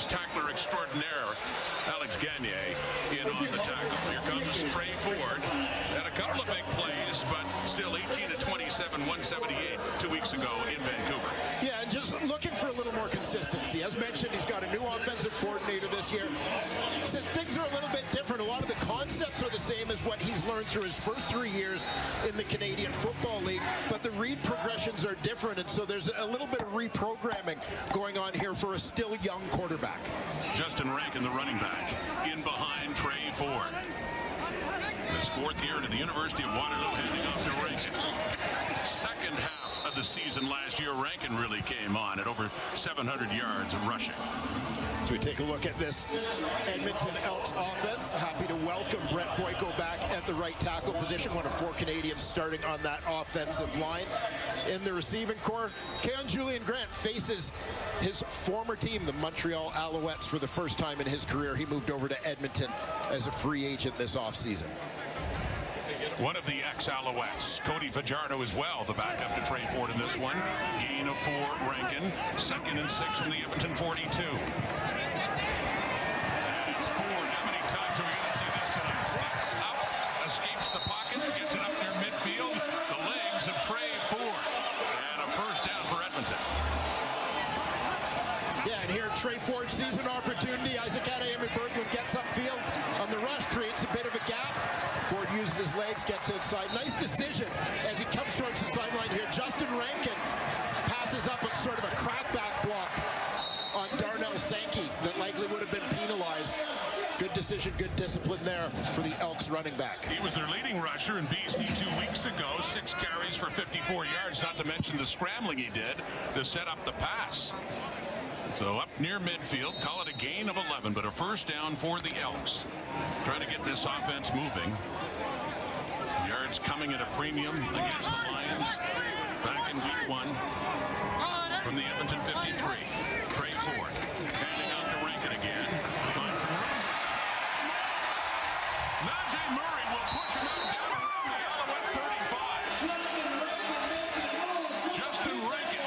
tackler extraordinaire, Alex Gagne, in on the tackle. Here comes Trey Ford. Had a couple of big plays, but still 18 to 27, 178 2 weeks ago in Vancouver. Yeah, and just looking for a little more consistency. As mentioned, he's got a new offensive coordinator this year. So things are a little bit different. A lot of the concepts are the same as what he's learned through his first 3 years in the Canadian Football League, but the read progressions are different, and so there's a little bit of reprogramming going on here for a still young quarterback. Justin Rankin, the running back, in behind Trey Ford. His fourth year at the University of Waterloo, handing off to Rankin. Second half of the season last year, Rankin really came on at over 700 yards of rushing. So we take a look at this Edmonton Elks offense. Happy to welcome Brent Boyko back at the right tackle position. One of 4 Canadians starting on that offensive line. In the receiving core, Keon Julian Grant faces his former team, the Montreal Alouettes, for the first time in his career. He moved over to Edmonton as a free agent this offseason. One of the ex-Alouettes, Cody Fajardo as well, the backup to Trey Ford in this one. Gain of 4, Rankin. 2nd and 6 from the Edmonton 42. That's Ford. How many times are we going to see this tonight? Steps up, escapes the pocket, gets it up near midfield. The legs of Trey Ford. And a first down for Edmonton. Yeah, and here Trey Ford sees an opportunity. Isaac Berglund gets upfield on the rush, creates a bit of a gap. Ford uses his legs, gets outside. Nice decision as he comes towards the sideline here. Justin Rankin passes up a sort of a crackback block on Darnell Sankey that likely would have been penalized. Good decision, good discipline there for the Elks running back. He was their leading rusher in BC 2 weeks ago. 6 carries for 54 yards, not to mention the scrambling he did to set up the pass. So up near midfield, call it a gain of 11, but a first down for the Elks. Trying to get this offense moving. Yards coming at a premium against the Lions back in week 1 from the Edmonton 53. Trey Ford handing out to Rankin again. Finds some room. Najee Murray will push him out down around the Alouette 35. Justin Rankin.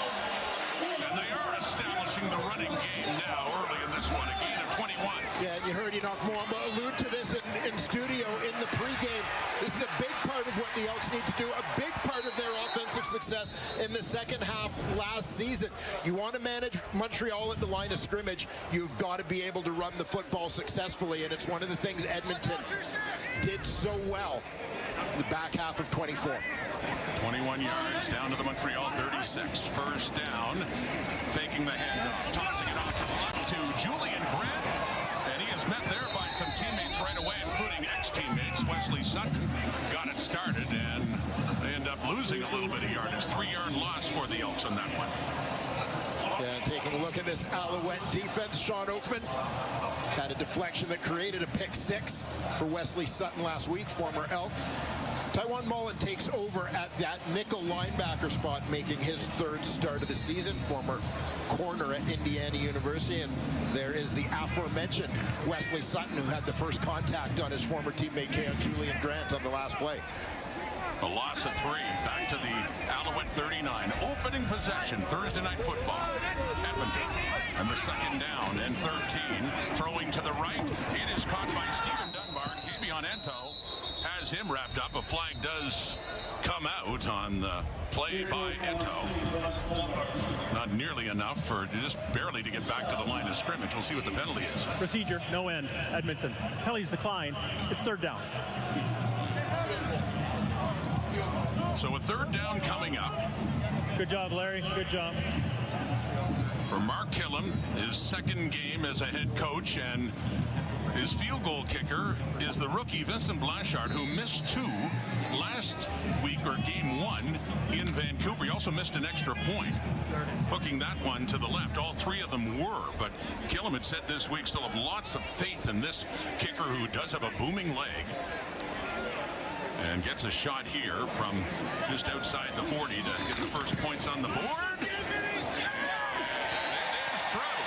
And they are establishing the running game now early in this one. A gain of 21. Yeah, and you heard Enoch Mwamba allude to this in studio in the pregame. This is a big part of what the Elks need to do, a big part of their offensive success in the second half last season. You want to manage Montreal at the line of scrimmage, you've got to be able to run the football successfully, and it's one of the things Edmonton did so well in the back half of 24. 21 yards down to the Montreal 36. First down, faking the handoff, tossing it off to the left to Julian Grant. And he is met there by some teammates right away, including ex-teammates. Wesley Sutton got it started, and they end up losing a little bit of yardage. 3-yard loss for the Elks on that one. Yeah, taking a look at this Alouette defense, Sean Oakman had a deflection that created a pick 6 for Wesley Sutton last week, former Elk. Taiwan Mullen takes over at that nickel linebacker spot, making his 3rd start of the season. Former corner at Indiana University, and there is the aforementioned Wesley Sutton, who had the first contact on his former teammate Keon Julian Grant on the last play. A loss of 3, back to the Alouette 39. Opening possession, Thursday Night Football, Edmonton. And the second down and 13. Throwing to the right. It is caught by Stephen Dunbar. Kabion Ento has him wrapped up. A flag does come out on the play by Ento. Not nearly enough for just barely to get back to the line of scrimmage. We'll see what the penalty is. Procedure, no end, Edmonton. Penalties decline. It's 3rd down. So a 3rd down coming up. Good job, Larry. Good job. For Mark Killam, his 2nd game as a head coach, and his field goal kicker is the rookie Vincent Blanchard, who missed 2 last week, or game 1 in Vancouver. He also missed an extra point, hooking that one to the left. All 3 of them were, but Killam had said this week still have lots of faith in this kicker, who does have a booming leg. And gets a shot here from just outside the 40 to get the first points on the board. And it is through.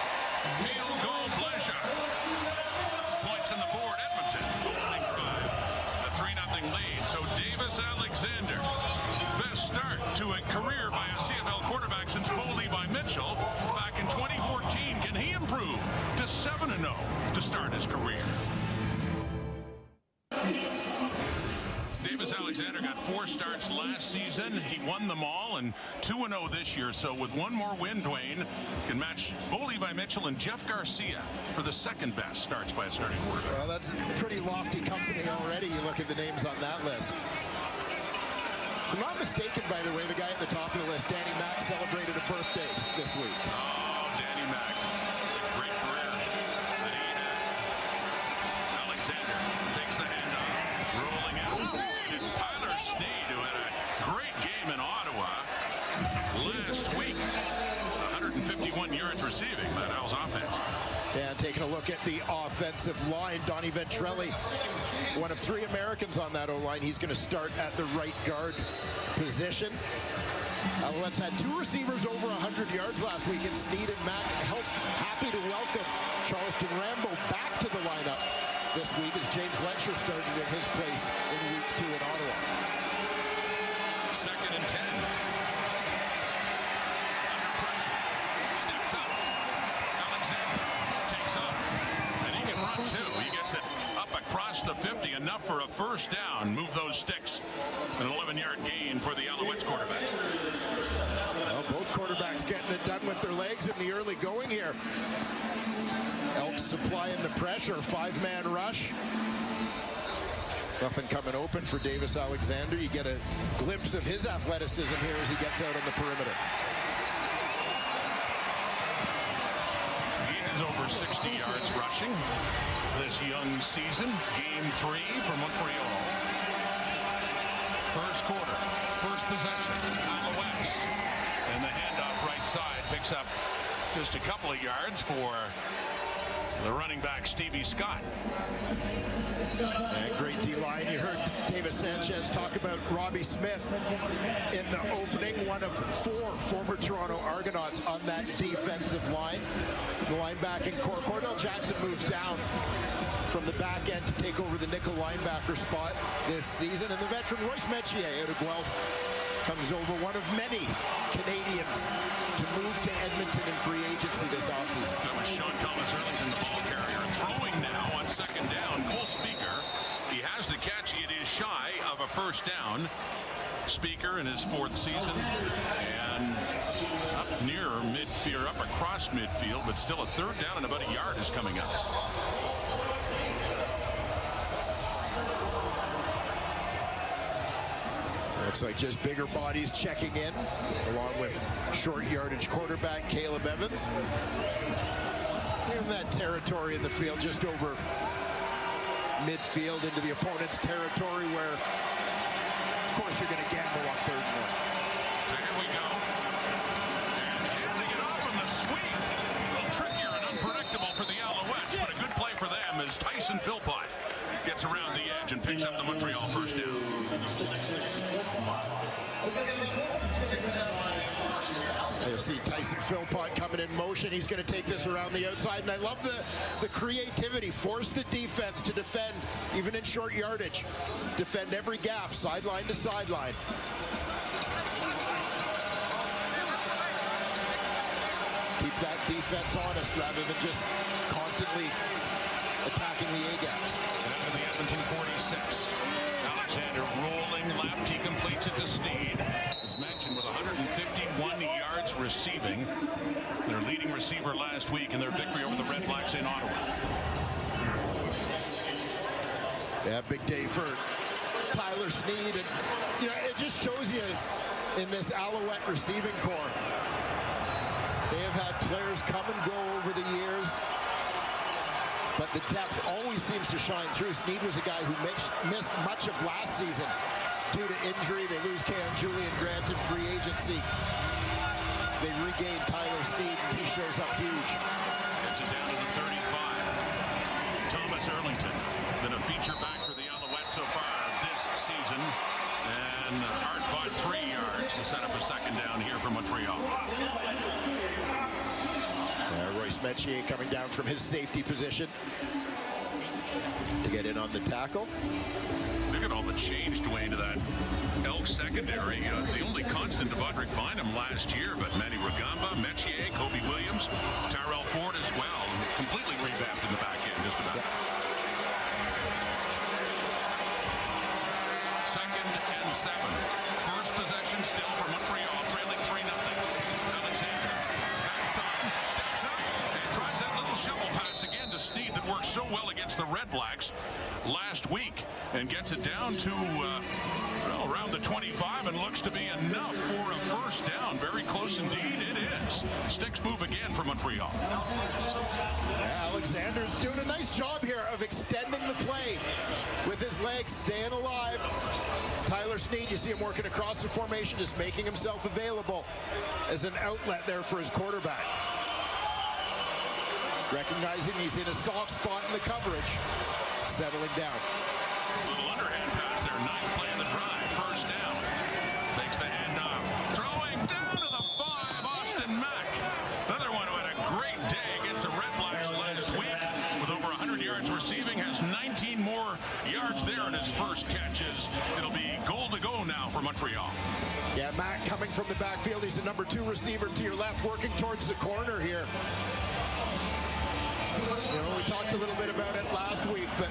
Field goal, Blanchard. Points on the board, Edmonton. Opening drive. The 3-0 lead. So Davis Alexander. Best start to a career by a CFL quarterback since Bo Levi Mitchell back in 2014. Can he improve to 7-0 to start his career. Davis Alexander got 4 starts last season. He won them all, and 2-0 this year. So with one more win, Dwayne can match Bo Levi Mitchell and Jeff Garcia for the second best starts by a starting quarterback. Well, that's a pretty lofty company already. You look at the names on that list. If I'm not mistaken, by the way, the guy at the top of the list, Danny Mack, celebrated a birthday this week. Oh, Danny Mack. A great career that he had. Alexander takes the handoff, rolling out. It's Tyler Sneed, who had a great game in Ottawa last week. 151 yards receiving that Owls offense. And taking a look at the offensive line, Donnie Ventrelli, one of 3 Americans on that O-line. He's going to start at the right guard position. Alouettes had 2 receivers over 100 yards last week, and Sneed and Mack happy to welcome Charleston Rambo back to the lineup this week as James Letcher started in his place in week 2 in Ottawa. 2nd and 10. Under pressure. Steps up. Alexander takes off. And he can run too. He gets it up across the 50. Enough for a first down. Move those sticks. An 11-yard gain for the Alouettes quarterback. Well, both quarterbacks getting it done with their legs in the early going here. Elks supplying the pressure, 5-man rush. Nothing coming open for Davis Alexander. You get a glimpse of his athleticism here as he gets out on the perimeter. He has over 60 yards rushing this young season. Game 3 for Montreal. First quarter, first possession, Alouettes. And the handoff right side picks up just a couple of yards for the running back, Stevie Scott. And great D-line. You heard Davis Sanchez talk about Robbie Smith in the opening, one of 4 former Toronto Argonauts on that defensive line. The linebacking core, Cordell Jackson moves down from the back end to take over the nickel linebacker spot this season. And the veteran Royce Metier out of Guelph comes over, one of many Canadians to move to Edmonton in free agency this offseason. That was Sean Thomas Earlington, the ball carrier, throwing now on 2nd down. Cole Speaker, he has the catch. It is shy of a first down. Speaker in his 4th season, and up near midfield, up across midfield, but still a 3rd down and about a yard is coming up. Looks like just bigger bodies checking in, along with short yardage quarterback Caleb Evans. In that territory in the field, just over midfield into the opponent's territory, where, of course, you're going to gamble on 3rd and 1. Here we go. And handing it off in the sweep. A little trickier and unpredictable for the Alouettes, but a good play for them as Tyson Philpott gets around the edge and picks up the Montreal first down. You'll see Tyson Philpott coming in motion. He's going to take this around the outside, and I love the creativity. Force the defense to defend, even in short yardage. Defend every gap, sideline to sideline. Keep that defense honest rather than just constantly attacking the A-gaps. And out of the Edmonton 46. Alexander rolling left. He completes it to Sneed. As mentioned, with 151 yards receiving. Their leading receiver last week in their victory over the Red Blacks in Ottawa. Yeah, big day for Tyler Sneed. And, you know, it just shows you in this Alouette receiving corps, they have had players come and go over the years, but the depth always seems to shine through. Sneed was a guy who missed much of last season due to injury. They lose Cam Julian Grant in free agency. They regain Tyler Sneed, and he shows up huge. Gets it down to the 35. Thomas Earlington, been a feature back for the Alouettes so far this season. And hard-fought 3 yards to set up a second down here for Montreal. Royce Metier coming down from his safety position to get in on the tackle. Look at at all the change, Dwayne, to that Elks secondary. The only constant of Audric Bynum last year, but Manny Rugamba, Metier, Kobe Williams, Tyrell Ford as well. Completely revamped in the back end, just about. Second and 7. First possession still for Montreal, trailing 3-0. Alexander, pass time, steps up, and tries that little shovel pass again to Sneed that worked so well against the Red Blacks last week, and gets it down to around the 25, and looks to be enough for a first down. Very close indeed it is. Sticks move again for Montreal. Alexander's doing a nice job here of extending the play with his legs, staying alive. Tyler Sneed, you see him working across the formation, just making himself available as an outlet there for his quarterback. Recognizing he's in a soft spot in the coverage, settling down. This little underhand pass there, 9th play in the drive, first down. Makes the handoff, throwing down to the 5, Austin Mack. Another one who had a great day against the Red Blacks last week with over 100 yards receiving, has 19 more yards there in his first catches. It'll be goal to go now for Montreal. Yeah, Mack coming from the backfield. He's the number 2 receiver to your left, working towards the corner here. You know, we talked a little bit about it last week, but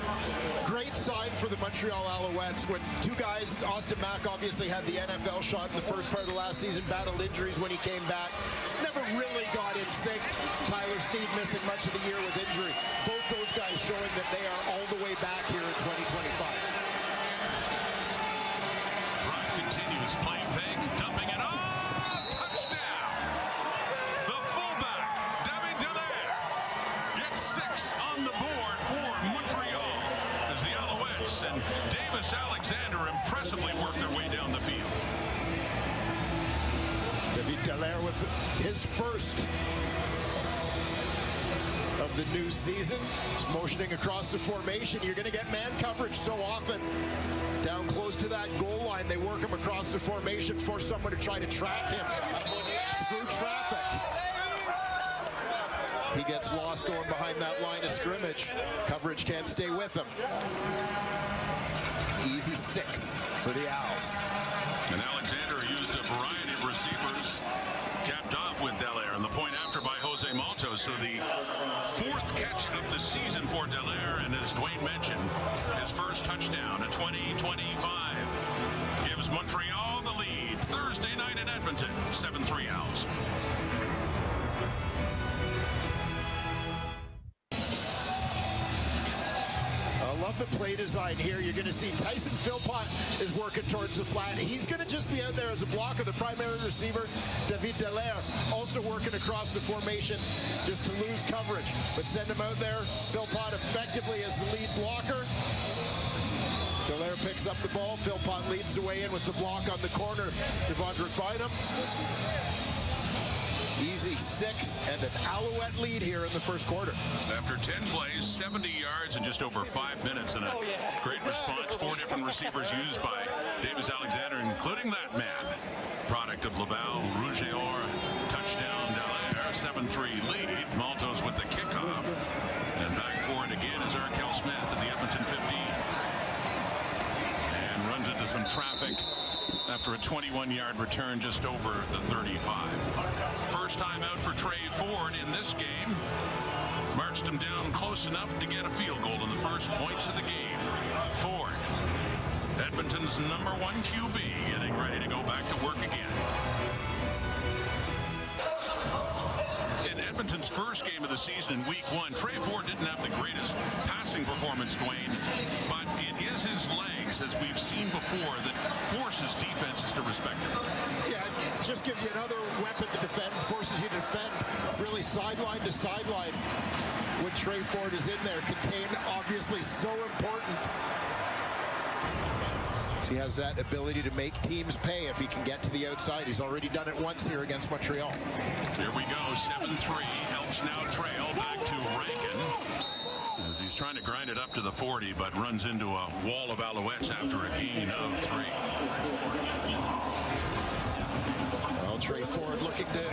great sign for the Montreal Alouettes when 2 guys, Austin Mack obviously had the NFL shot in the first part of the last season, battled injuries when he came back, never really got in sync. Tyler Sneed missing much of the year with injury. Both those guys showing that they are all the way back here in 2025. Drive continues, play fake, dumping it off, touchdown! The fullback, David Dallaire, gets 6 on the board for Montreal as the Alouettes and Davis Alexander impressively work their way down the field. David Dallaire with his first of the new season. He's motioning across the formation. You're going to get man coverage so often. Down close to that goal line, they work him across the formation, force someone to try to trap him through traffic. He gets lost going behind that line of scrimmage. Coverage can't stay with him. Easy 6 for the Owls. And Alexander used a variety of receivers, capped off with Dallaire, and the point after by Jose Malto. So the 4th catch of the season for Dallaire, and as Dwayne mentioned, his first touchdown, a 20-25, gives Montreal the lead. Thursday night in Edmonton, 7-3 Owls. Love the play design here. You're going to see Tyson Philpott is working towards the flat. He's going to just be out there as a blocker, the primary receiver. David Dallaire also working across the formation just to lose coverage. But send him out there. Philpott effectively as the lead blocker. Dallaire picks up the ball. Philpott leads the way in with the block on the corner. Audric Bynum. Easy 6 and an Alouette lead here in the first quarter. After 10 plays, 70 yards in just over 5 minutes, and a great response. 4 different receivers used by Davis Alexander, including that man. Product of Laval, Rougeor, touchdown Dallaire, 7-3 lead. Maltos with the kickoff. And back for it again is Arkel Smith at the Edmonton 15. And runs into some traffic after a 21-yard return just over the 35. First time out for Trey Ford in this game. Marched him down close enough to get a field goal in the first points of the game. Ford, Edmonton's number 1 QB, getting ready to go back to work again. In Edmonton's first game of the season in week 1, Trey Ford didn't have the greatest passing performance, Dwayne, but it is his legs, as we've seen before, that forces defenses to respect him. Yeah, it just gives you another weapon to defend, forces you to defend really sideline to sideline when Trey Ford is in there. Contained, obviously so important. He has that ability to make teams pay if he can get to the outside. He's already done it once here against Montreal. Here we go, 7-3. Elks now trail back to Rankin as he's trying to grind it up to the 40, but runs into a wall of Alouettes after a gain of 3. Well, Trey Ford looking to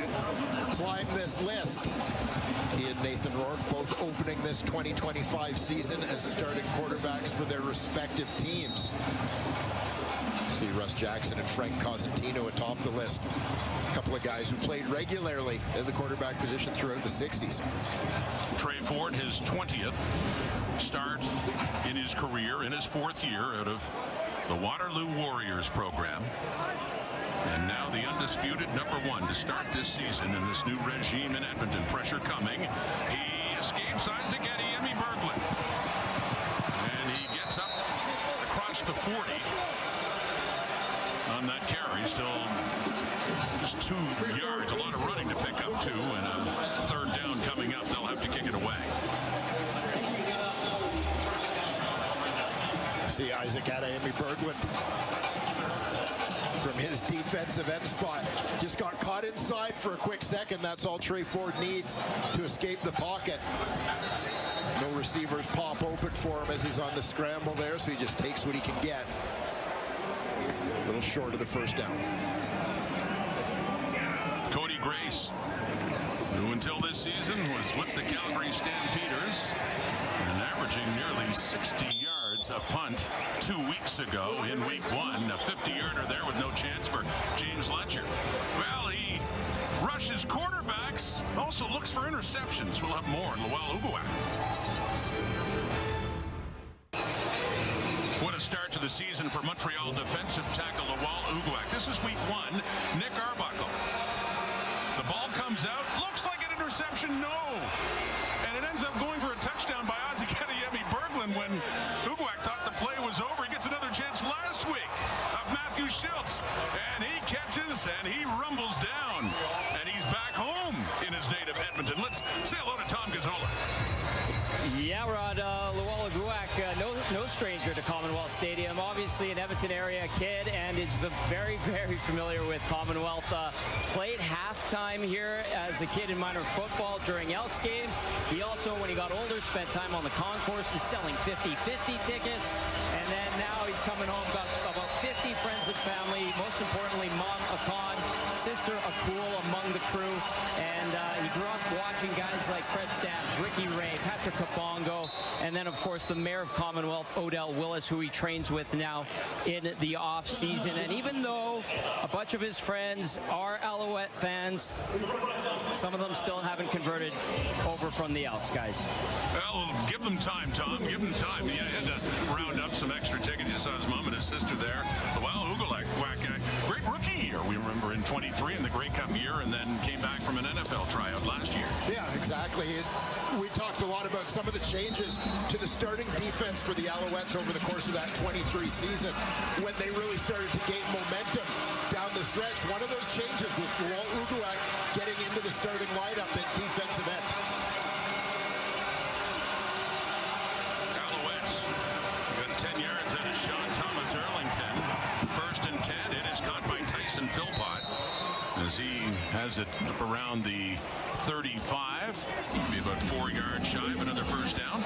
climb this list. He and Nathan Rourke both opening this 2025 season as starting quarterbacks for their respective teams. See Russ Jackson and Frank Cosentino atop the list. A couple of guys who played regularly in the quarterback position throughout the 60s. Trey Ford, his 20th start in his career, in his 4th year out of the Waterloo Warriors program. And now the undisputed #1 to start this season in this new regime in Edmonton. Pressure coming. He escapes Isaac Emmy Berglund. And he gets up across the 40 on that carry. Still just 2 yards. A lot of running to pick up 2, and a 3rd down coming up. They'll have to kick it away. See Isaac Emmy Berglund from his defensive end spot. Just got caught inside for a quick second. That's all Trey Ford needs to escape the pocket. No receivers pop open for him as he's on the scramble there, so he just takes what he can get. A little short of the 1st down. Cody Grace, who until this season was with the Calgary Stampeders and averaging nearly 60 yards a punt 2 weeks ago in week 1. A 50-yarder there with no chance for James Letcher. Well, he rushes quarterbacks, also looks for interceptions. We'll have more in Lowell Uguak. What a start to the season for Montreal defensive tackle Lowell Uguak. This is week 1. Nick Arbuckle. The ball comes out, looks like an interception, no. And it ends up going for a touchdown by Isaac Emmy Berglund when Uguak thought the play was over. He gets another chance last week of Matthew Schultz. And he catches and he rumbles down. And he's back home in his native Edmonton. Let's say hello to Tom Gazzola. Yeah, Rod, Lowell Uguak, no stranger to Commonwealth Stadium. Obviously an Edmonton area kid and is very, very familiar with Commonwealth. Played halftime here as a kid in minor football during Elks games. He also, when he got older, spent time on the concourses selling 50-50 tickets. And then now he's coming home, got about 50 friends and family. Most importantly, mom, Akan, sister, Akul among the crew. And he grew up watching guys like Fred Stamps, Ricky Ray, Patrick Kabongo, and then, of course, the mayor of Commonwealth, Odell Willis, who he trains with now in the off-season. And even though a bunch of his friends are Alouette fans, some of them still haven't converted over from the Elks, guys. Well, give them time, Tom. Give them time. Yeah, he had to round up some extra tickets. You saw his mom and his sister there. Well, Uguak, great rookie year, we remember, in 23 in the Grey Cup year, and then came back from an NFL tryout last year. Yeah, exactly. We talked a lot about some of the changes to the starting defense for the Alouettes over the course of that 23 season when they really started to gain momentum down the stretch. One of those changes was Lowell Uguak getting into the starting lineup at defensive end. Alouettes got 10 yards out of Sean Thomas Erlington. 1st and 10. It is caught by Tyson Philpott as he has it up around the 35. Be about 4 yards shy of another 1st down.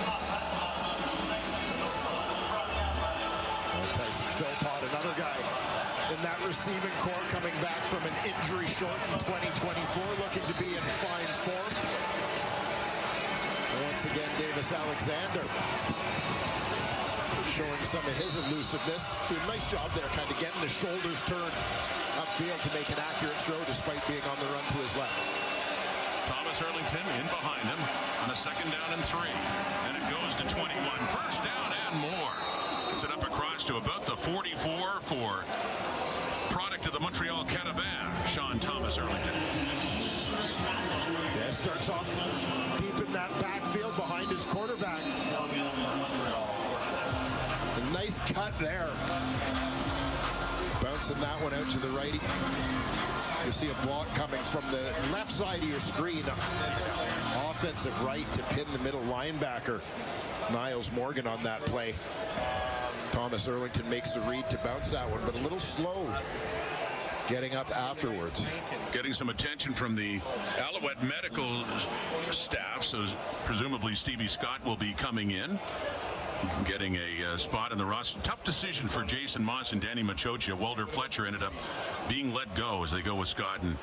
Tyson Philpott, another guy in that receiving core coming back from an injury-shortened 2024, looking to be in fine form. Once again, Davis Alexander showing some of his elusiveness. Doing a nice job there, kind of getting the shoulders turned upfield to make an accurate throw despite being on the run to his left. Thomas Erlington in behind him on a 2nd down and 3. And it goes to 21. 1st down and more. Gets it up across to about the 44 for product of the Montreal Carabin, Sean Thomas Erlington. Yeah, starts off deep in that backfield behind his quarterback. A nice cut there. Bouncing that one out to the right. You see a block coming from the left side of your screen. Offensive right to pin the middle linebacker, Niles Morgan, on that play. Thomas Erlington makes the read to bounce that one, but a little slow getting up afterwards. Getting some attention from the Alouette medical staff, so presumably Stevie Scott will be coming in. getting a spot in the roster. Tough decision for Jason Moss and Danny Machocha. Walter Fletcher ended up being let go as they go with Scott, and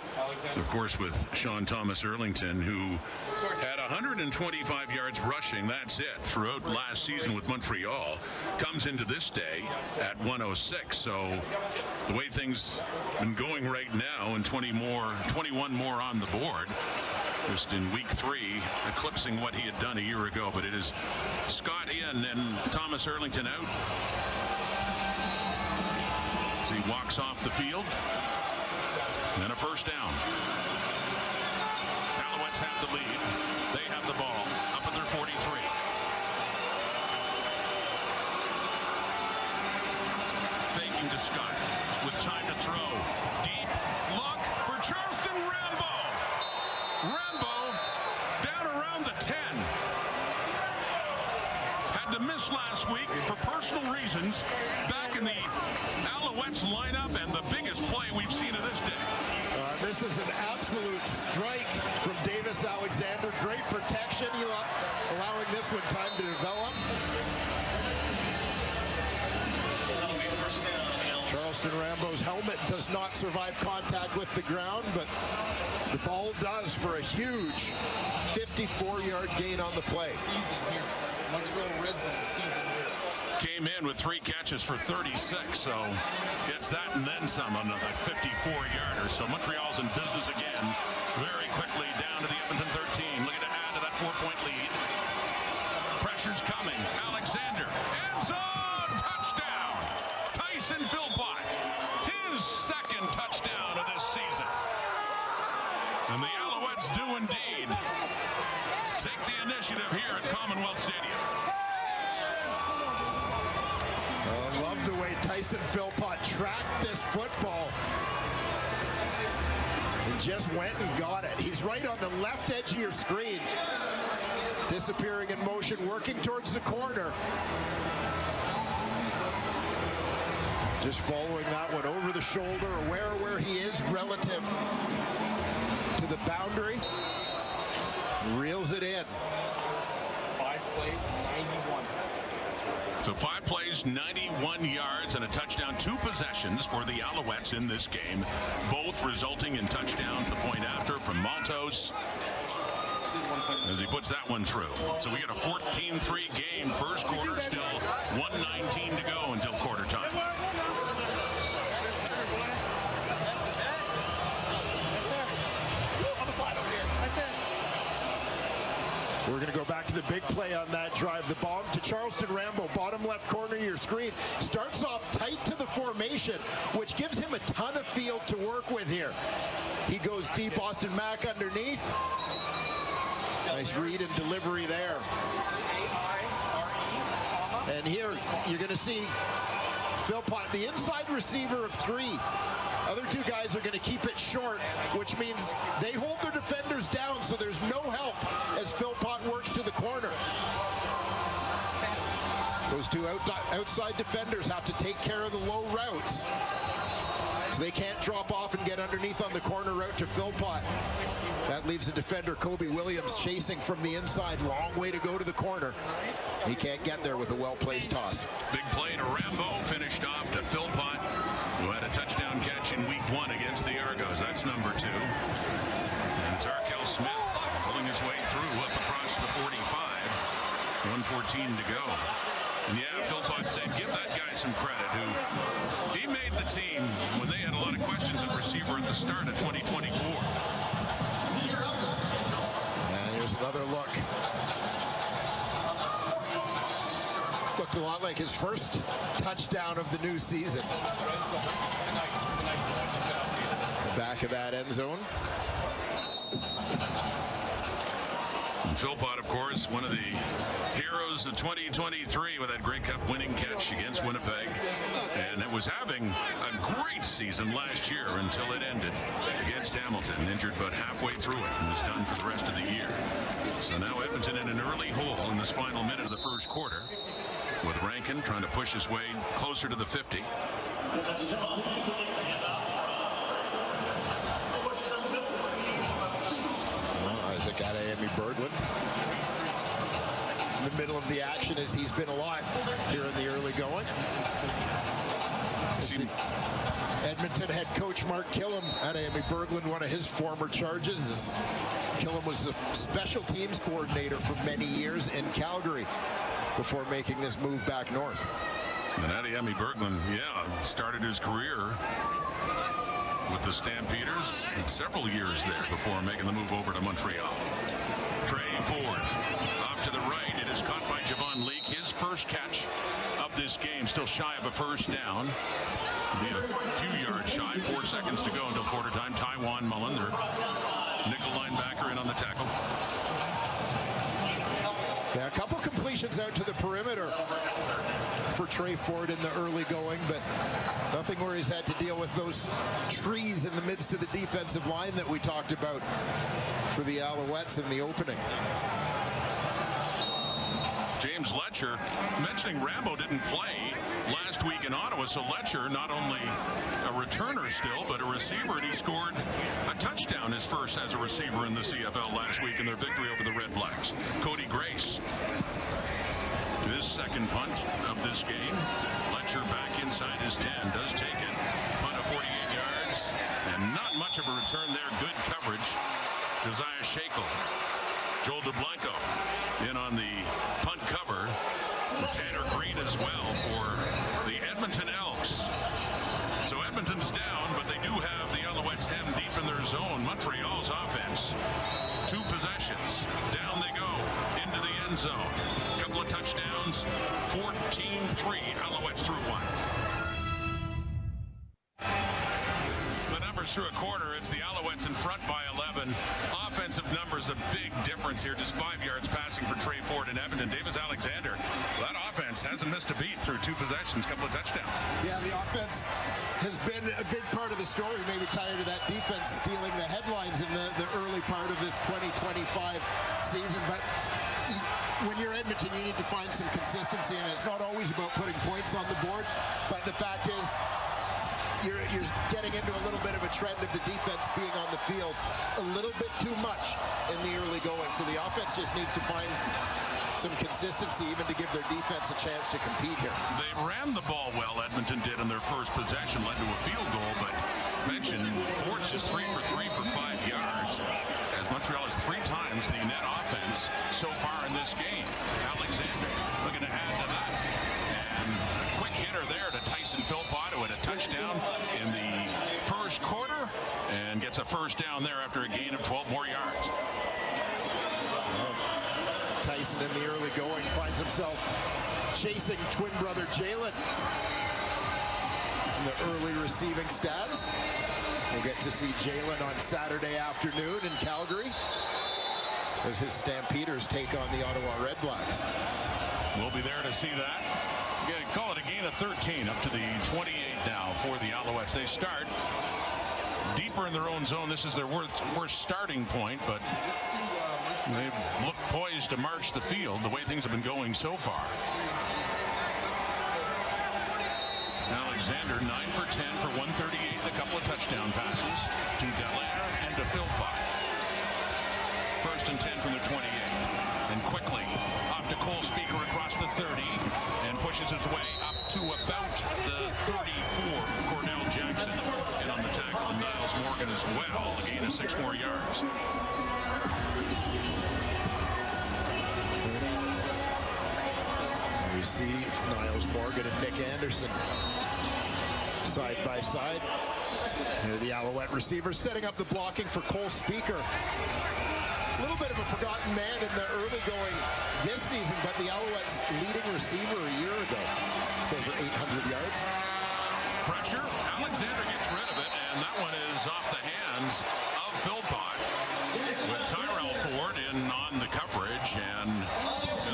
of course with Sean Thomas Erlington, who had 125 yards rushing, that's it, throughout last season with Montreal, comes into this day at 106. So the way things been going right now, and 21 more on the board, just in week 3, eclipsing what he had done a year ago. But it is Scott in and Thomas Erlington out. So he walks off the field. And a first down. Alouettes have the lead. They have the ball up at their 43. Faking to Scott with time to throw. Deep look for Charleston Rambo. Rambo down around the 10. Had to miss last week for personal reasons back in the Alouettes lineup, and the biggest play we've seen of this day. This is an absolute strike from Davis Alexander. Great protection, allowing this one time to develop. Charleston Rambo's helmet does not survive contact with the ground, but the ball does for a huge 54-yard gain on the play. Came in with 3 catches for 36, so gets that and then some on that 54-yarder. So Montreal's in business again. Very quickly down to the Edmonton 13, looking to add to that 4-point lead. Pressure's coming. Alexander, end zone, touchdown. Tyson Philpott, his second touchdown of this season. And the Alouettes do indeed take the initiative here at Commonwealth Stadium. Tyson Philpott tracked this football and just went and got it. He's right on the left edge of your screen. Disappearing in motion, working towards the corner. Just following that one over the shoulder, aware where he is relative to the boundary. Reels it in. 5 plays, 91. So 5 plays, 91 yards, and a touchdown. 2 possessions for the Alouettes in this game, both resulting in touchdowns. The point after from Maltos as he puts that one through. So we got a 14-3 game. First quarter, still 1:19 to go until quarter time. We're going to go back to the big play on that drive. The bomb to Charleston Rambo, bottom left corner of your screen. Starts off tight to the formation, which gives him a ton of field to work with here. He goes deep, Austin Mack underneath. Nice read and delivery there. And here you're going to see Philpott, the inside receiver of 3. Other 2 guys are going to keep it short, which means they hold their defenders down, so there's no help as Philpott works to the corner. Those 2 outside defenders have to take care of the low routes, so they can't drop off and get underneath on the corner route to Philpott. That leaves the defender, Kobe Williams, chasing from the inside. Long way to go to the corner. He can't get there with a well-placed toss. Big play to Rambo, finished off to Philpott, who had a touchdown catch in week 1 against the Argos. That's number 2. And it's Arkell Smith pulling his way through up across the 45. 1:14 to go. And yeah, Philpott said, give that guy some credit, who he made the team when they had a lot of questions at receiver at the start of 2024. And here's another look. Looked a lot like his first touchdown of the new season. Back of that end zone. And Philpott, of course, one of the heroes of 2023 with that Grey Cup winning catch against Winnipeg. And it was having a great season last year until it ended against Hamilton. Injured about halfway through it and was done for the rest of the year. So now Edmonton in an early hole in this final minute of the first quarter, with Rankin trying to push his way closer to the 50. Isaac Adeyemi Berglund. in the middle of the action, as he's been a lot here in the early going. Edmonton head coach Mark Killam at Amy Berglund, one of his former charges is Killam was the special teams coordinator for many years in Calgary before making this move back north. And Emmy Berglund, started his career with the Stampeders, and several years there before making the move over to Montreal. Trey Ford off to the right. It is caught by Javon Leake. His first catch of this game, still shy of a first down. Be a few yards shy. 4 seconds to go until quarter time. Taiwan Mullen, their nickel linebacker, in on the tackle. Yeah, a couple completions out to the perimeter for Trey Ford in the early going, but nothing where he's had to deal with those trees in the midst of the defensive line that we talked about for the Alouettes in the opening. James Letcher, mentioning Rambo didn't play last week in Ottawa, so Letcher not only a returner still, but a receiver, and he scored a touchdown, his first as a receiver in the CFL last week in their victory over the Red Blacks. Cody Grace, his second punt of this game. Letcher back inside his 10, does take it. Punt of 48 yards, and not much of a return there. Good coverage. Josiah Shakel. Joel DeBlanco in on the punt cover. Tanner Green as well for the Edmonton Elks. So Edmonton's down, but they do have the Alouettes hemmed deep in their zone. Montreal's offense, 2 possessions. Down they go into the end zone. Couple of touchdowns, 14-3. Alouettes through 1. The numbers through a quarter. It's the Alouettes in front by 11. Offensive numbers, a big difference here. Just 5 yards passing for Trey Ford in Edmonton. Davis Alexander, that offense hasn't missed a beat through 2 possessions, couple of touchdowns. Yeah, the offense has been a big part of the story. Maybe tired of that defense stealing the headlines in the early part of this 2025 season. But when you're Edmonton, you need to find some consistency, and it's not always about putting points on the board. But the fact is, you're getting into a little bit of a trend of the defense being on the field a little bit too much in the early going. So the offense just needs to find some consistency even to give their defense a chance to compete here. They ran the ball well, Edmonton did, in their first possession, led to a field goal, but mentioned Ford's just 3 for 3 for 5 yards, as Montreal has 3 times the net offense so far in this game. Alexander looking to add to that. And a quick hitter there to Tyson Philpott, who had a touchdown in the first quarter and gets a first down there after a gain of 12 more yards. Tyson in the early going finds himself chasing twin brother Jalen in the early receiving stats. We'll get to see Jalen on Saturday afternoon in Calgary as his Stampeders take on the Ottawa Red Blacks. We'll be there to see that. Call it a gain of 13 up to the 28 now for the Alouettes. They start deeper in their own zone. This is their worst starting point, but they've looked poised to march the field the way things have been going so far. Alexander 9 for 10 for 138, a couple of touchdown passes to Dallaire and to Philpott. First and 10 from the 28. And quickly up to Cole Speaker across the 30 and pushes his way up to about the 34. Cornell Jackson in on the tackle, and Niles Morgan as well. A gain of 6 more yards. We see Niles Morgan and Nick Anderson side by side. Here the Alouette receivers setting up the blocking for Cole Speaker. A little bit of a forgotten man in the early going this season, but the Alouettes' leading receiver a year ago, over 800 yards. Pressure. Alexander gets rid of it, and that one is off the hands of Philpott with Tyrell Ford in on the coverage, and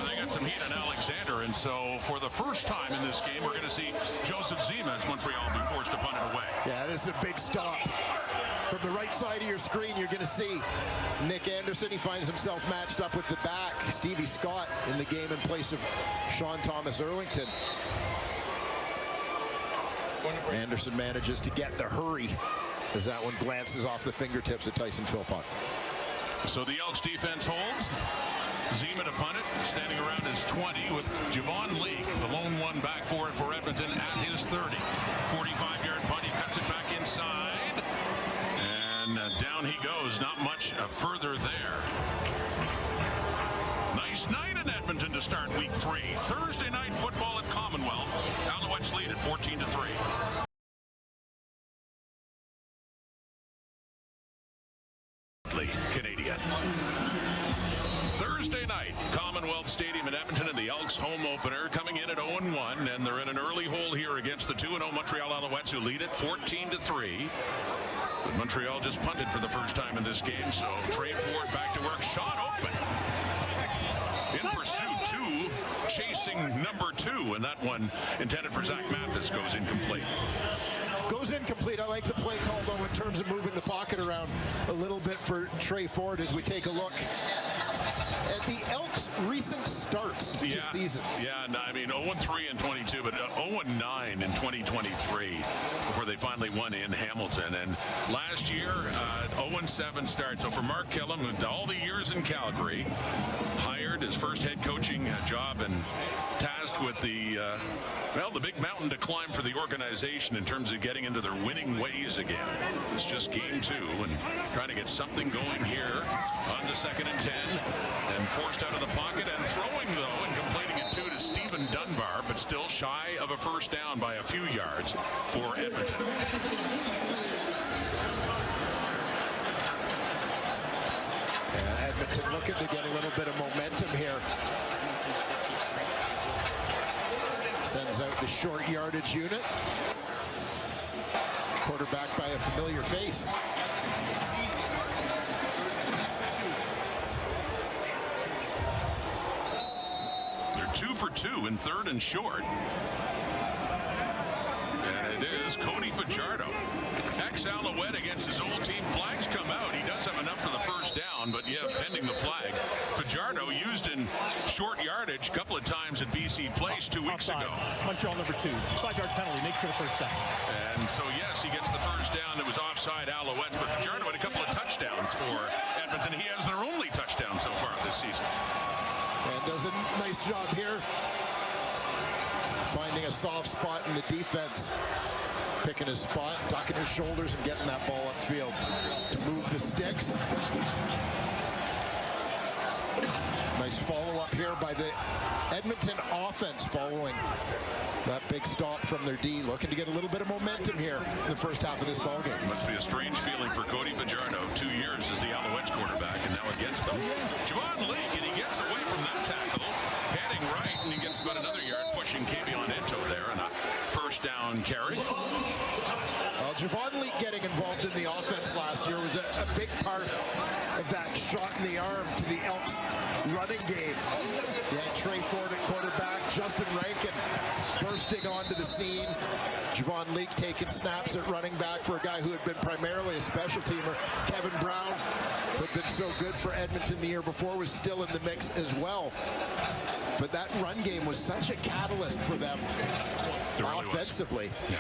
they got some heat on Alexander. And so for the first time in this game, we're going to see Joseph Zima as Montreal be forced to punt it away. Yeah, this is a big stop. From the right side of your screen, you're going to see Nick Anderson. He finds himself matched up with the back, Stevie Scott, in the game in place of Sean Thomas Erlington. Anderson manages to get the hurry as that one glances off the fingertips of Tyson Philpott. So the Elks defense holds. Zima to punt it, standing around his 20 with Javon Leake, the lone one back for it for Edmonton at his 30. 45-yard punt, he cuts it back inside, and down he goes. Not much further there. Nice night in Edmonton to start week 3. Thursday night football at Commonwealth. Alouettes lead at 14-3. Canadian. Thursday night, Commonwealth Stadium in Edmonton, and the Elks home opener coming in at 0-1, and they're in an early hole here against the 2-0 Montreal Alouettes, who lead it 14-3. But Montreal just punted for the first time in this game, so Trey Ford back to work, shot open. In pursuit, 2, chasing number 2, and that one intended for Zach Mathis goes incomplete. Goes incomplete. I like the play call, though, in terms of moving the pocket around a little bit for Trey Ford as we take a look at the Elks' recent starts to seasons. Yeah, no, I mean 0-3 in 22, but 0-9 in 2023 before they finally won in Hamilton. And last year, 0-7 start. So for Mark Killam, all the years in Calgary, hired his first head coaching job and tasked with the big mountain to climb for the organization in terms of getting into their winning ways again. It's just game 2 and trying to get something going here on the 2nd and 10, and forced out of the pocket and throwing, though, and completing it 2 to Stephen Dunbar, but still shy of a first down by a few yards for Edmonton. And Edmonton looking to get a little bit of momentum here. Sends out the short yardage unit. Quarterback by a familiar face. They're 2 for 2 in 3rd and short. And it is Cody Fajardo. Ex-Alouette against his old team. Flags come out. He does have enough for the first down, but pending the flag. Fajardo used in short yardage a couple of times at BC Place 2 weeks ago. Montreal number 2. 5-yard penalty, makes it a first down. And so, yes, he gets the first down. It was offside Alouettes, but Fajardo had a couple of touchdowns for Edmonton. He has their only touchdown so far this season. And does a nice job here, finding a soft spot in the defense. Picking his spot, ducking his shoulders, and getting that ball upfield to move the sticks. Nice follow-up here by the Edmonton offense following that big stop from their D, looking to get a little bit of momentum here in the first half of this ballgame. Must be a strange feeling for Cody Fajardo, 2 years as the Alouettes quarterback, and now against them. Javon Leake, and he gets away from that tackle, heading right, and he gets about another yard, pushing Kavion Ito there, and a first down carry. Javon Leake getting involved in the offense last year was a big part of that shot in the arm to the Elks running game. Yeah, Trey Ford at quarterback, Justin Rankin bursting onto the scene. Javon Leake taking snaps at running back for a guy who had been primarily a special teamer. Kevin Brown, who had been so good for Edmonton the year before, was still in the mix as well. But that run game was such a catalyst for them offensively. Yeah.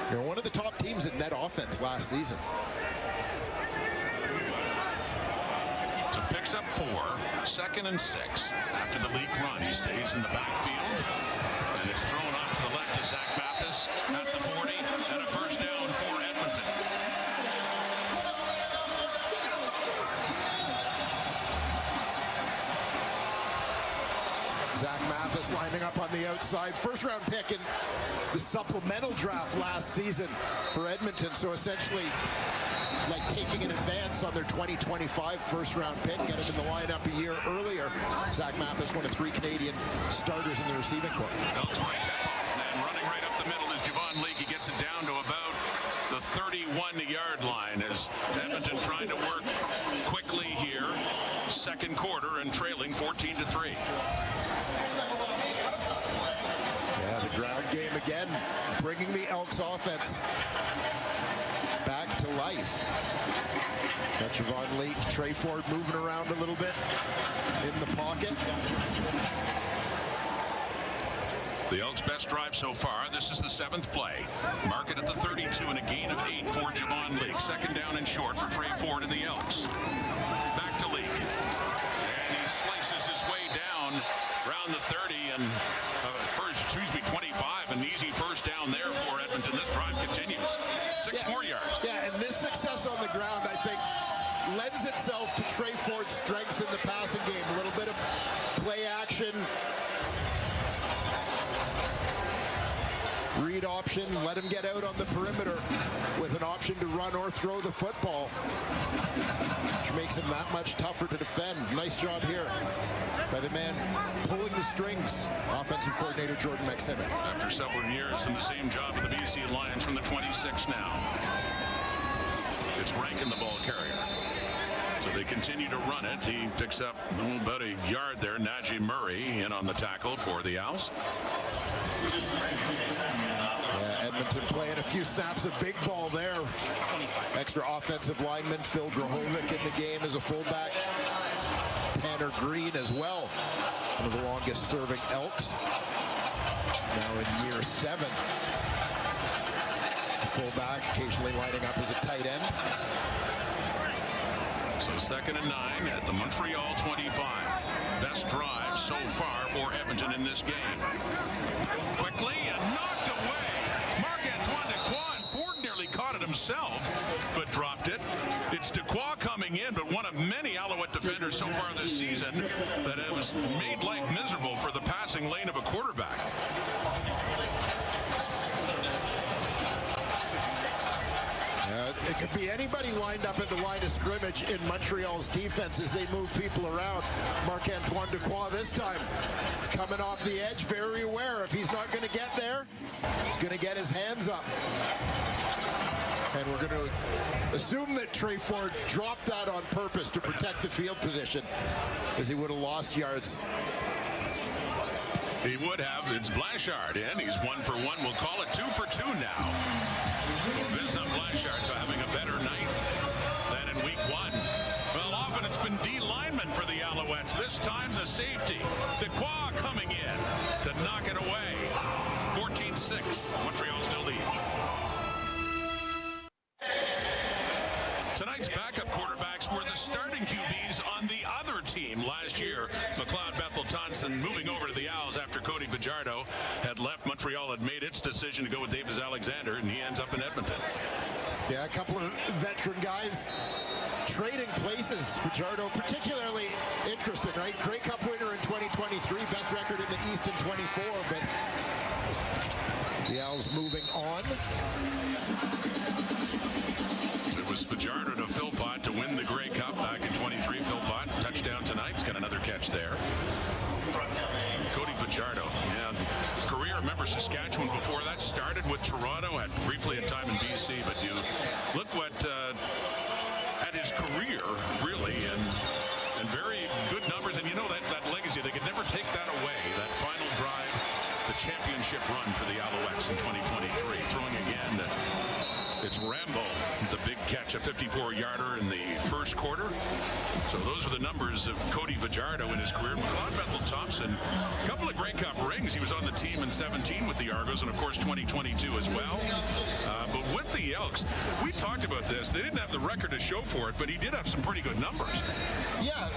They're one of the top teams in net offense last season. So picks up 4, 2nd and 6. After the Leake run, he stays in the backfield, and it's thrown off to the left to Zach Mathis at the 40, and a first down for Edmonton. Zach Mathis lining up on the outside. First round pick in the supplemental draft last season for Edmonton. So essentially like taking an advance on their 2025 first round pick, get him in the lineup a year earlier. Zach Mathis, one of 3 Canadian starters in the receiving corps. Elks right tempo, and running right up the middle is Javon Leake. He gets it down to about the 31-yard line as Edmonton trying to work quickly here. Second quarter and trailing 14-3. Yeah, the ground game again, bringing the Elks offense back to life. Got Javon Leake, Trey Ford moving around a little bit in the pocket. The Elks' best drive so far. This is the 7th play. Mark it at the 32 and a gain of 8 for Javon Leake. Second down and short for Trey Ford and the Elks. Back to Leake. And he slices on the 30 and first, 25, an easy first down there for Edmonton. This drive continues. 6 more yards. Yeah, and this success on the ground, I think, lends itself to Trey Ford's strengths in the passing game. A little bit of play action, read option, let him get out on the perimeter with an option to run or throw the football, which makes him that much tougher to defend. Nice job here by the man pulling the strings, offensive coordinator Jordan McSimon. After several years in the same job with the BC Lions from the 26 now. It's Rankin, the ball carrier. So they continue to run it. He picks up about a yard there. Najee Murray in on the tackle for the Owls. Yeah, Edmonton playing a few snaps of big ball there. Extra offensive lineman Phil Drahovic in the game as a fullback. Tanner Green as well, one of the longest serving Elks, now in year 7. Fullback, occasionally lining up as a tight end. So 2nd and 9 at the Montreal 25. Best drive so far for Edmonton in this game. Quickly and knocked away. Marc-Antoine Dequoy, and Ford nearly caught it himself, but dropped it. It's Dequoy coming in, but one of many Alouette defenders so far this season that has made life miserable for the passing lane of a quarterback. It could be anybody lined up at the line of scrimmage in Montreal's defense as they move people around. Marc-Antoine Dequoy this time is coming off the edge, very aware. If he's not going to get there, he's going to get his hands up. And we're going to assume that Trey Ford dropped that on purpose to protect the field position, as he would have lost yards. He would have. It's Blanchard in. He's 1 for 1. We'll call it 2 for 2 now. Vincent Blanchard so having a better night than in week 1. Well, often it's been D linemen for the Alouettes. This time the safety. Dequoy coming in to knock it away. 14-6. Montreal still leads. Tonight's backup quarterbacks were the starting QBs on the other team last year. McLeod Bethel-Thompson moving over to the Owls after Cody Fajardo had left. Montreal had made its decision to go with Davis Alexander, and he ends up in Edmonton. Yeah, a couple of veteran guys trading places. Fajardo particularly interesting, right? Grey Cup winner in 2023, best record in the East in 24, but the Owls moving on. It was Fajardo to Philpott to win the Grey Cup back in 23. Philpott, touchdown tonight. He's got another catch there. Cody Fajardo, and career, remember Saskatchewan before that, started with Toronto, had briefly a time in BC, but you look what, at his career, really, and very good numbers, and you know that legacy, they could never take that away, that final drive, the championship run for the Alouettes in 2023, throwing again, it's Rambo, the big catch, a 54-yarder in the first quarter. So those are the numbers of Cody Fajardo in his career. McLeod Bethel-Thompson, a couple of Grey Cup rings. He was on the team in 17 with the Argos, and of course 2022 as well. But with the Elks, we talked about this. They didn't have the record to show for it, but he did have some pretty good numbers. Yeah,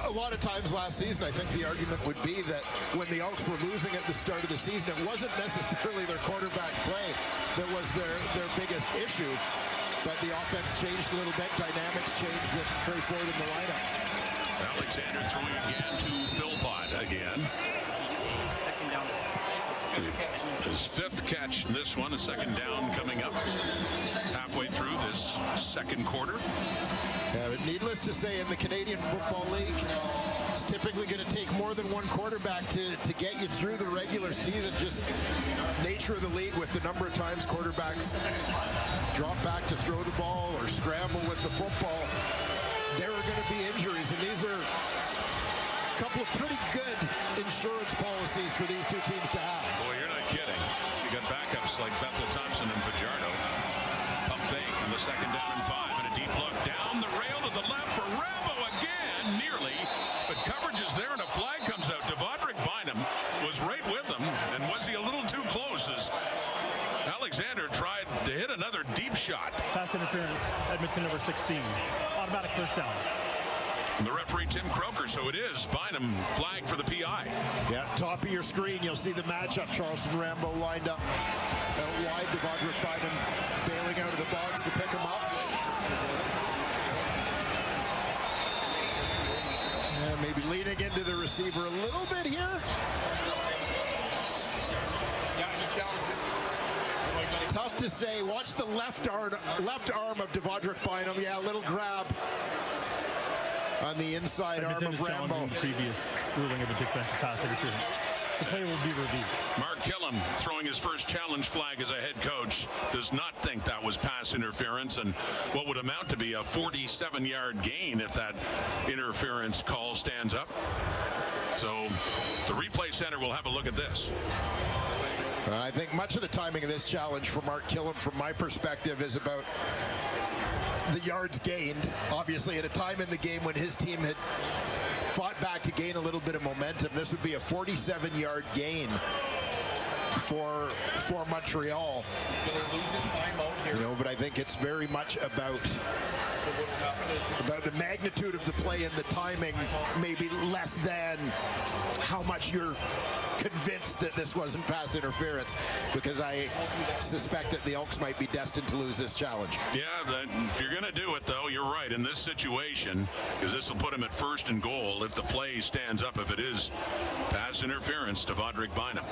a lot of times last season, I think the argument would be that when the Elks were losing at the start of the season, it wasn't necessarily their quarterback play that was their biggest issue, but the offense changed a little bit. Dynamics changed with Trey Ford in the lineup. Alexander throwing again to Philpott again. Second down. His 5th catch, this one, a 2nd down coming up halfway through this second quarter. Yeah, but needless to say, in the Canadian Football League, it's typically going to take more than one quarterback to get you through the regular season. Just nature of the league with the number of times quarterbacks drop back to throw the ball or scramble with the football. There are going to be injuries, and these are a couple of pretty good insurance policies for these two teams to have. Boy, you're not kidding. You got backups like Bethel-Thompson and Fajardo. Pump fake on the 2nd down and 5, and a deep look down the rail to the left for Rambo again, nearly. But coverage is there, and a flag comes out. Devondrick Bynum was right with him, and was he a little too close as Alexander tried to hit another deep shot. Pass interference, Edmonton number 16. Automatic first down. And the referee, Tim Croker, so it is Bynum flag for the PI. Yeah, top of your screen, you'll see the matchup. Charleston Rambo lined up out wide. Devondrick Bynum bailing out of the box to pick him up. And maybe leaning into the receiver a little bit here. Tough to say. Watch the left arm of Devondrick Bynum. Yeah, a little grab on the inside arm of Rambo. The previous ruling of a defensive pass interference. The play will be reviewed. Mark Killam throwing his first challenge flag as a head coach does not think that was pass interference, and what would amount to be a 47-yard gain if that interference call stands up. So the replay center will have a look at this. I think much of the timing of this challenge for Mark Killam, from my perspective, is about the yards gained. Obviously, at a time in the game when his team had fought back to gain a little bit of momentum, this would be a 47-yard gain for Montreal. You know, but I think it's very much about the magnitude of the play and the timing, maybe less than how much you're convinced that this wasn't pass interference, because I suspect that the Elks might be destined to lose this challenge. Yeah, if you're going to do it, though, you're right in this situation, because this will put him at 1st and goal if the play stands up, if it is pass interference to Devondrick Bynum.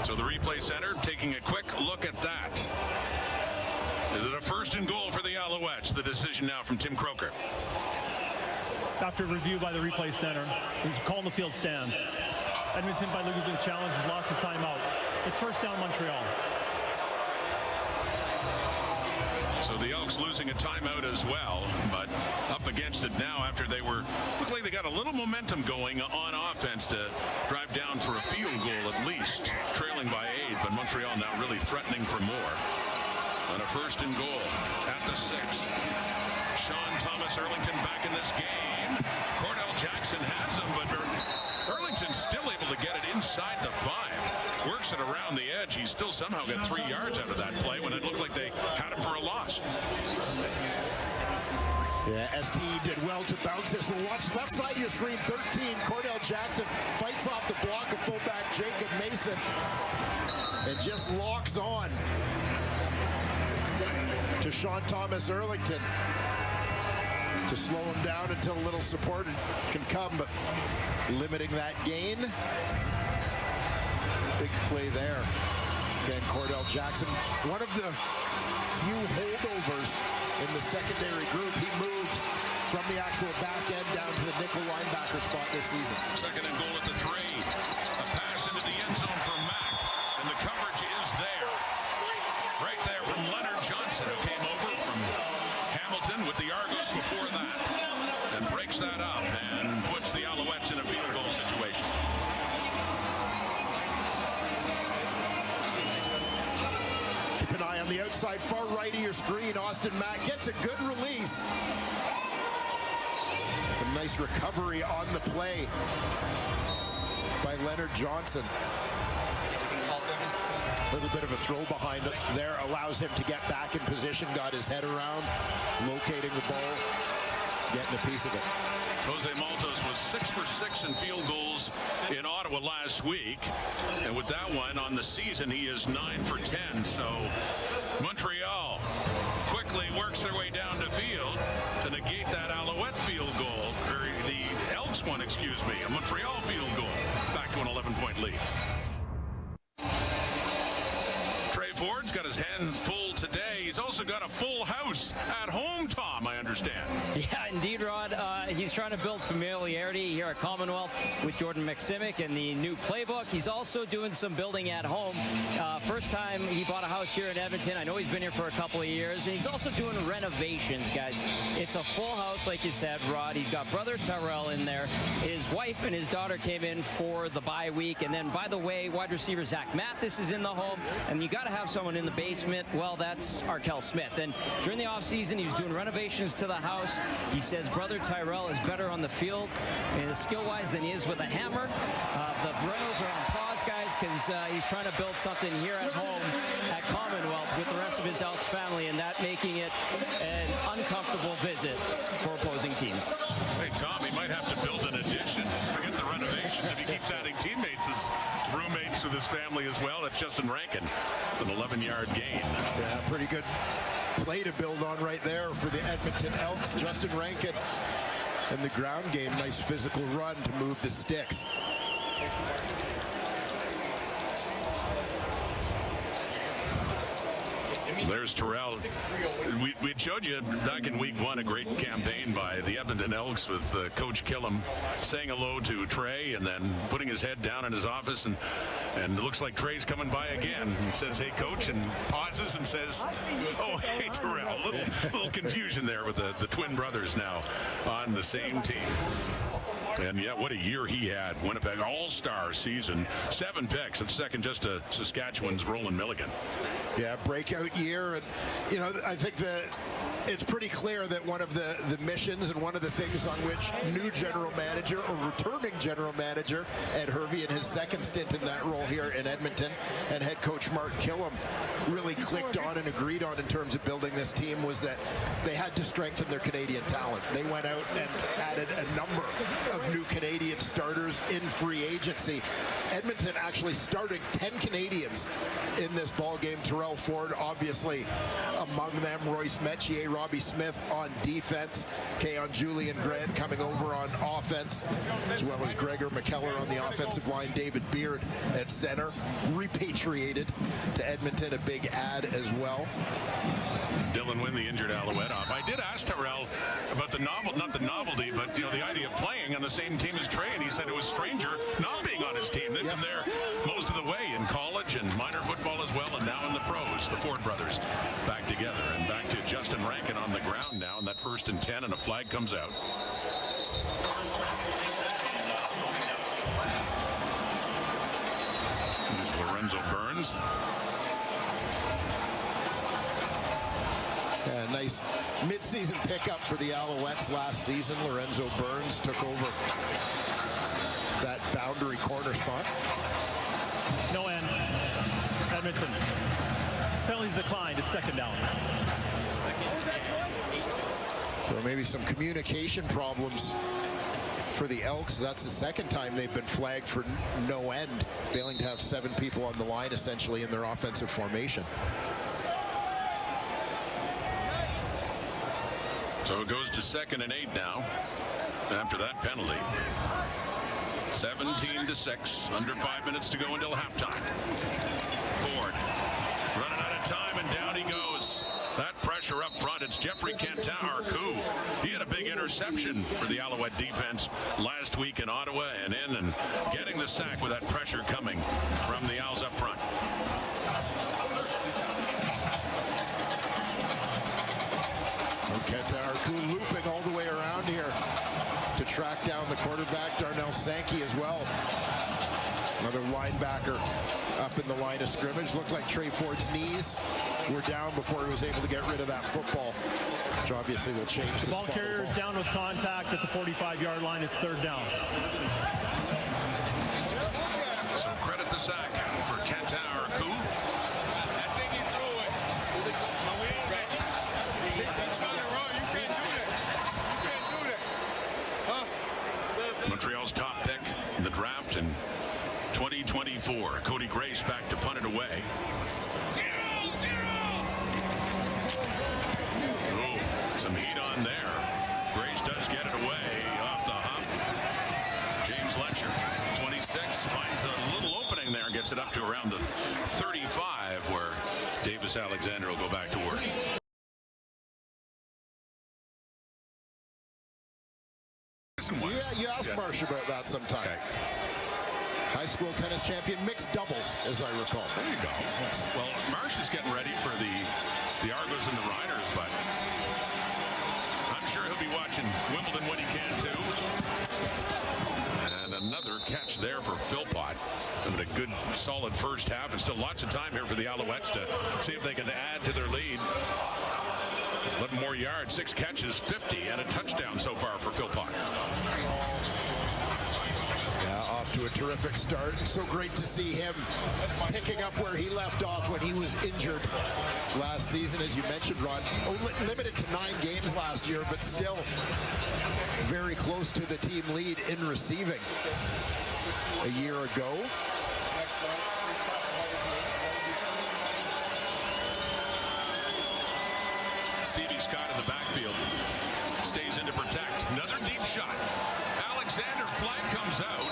So the replay center taking a quick look at that. Is it a 1st and goal for the Alouettes? The decision now from Tim Croker. After review by the replay center, he's calling the field stands. Edmonton, by losing the challenge, has lost a timeout. It's 1st down Montreal. So the Elks losing a timeout as well, but up against it now after they looked like they got a little momentum going on offense to drive down for a field goal at least, trailing by 8, but Montreal now really threatening for more. On a 1st and goal at the 6. Sean Thomas Erlington back in this game. Cordell Jackson has him, but Erlington's still able to get it inside the 5. Works it around the edge. He's still somehow got 3 yards out of that play when it looked like they had him for a loss. Yeah, ST did well to bounce this. We'll watch left side of your screen, 13. Cordell Jackson fights off the block of fullback Jacob Mason and just locks on to Sean Thomas Erlington to slow him down until a little support can come, but limiting that gain. Big play there. Again, Cordell Jackson, one of the few holdovers in the secondary group. He moves from the actual back end down to the nickel linebacker spot this season. 2nd and goal at the 3. A pass into the end zone for Mack, and the coverage is there. Right there from Leonard Johnson, who came over from Hamilton with the Argos before that, and breaks that up and puts the Alouettes in a field goal situation. Keep an eye on the outside, far right of your screen. Austin Mack gets a good release. A nice recovery on the play by Leonard Johnson. A little bit of a throw behind it there allows him to get back in position, got his head around, locating the ball, getting a piece of it. Jose Maltos was 6 for 6 in field goals in Ottawa last week, and with that one on the season, he is 9 for 10. So Montreal quickly works their way down to field to negate that Alouette field goal, or the Elks one, excuse me, a Montreal field goal, back to an 11-point lead. Ford's got his hands full today. He's also got a full house at home, Tom, I understand. Yeah, indeed, Rod. He's trying to build familiarity here at Commonwealth with Jordan McSimic and the new playbook. He's also doing some building at home. First time he bought a house here in Edmonton. I know he's been here for a couple of years, and he's also doing renovations, guys. It's a full house, like you said, Rod. He's got brother Tyrell in there. His wife and his daughter came in for the bye week. And then, by the way, wide receiver Zach Mathis is in the home, and you got to have someone in the basement. Well, that's Arkell Smith. And during the offseason, he was doing renovations to the house. He says brother Tyrell is better on the field skill-wise than he is with a hammer. The renos are on pause, guys. guys, because he's trying to build something here at home at Commonwealth with the rest of his Elks family, and that making it an uncomfortable visit for opposing teams. Hey, Tom, he might have to build an addition. Forget the renovations. If he keeps adding teammates as roommates with his family as well, that's Justin Rankin, an 11-yard gain. Yeah, pretty good play to build on right there for the Edmonton Elks. Justin Rankin in the ground game. Nice physical run to move the sticks. There's Terrell. We showed you back in week 1 a great campaign by the Edmonton Elks with Coach Killam saying hello to Trey and then putting his head down in his office, and it looks like Trey's coming by again and says, "Hey, Coach," and pauses and says, "Oh, hey, Terrell." Little confusion there with the twin brothers now on the same team. And yeah, what a year he had. Winnipeg all-star season. 7 picks. It's second just to Saskatchewan's Roland Milligan. Yeah, breakout year. And, you know, I think it's pretty clear that one of the missions and one of the things on which new general manager or returning general manager Ed Hervey in his second stint in that role here in Edmonton and head coach Mark Killam really clicked on and agreed on in terms of building this team was that they had to strengthen their Canadian talent. They went out and added a number of new Canadian starters in free agency. Edmonton actually starting 10 Canadians in this ball game. Terrell Ford obviously among them, Royce Metier, Robbie Smith on defense, Keon Julian Grant coming over on offense, as well as Gregor McKellar on the offensive line, David Beard at center, repatriated to Edmonton, a big add as well. Dylan Wynn, the injured Alouette, off. I did ask Terrell about not the novelty, but, you know, the idea of playing on the same team as Trey, and he said it was stranger not being on his team. They've been there most of the way in college and minor football as well, and now in the pros. The Ford brothers back together, and back to Justin Rankin on the ground now, and that 1st and 10, and a flag comes out. There's Lorenzo Burns. Yeah, nice mid-season pickup for the Alouettes last season. Lorenzo Burns took over that boundary corner spot. No end. Edmonton. Penalties declined. It's second down. So maybe some communication problems for the Elks. That's the second time they've been flagged for no end, failing to have 7 people on the line essentially in their offensive formation. So it goes to 2nd and 8 now after that penalty. 17-6, under 5 minutes to go until halftime. Ford running out of time, and down he goes. That pressure up front. It's Jeffrey Cantar-Arcou. He had a big interception for the Alouette defense last week in Ottawa, and getting the sack with that pressure coming from the Owls up front. Cantar-Arcou looping all the way around here to track down the quarterback, Darnell Sankey, as well. Another linebacker up in the line of scrimmage. Looked like Trey Ford's knees were down before he was able to get rid of that football, which obviously will change the ball spot. Carrier is down with contact at the 45-yard line. It's 3rd down. So credit the sack for Cantar-Arcou. Montreal's top pick in the draft in 2024. Cody Grace back to punt it away. Oh, some heat on there. Grace does get it away off the hump. James Letcher, 26, finds a little opening there, gets it up to around the 35, where Davis Alexander will go back to work. Yeah, you ask Marsh about that sometime. Okay. High school tennis champion, mixed doubles, as I recall. There you go. Yes. Well, Marsh is getting ready for the Argos and the Riders, but I'm sure he'll be watching Wimbledon when he can too. And another catch there for Philpott. Having a good, solid first half, and still lots of time here for the Alouettes to see if they can add to their lead. 11 more yards, 6 catches, 50, and a touchdown so far for Philpott. Yeah, off to to a terrific start. And so great to see him picking up where he left off when he was injured last season. As you mentioned, Rod, limited to 9 games last year, but still very close to the team lead in receiving a year ago. Stevie Scott in the backfield. Stays in to protect. Another deep shot. Alexander flag comes out.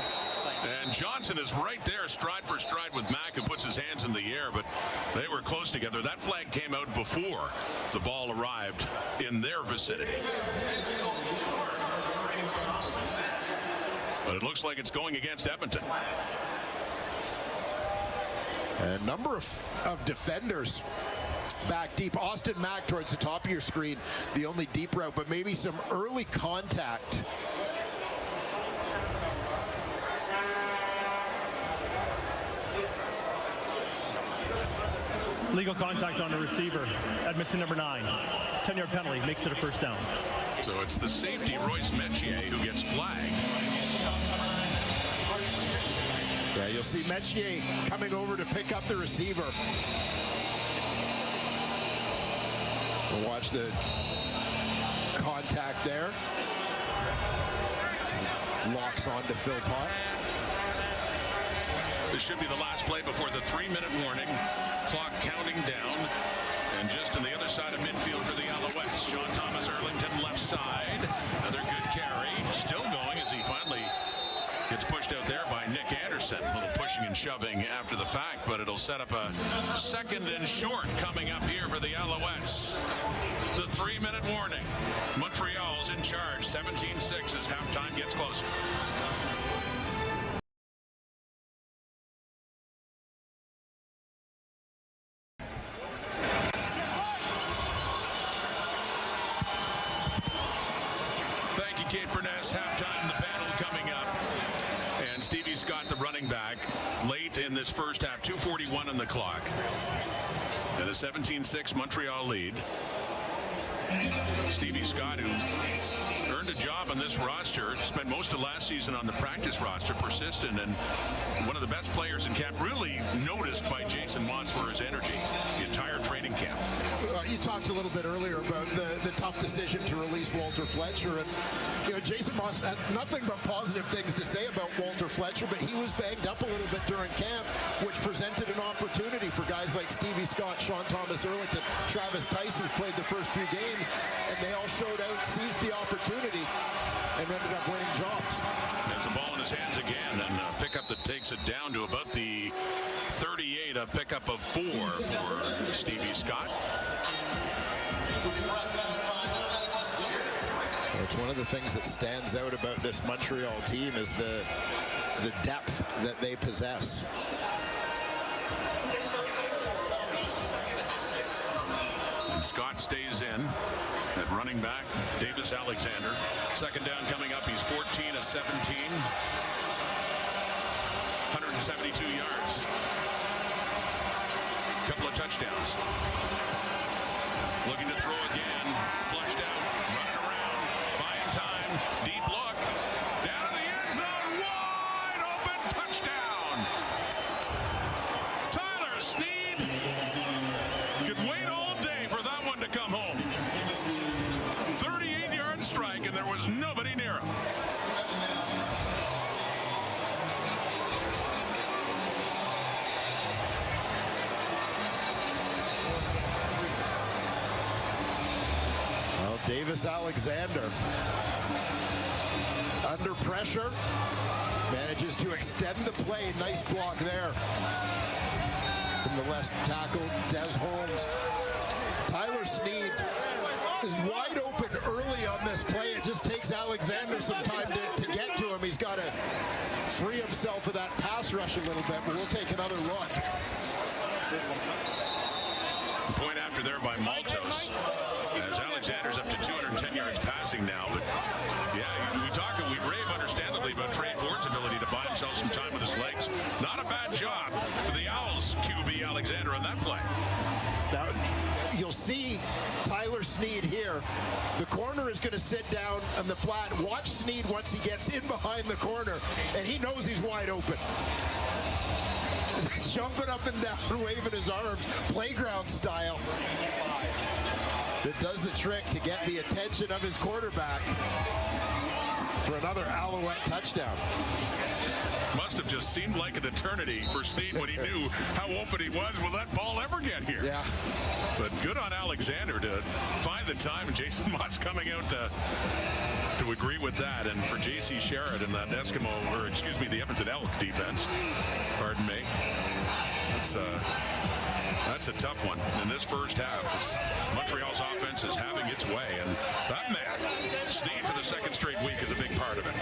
And Johnson is right there, stride for stride with Mack, who puts his hands in the air, but they were close together. That flag came out before the ball arrived in their vicinity. But it looks like it's going against Edmonton. A number of defenders back deep. Austin Mack towards the top of your screen, the only deep route, but maybe some early contact. Legal contact on the receiver. Edmonton number 9. 10-yard penalty, makes it a first down. So it's the safety, Royce Metier, who gets flagged. Yeah, you'll see Metier coming over to pick up the receiver. We'll watch the contact there. Locks on to Philpott. This should be the last play before the 3-minute warning. Clock counting down. And just on the other side of midfield for the Alouettes, Sean Thomas Erlington left side. Another good carry. Still going as he finally gets pushed out there by Nick Anderson. A little pushing and shoving after the fact, but it'll set up a 2nd and short coming up here for the Alouettes. The 3-minute warning. Montreal's in charge. 17-6 as halftime gets closer. Halftime, the panel coming up, and Stevie Scott, the running back, late in this first half, 2:41 on the clock, and a 17-6 Montreal lead. Stevie Scott, who earned a job on this roster, spent most of last season on the practice roster, persistent, and one of the best players in camp, really noticed by Jason Moss for his energy the entire training camp. You talked a little bit earlier about the tough decision to release Walter Fletcher, and Jason Moss had nothing but positive things to say about Walter Fletcher, but he was banged up a little bit during camp, which presented an opportunity for guys like Stevie Scott, Sean Thomas Erlington, Travis Tice, who's played the first few games, and they all showed out, seized the opportunity, and ended up winning jobs. There's the ball in his hands again, and a pickup that takes it down to about the 38, a pickup of 4 for Stevie Scott. It's one of the things that stands out about this Montreal team is the depth that they possess. And Scott stays in at running back. Davis Alexander. 2nd down coming up. He's 14 of 17. 172 yards. Couple of touchdowns. Looking to throw again. Flushed out. Running around. Buying time. Deep look. Down in the end zone. Wide open. Touchdown. Tyler Sneed could wait all day for that one to come home. 38-yard strike, and there was nobody near him. Davis Alexander under pressure manages to extend the play. Nice block there from the left tackle, Des Holmes. Tyler Sneed is wide open early on this play. It just takes Alexander some time to get to him. He's got to free himself of that pass rush a little bit, but we'll take another look. The point after there by Maltos, as Alexander's up to 210 yards passing now. But yeah, we rave understandably about Trey Ford's ability to buy himself some time with his legs. Not a bad job for the Owls QB Alexander on that play. Now, you'll see Tyler Sneed here The corner is going to sit down on the flat. Watch Sneed once he gets in behind the corner, and he knows he's wide open. Jumping up and down, waving his arms, playground style. It does the trick to get the attention of his quarterback for another Alouette touchdown. Must have just seemed like an eternity for Sneed when he knew how open he was. Will that ball ever get here? Yeah. But good on Alexander to find the time, and Jason Moss coming out to agree with that. And for J.C. Sherrod and that the Edmonton Elk defense, pardon me, that's a tough one in this first half. Montreal's offense is having its way, and that man, Sneed, for the second straight week is a big part of it.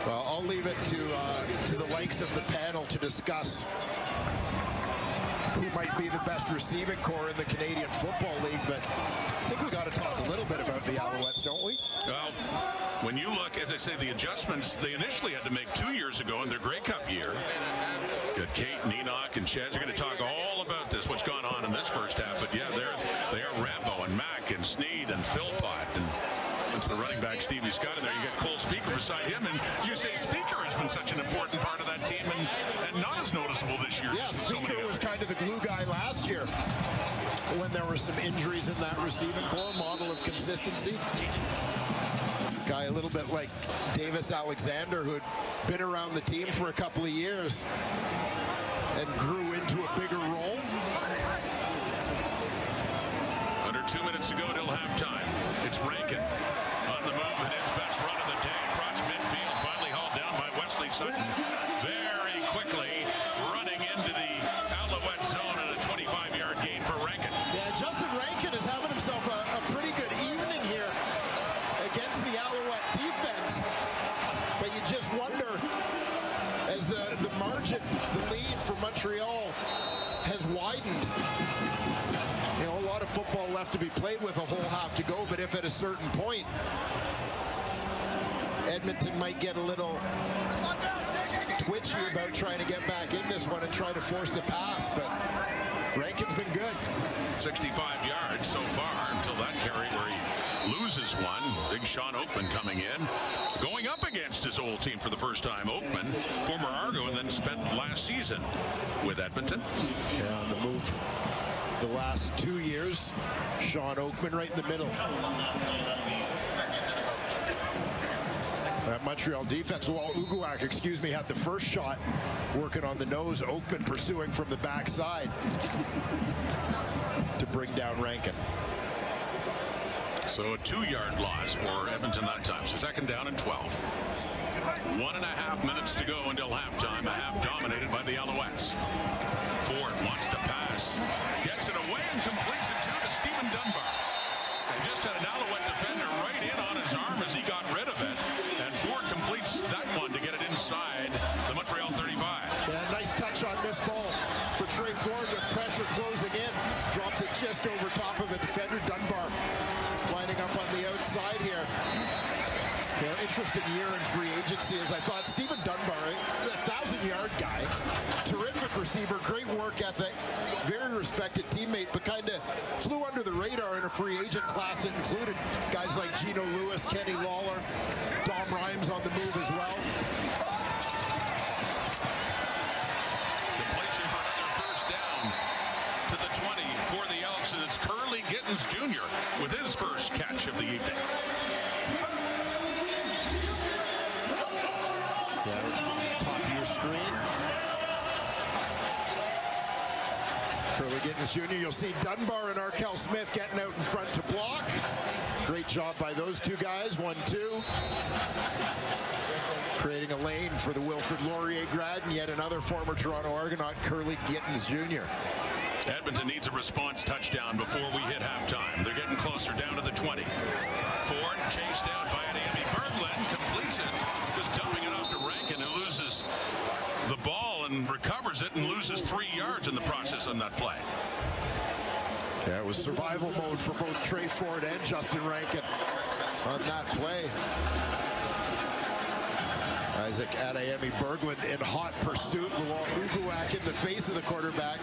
Well, I'll leave it to the likes of the panel to discuss who might be the best receiving core in the Canadian Football League, but I think we got to talk a little bit about the Alouettes, don't we? Well, when you look, as I say, the adjustments they initially had to make 2 years ago in their Grey Cup year. Got Kate and Enoch and Chaz are going to talk all about this, what's gone on in this first half. But yeah, they are Rambo and Mac and Sneed and Philpott, and it's the running back Stevie Scott in there. You got Cole Speaker beside him, and you say Speaker has been such an important part of that team, and not as noticeable this year. Yeah, Speaker was kind of the glue guy last year when there were some injuries in that receiving core. Model of consistency. Guy a little bit like Davis Alexander, who had been around the team for a couple of years and grew into a bigger role. Under 2 minutes to go till halftime. It's Rankin on the move, and his best run of the day across midfield, finally hauled down by Wesley Sutton. Very quickly running into the Alouette zone and a 25-yard gain for Rankin. Yeah, Justin Rankin is having himself a pretty good evening here against the Alouette defense. But you just wonder, as the margin, the lead for Montreal has widened. You know, a lot of football left to be played with, a whole half to go, but if at a certain point Edmonton might get a little twitchy about trying to get back in this one and try to force the pass, but Rankin's been good. 65 yards so far until that carry where he loses one. Big Sean Oakman coming in, going up against his old team for the first time. Oakman, former Argo, and then spent last season with Edmonton. Yeah, on the move the last 2 years. Sean Oakman right in the middle. That Montreal defense, well, Uguak, had the first shot working on the nose. Oakman pursuing from the backside to bring down Rankin. So a 2-yard loss for Edmonton that time. So second down and 12. 1.5 minutes to go until halftime. A half dominated by the Alouettes. Ford wants to pass. Gets it away and completes it to Stephen Dunbar. They just had an Alouette defender right in on his arm as he got rid of it. And Ford completes that one to get it inside the Montreal 35. Yeah, nice touch on this ball for Trey Ford with pressure closing in. Drops it just over top of a defender. Dunbar lining up on the outside here. You know, interesting year in free agency, as I thought Stephen Dunbar, a 1,000-yard guy, terrific receiver, great work ethic, very respected teammate, but kind of flew under the radar in a free agent class that included guys like Geno Lewis, Kenny Lawler, Dom Rhymes on the move as well. Completion for another first down to the 20 for the Elks, and it's Curly Gittens Jr. with his first catch of the evening. Top of your screen. Curly Gittens Jr. You'll see Dunbar and Arkell Smith getting out in front to block. Great job by those two guys. 1-2. Creating a lane for the Wilfrid Laurier grad and yet another former Toronto Argonaut, Curly Gittens Jr. Edmonton needs a response touchdown before we hit halftime. They're getting closer down to the 20. Ford chased out by Amy Berglund, completes it, just dumping it off to Rankin, who loses the ball and recovers it and loses 3 yards in the process on that play. Yeah, it was survival mode for both Trey Ford and Justin Rankin on that play. Isaac Adeyemi Berglund in hot pursuit. Uguak in the face of the quarterback.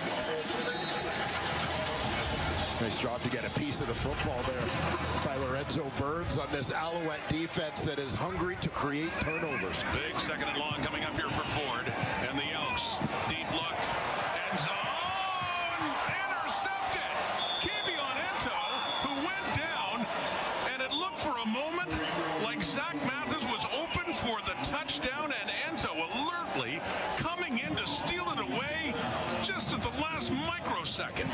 Nice job to get a piece of the football there by Lorenzo Burns on this Alouette defense that is hungry to create turnovers. Big second and long coming up here for Ford and the Elks. Deep look. End zone. Intercepted. Kevion Ento, who went down, and it looked for a moment like Zach Mathis was open for the touchdown, and Ento alertly coming in to steal it away just at the last microsecond.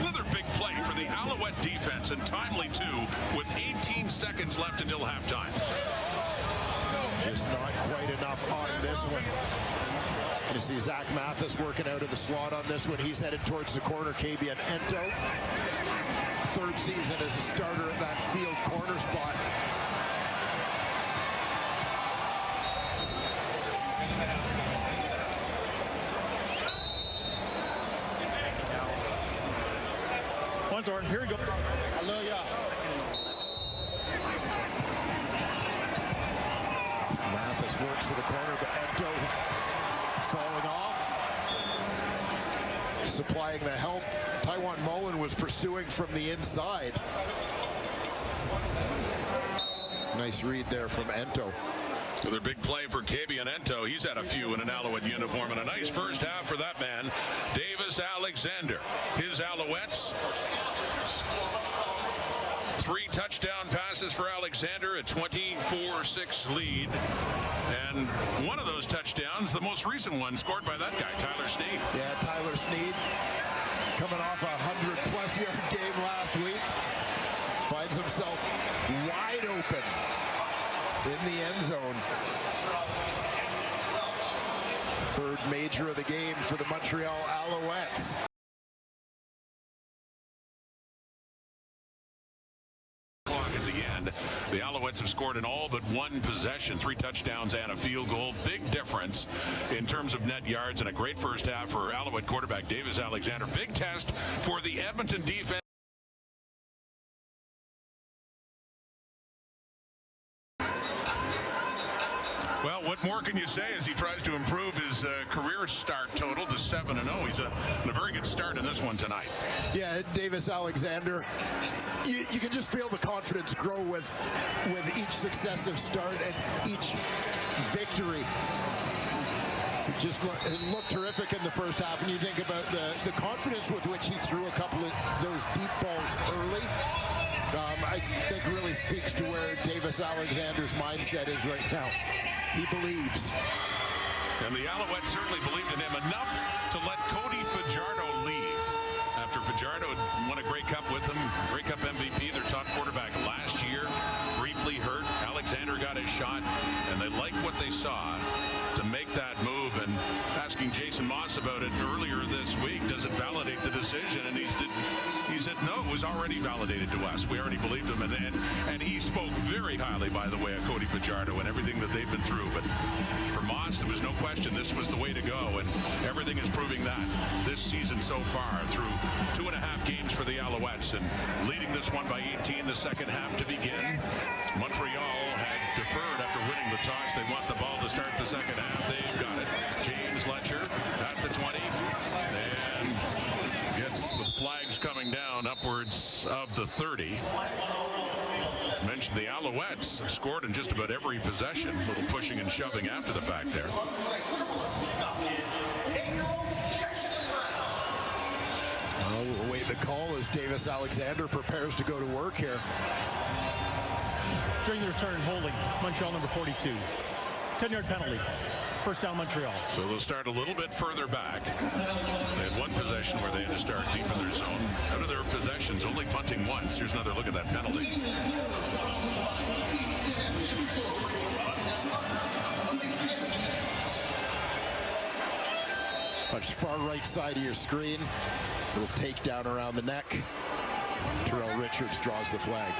Another big play for the Alouette defense, and timely too, with 18 seconds left until halftime. Just not quite enough on this one. You see Zach Mathis working out of the slot on this one. He's headed towards the corner. Kevion Ento, third season as a starter at that field corner spot. Here we go. Hallelujah. Mathis works for the corner, but Ento falling off. Supplying the help. Taiwan Mullen was pursuing from the inside. Nice read there from Ento. Another big play for Kevion Ento. He's had a few in an Alouette uniform, and a nice first half for that man, Davis Alexander. His Alouettes, 3 touchdown passes for Alexander, a 24-6 lead. And one of those touchdowns, the most recent one, scored by that guy, Tyler Snead. Yeah, Tyler Snead, coming off a 100-plus yard game last week, finds himself wide open in the end zone. Third major of the game for the Montreal Alouettes. At the end, the Alouettes have scored in all but one possession, 3 touchdowns and a field goal. Big difference in terms of net yards, and a great first half for Alouette quarterback Davis Alexander. Big test for the Edmonton defense. Well, what more can you say as he tries to improve his career start total to 7-0. He's in a very good start in this one tonight. Yeah, Davis Alexander, you can just feel the confidence grow with each successive start and each victory. It looked terrific in the first half, and you think about the confidence with which he threw a couple of those deep balls early. I think really speaks to where Davis Alexander's mindset is right now. He believes. And the Alouettes certainly believed in him enough to let Cody Fajardo leave. After Fajardo had won a Grey Cup with them, Grey Cup MVP, their top quarterback last year, briefly hurt. Alexander got his shot, and they liked what they saw to make that move. And asking Jason Moss about it earlier this week, does it validate the decision? And he said, no, it was already validated to us. We already believed him. And he spoke very highly, by the way, of Cody Fajardo and everything that they've been through. But for Moss, there was no question this was the way to go. And everything is proving that this season so far through 2.5 games for the Alouettes. And leading this one by 18, the second half to begin. Montreal had deferred after winning the toss. They want the ball to start the second half. They've got it. James Letcher at the 20. And gets with flags coming down upwards of the 30. Mentioned the Alouettes have scored in just about every possession. A little pushing and shoving after the fact there. We'll await the call as Davis Alexander prepares to go to work here. During the return, holding Montreal number 42. 10-yard penalty. First down, Montreal. So they'll start a little bit further back. They had one possession where they had to start deep in their zone. Out of their possessions, only punting once. Here's another look at that penalty. Watch far right side of your screen. Little takedown around the neck. Terrell Richards draws the flag.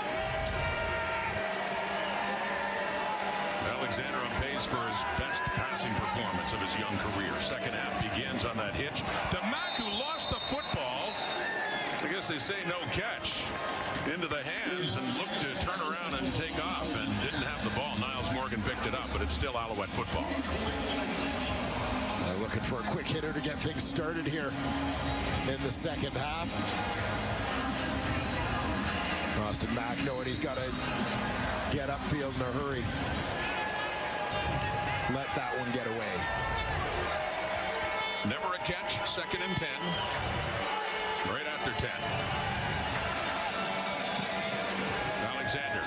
Alexander on pace for his best passing performance of his young career. Second half begins on that hitch to Mack, who lost the football. I guess they say no catch. Into the hands and looked to turn around and take off and didn't have the ball. Niles Morgan picked it up, but it's still Alouette football. looking for a quick hitter to get things started here in the second half. Austin Mack knowing he's got to get upfield in a hurry. Let that one get away. Never a catch, 2nd and 10. Right after 10. Alexander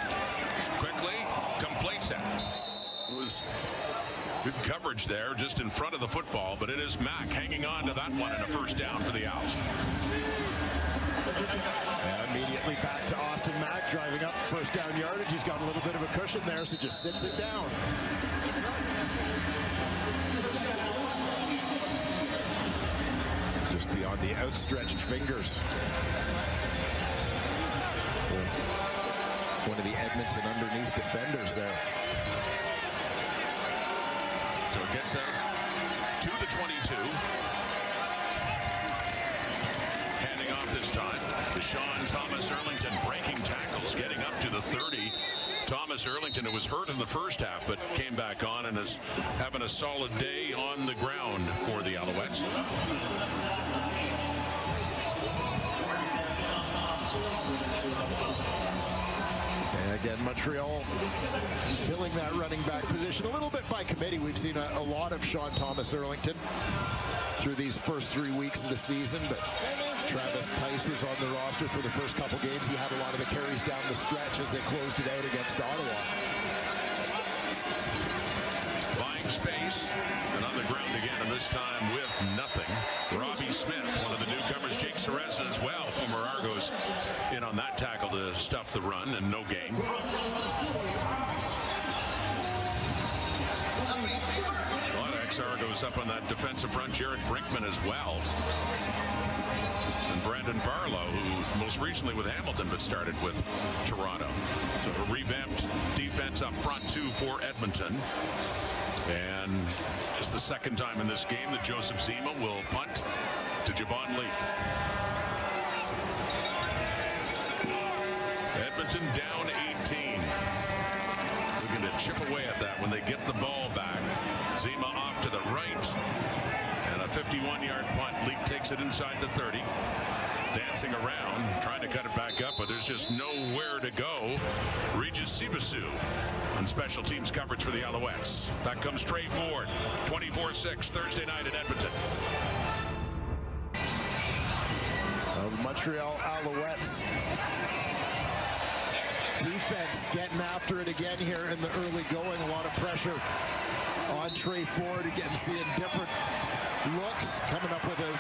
quickly completes it. It was good coverage there just in front of the football, but it is Mack hanging on to that one and a first down for the Owls. And immediately back to Austin Mack, driving up first down yardage. He's got a little bit of a cushion there, so just sits it down. Just beyond the outstretched fingers. One of the Edmonton underneath defenders there. So it gets out to the 22. Handing off this time to Sean Thomas Erlington, breaking tackles, getting up to the 30. Thomas Erlington, who was hurt in the first half, but came back on and is having a solid day on the ground for the Alouettes. And again, Montreal filling that running back position a little bit by committee. We've seen a lot of Sean Thomas Erlington through these first 3 weeks of the season, but Travis Tice was on the roster for the first couple games. He had a lot of the carries down the stretch as they closed it out against Ottawa. Buying space and on the ground again, and this time with nothing. Robbie Smith, one of the newcomers, Jake Serezza as well, former Argos, in on that tackle to stuff the run and no gain. A lot of ex-Argos up on that defensive front. Jared Brinkman as well. And Brandon Barlow, who's most recently with Hamilton but started with Toronto. So a revamped defense up front too for Edmonton. And it's the second time in this game that Joseph Zima will punt to Javon Leake. Edmonton down 18. Looking to chip away at that when they get the ball back. Zima off to the right. And a 51-yard punt. Leake takes it inside the 30. Dancing around, trying to cut it back up, but there's just nowhere to go. Regis Sibasu on special teams coverage for the Alouettes. Back comes Trey Ford, 24-6, Thursday night in Edmonton. The Montreal Alouettes defense getting after it again here in the early going. A lot of pressure on Trey Ford. Again, seeing different looks, coming up with a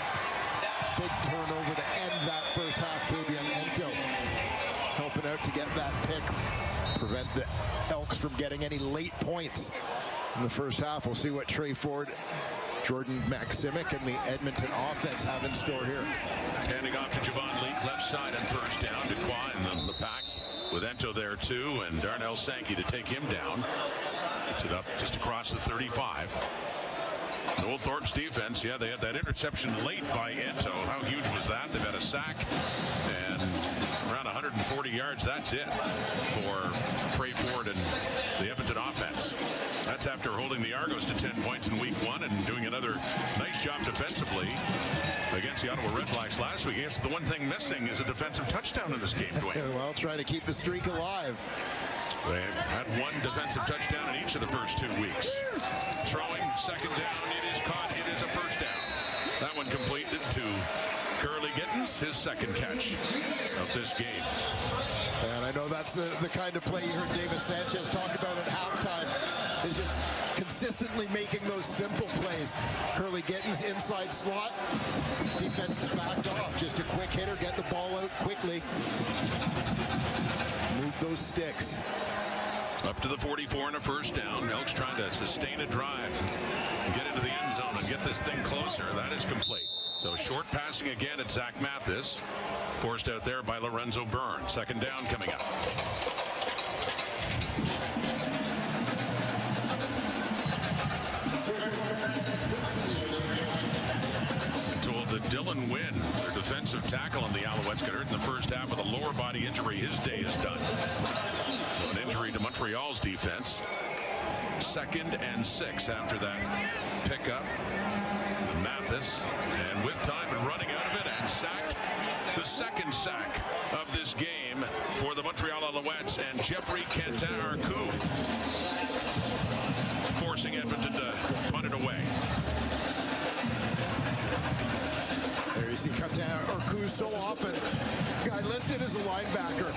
big turnover to end that first half. Kabian Ento helping out to get that pick, prevent the Elks from getting any late points in the first half. We'll see what Trey Ford, Jordan Maximic, and the Edmonton offense have in store here. Handing off to Javon Leake, left side and first down to Kwa and then the pack with Ento there too, and Darnell Sankey to take him down. Gets it up just across the 35. Noel Thorpe's defense, yeah, they had that interception late by Ento. How huge was that? They've had a sack and around 140 yards. That's it for Trey Ford and the Edmonton offense. That's after holding the Argos to 10 points in week 1 and doing another nice job defensively against the Ottawa Redblacks last week. I guess the one thing missing is a defensive touchdown in this game, Dwayne. Well, trying to keep the streak alive. They had one defensive touchdown in each of the first 2 weeks. Throwing, second down, it is caught, it is a first down. That one completed to Curly Gittens, his second catch of this game. And I know that's the kind of play you heard Davis Sanchez talk about at halftime, is just consistently making those simple plays. Curly Gittens inside slot, defense is backed off. Just a quick hitter, get the ball out quickly. Move those sticks. Up to the 44 and a first down. Elks trying to sustain a drive, get into the end zone and get this thing closer. That is complete. So short passing again at Zach Mathis. Forced out there by Lorenzo Byrne. Second down coming up. Told that Dylan Wynn, their defensive tackle on the Alouettes, got hurt in the first half with a lower body injury. His day is done. So an injury to Montreal's defense. 2nd and 6 after that pickup. Mathis, and with time and running out of it, and sacked. The second sack of this game for the Montreal Alouettes, and Jeffrey Cantin-Arcou forcing Edmonton to punt it away. There you see Cantin-Arcou so often, guy listed as a linebacker,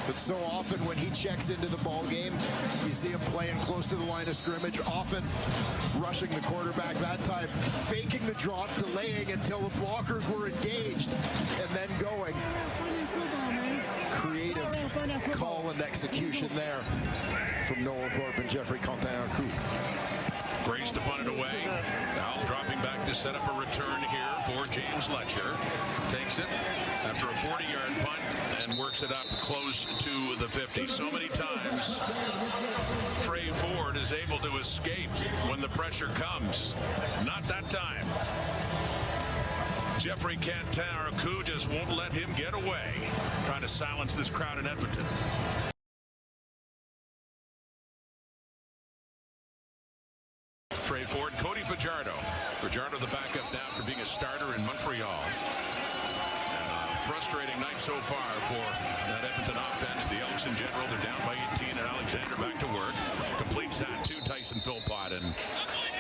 but so often when he checks into the ball game, you see him playing close to the line of scrimmage, often rushing the quarterback, that time faking the drop, delaying until the blockers were engaged, and then going. Creative call and execution there from Noel Thorpe and Jeffrey Cantin-Arcou. Grace to punt it away. Al dropping back to set up a return here for James Letcher. Takes it after a 40-yard punt and works it up close to the 50. So many times Trey Ford is able to escape when the pressure comes. Not that time. Jeffrey Cantin-Arcou just won't let him get away. Trying to silence this crowd in Edmonton. Trey Ford, Cody Fajardo. Fajardo the backup now for being a starter in Montreal. And a frustrating night so far for that Edmonton offense. The Elks in general, they're down by 18, and Alexander back to work. Completes that to Tyson Philpott and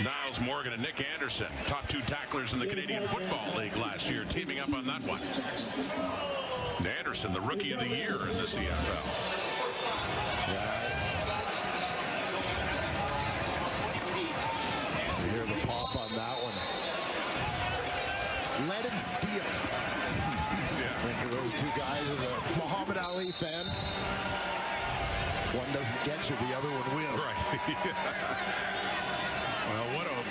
Niles Morgan and Nick Anderson. Top 2 tacklers in the Canadian Football League last year, teaming up on that one. Anderson, the Rookie of the Year in the CFL. You hear the pop on that one. Let him steal. Yeah. And for those two guys, as a Muhammad Ali fan, one doesn't get you, the other one will. Right. Well,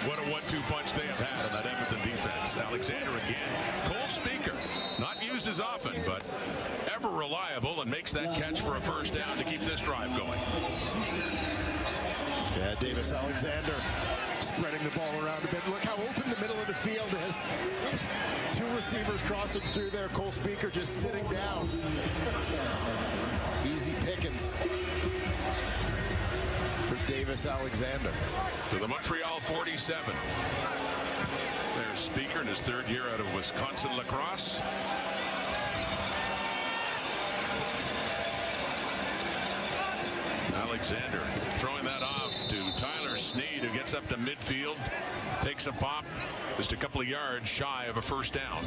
what a 1-2 punch they have had on that Edmonton defense. Alexander again. Cole Speaker, not used as often, but ever reliable, and makes that catch for a first down to keep this drive going. Yeah, Davis Alexander spreading the ball around a bit. Look how open the middle of the field is. 2 receivers crossing through there. Cole Speaker just sitting down. Easy pickings for Davis Alexander. To the Montreal 47. There's Speaker in his 3rd year out of Wisconsin lacrosse. Alexander throwing that off to Tyler Sneed, who gets up to midfield, takes a pop, just a couple of yards shy of a first down.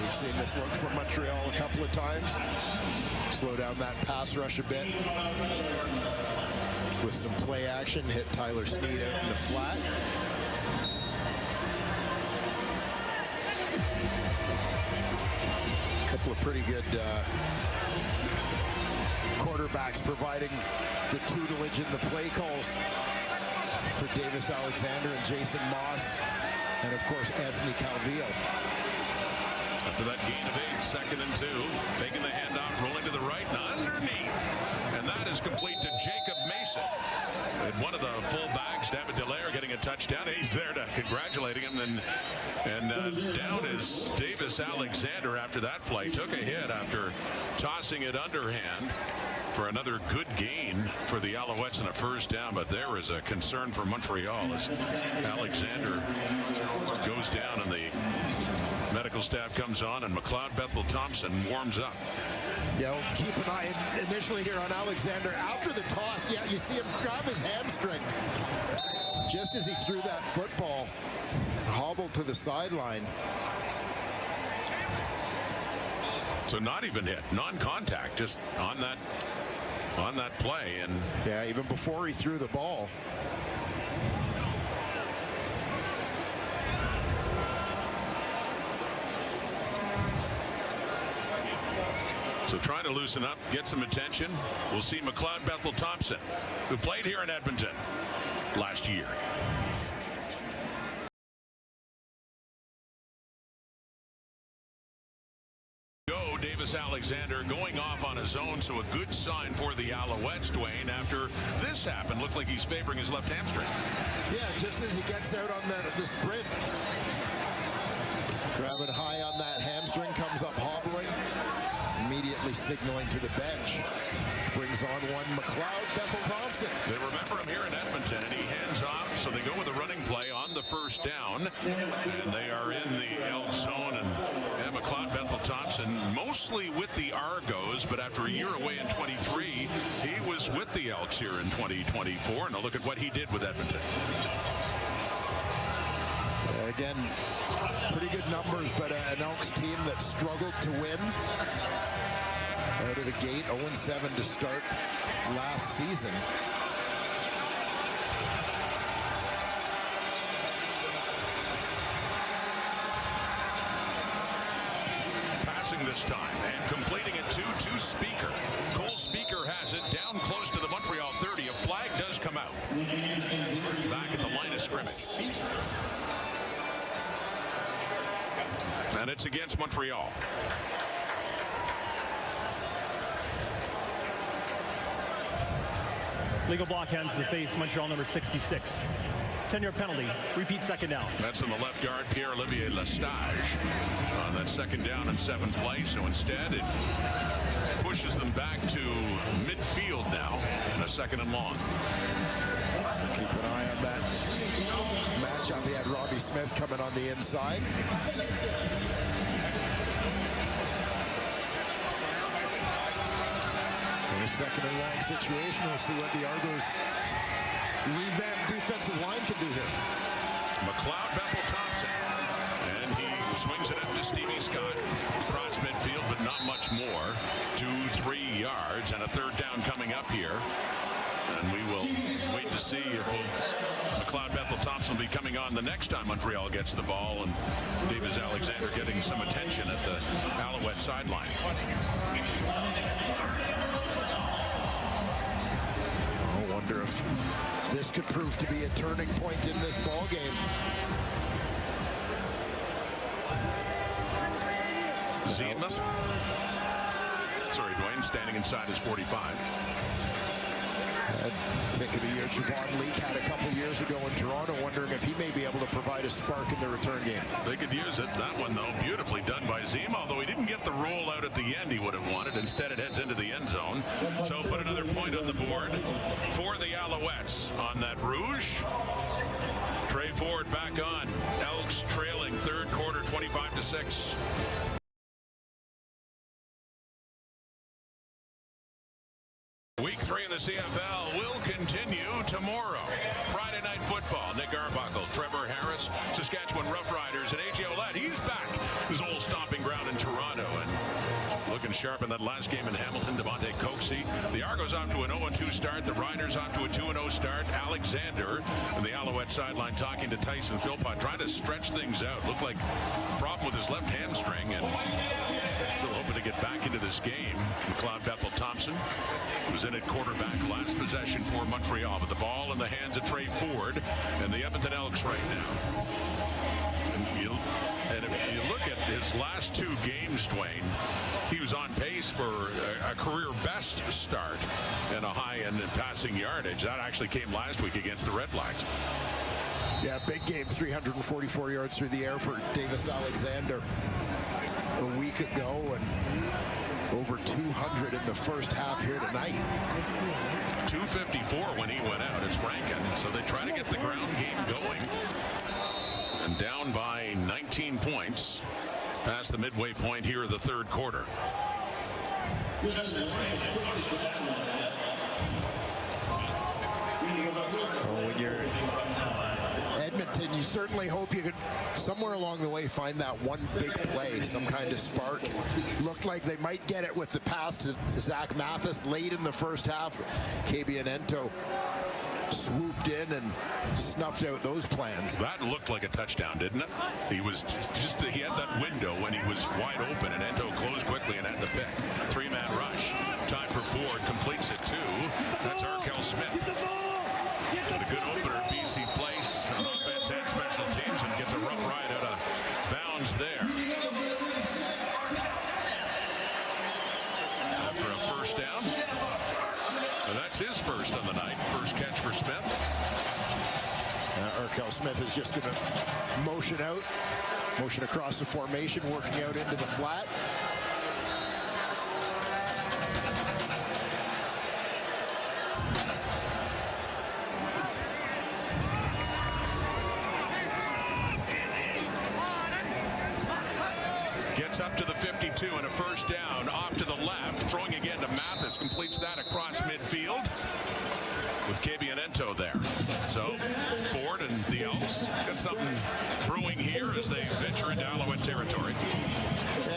We've seen this look from Montreal a couple of times. Slow down that pass rush a bit with some play action. Hit Tyler Sneed out in the flat. A couple of pretty good quarterbacks providing the tutelage in the play calls for Davis Alexander and Jason Moss, and of course Anthony Calvillo. After that gain of 8, 2nd and 2, taking the handoff, rolling to the right and underneath, and that is complete to Jacob Mason. And one of the fullbacks, David Dallaire, getting a touchdown. He's there to congratulating him, and down is Davis Alexander after that play. Took a hit after tossing it underhand for another good gain for the Alouettes and a first down, but there is a concern for Montreal as Alexander goes down and the medical staff comes on and McLeod Bethel Thompson warms up. Yeah, well, keep an eye initially here on Alexander. After the toss, yeah, you see him grab his hamstring just as he threw that football, hobbled to the sideline. So not even hit, non-contact, just on that play. And yeah, even before he threw the ball. so trying to loosen up, get some attention. We'll see McLeod Bethel Thompson, who played here in Edmonton last year. Davis Alexander going off on his own, so a good sign for the Alouettes, Dwayne. After this happened, looked like he's favoring his left hamstring. Yeah, just as he gets out on the sprint. Grab it high on that hamstring, comes up hobbling, immediately signaling to the bench. brings on one McLeod, Bethel Thompson. They remember him here in Edmonton, and he hands off, so they go with a running play on the first down, and they are in the Elk zone, and McLeod, Bethel Thompson, mostly with the Argos, but after a year away in 23, he was with the Elks here in 2024, and a look at what he did with Edmonton. Again, pretty good numbers, but an Elks team that struggled to win. Out of the gate, 0-7 to start last season. Passing this time and completing it to Speaker. Cole Speaker has it down close to the Montreal 30. A flag does come out. Back at the line of scrimmage. And it's against Montreal. Legal block hands to the face, Montreal number 66. 10-yard penalty. Repeat second down. That's in the left guard, Pierre-Olivier Lestage. On that second down and 7 play. So instead, it pushes them back to midfield now in a second and long. Keep an eye on that matchup. He had Robbie Smith coming on the inside. In a second and long situation, we'll see what the Argos revamped defensive line can do here. McLeod, Bethel Thompson. And he swings it up to Stevie Scott. Across midfield, but not much more. 2-3 yards and a third down coming up here. And we will wait to see if McLeod, Bethel Thompson will be coming on the next time Montreal gets the ball, and Davis Alexander getting some attention at the Alouette sideline. I wonder if this could prove to be a turning point in this ball game. Zima. Sorry, Dwayne, standing inside his 45. I think of the year Javon Leake had a couple years ago in Toronto, wondering if he may be able to provide a spark in the return game. They could use it. That one, though, beautifully done by Zima, although he didn't get the roll out at the end he would have wanted. Instead, it heads into the end zone. So put another point on the board for the Alouettes on that Rouge. Trey Ford back on. Elks trailing third quarter 25-6. Week 3 in the CFL will continue tomorrow. Friday Night Football. Nick Arbuckle, Trevor Harris, Saskatchewan Roughriders, and A.J. Ouellette. He's back. His old stomping ground in Toronto. And looking sharp in that last game in Hamilton. Devontae Coxey. The Argos off to an 0-2 start. The Riders off to a 2-0 start. Alexander and the Alouette sideline talking to Tyson Philpott, trying to stretch things out. Looked like a problem with his left hamstring, and still hoping to get back into this game. McLeod, Bethel Thompson was in at quarterback last possession for Montreal, but the ball in the hands of Trey Ford and the Edmonton Elks right now. And if you look at his last 2 games, Dwayne, he was on pace for a career best start and a high end in passing yardage. That actually came last week against the Red Blacks. Yeah, big game, 344 yards through the air for Davis Alexander a week ago, and over 200 in the first half here tonight. 254 when he went out. It's Rankin, so they try to get the ground game going. And down by 19 points past the midway point here of the third quarter. When you're Edmonton, you certainly hope you could somewhere along the way find that one big play, some kind of spark. Looked like they might get it with the pass to Zach Mathis late in the first half. Kabianento swooped in and snuffed out those plans. That looked like a touchdown, didn't it? He was he had that window when he was wide open, and Ento closed quickly and had the pick. 3-man rush. Time for Ford, completes it to, that's Arkell Smith. And a good opener at BC Place on offense and special teams, and gets a rough ride out of bounds there. After a first down. And that's his first on the night. First catch for Smith. Arkell Smith is just going to motion across the formation, working out into the flat. Gets up to the 52 and a first down. Off to the left. Throwing again to Mathis. Completes that across midfield with Cabianento there. So Ford and the Elks got something brewing here as they venture into Alouette territory.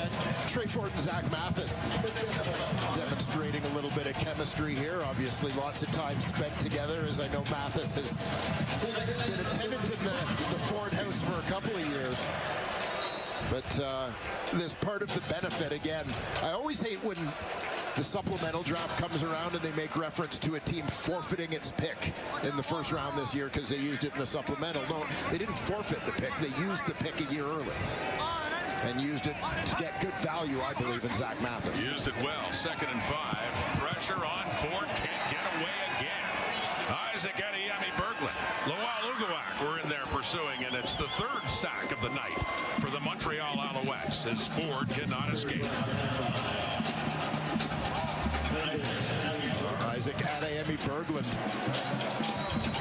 And Trey Ford and Zach Mathis demonstrating a little bit of chemistry here. Obviously, lots of time spent together, as I know Mathis has been a tenant in the Ford house for a couple of years. But this part of the benefit, again, I always hate when the supplemental draft comes around and they make reference to a team forfeiting its pick in the first round this year because they used it in the supplemental. No, they didn't forfeit the pick. They used the pick a year early and used it to get good value, I believe, in Zach Mathis. Used it well. 2nd and 5. Pressure on. Ford can't get away again. Isaac Adeyemi Berglund. Lowell Uguak were in there pursuing, and it's the 3rd sack of the night for the Montreal Alouettes as Ford cannot escape. Isaac Adeyemi Berglund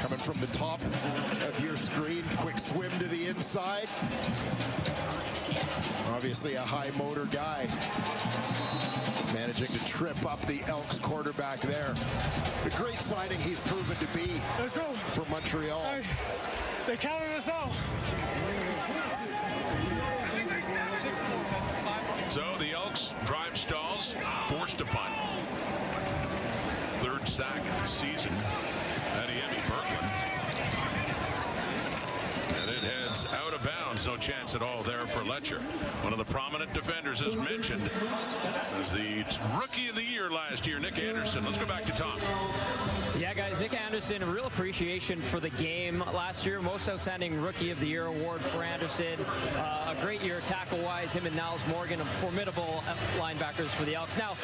coming from the top of your screen. Quick swim to the inside. Obviously a high motor guy. Managing to trip up the Elks quarterback there. A great signing he's proven to be. Let's go. For Montreal. They counted us out. So the Elks drive stalls, forced a punt. 3rd sack of the season. Adeyemi Berglund. And it heads out of bounds. No chance at all there for Letcher. One of the prominent defenders, as mentioned, as the Rookie of the Year last year, Nick Anderson. Let's go back to Tom. Yeah, guys, Nick Anderson, a real appreciation for the game last year. Most Outstanding Rookie of the Year award for Anderson. A great year tackle-wise. Him and Niles Morgan, formidable linebackers for the Elks. Now,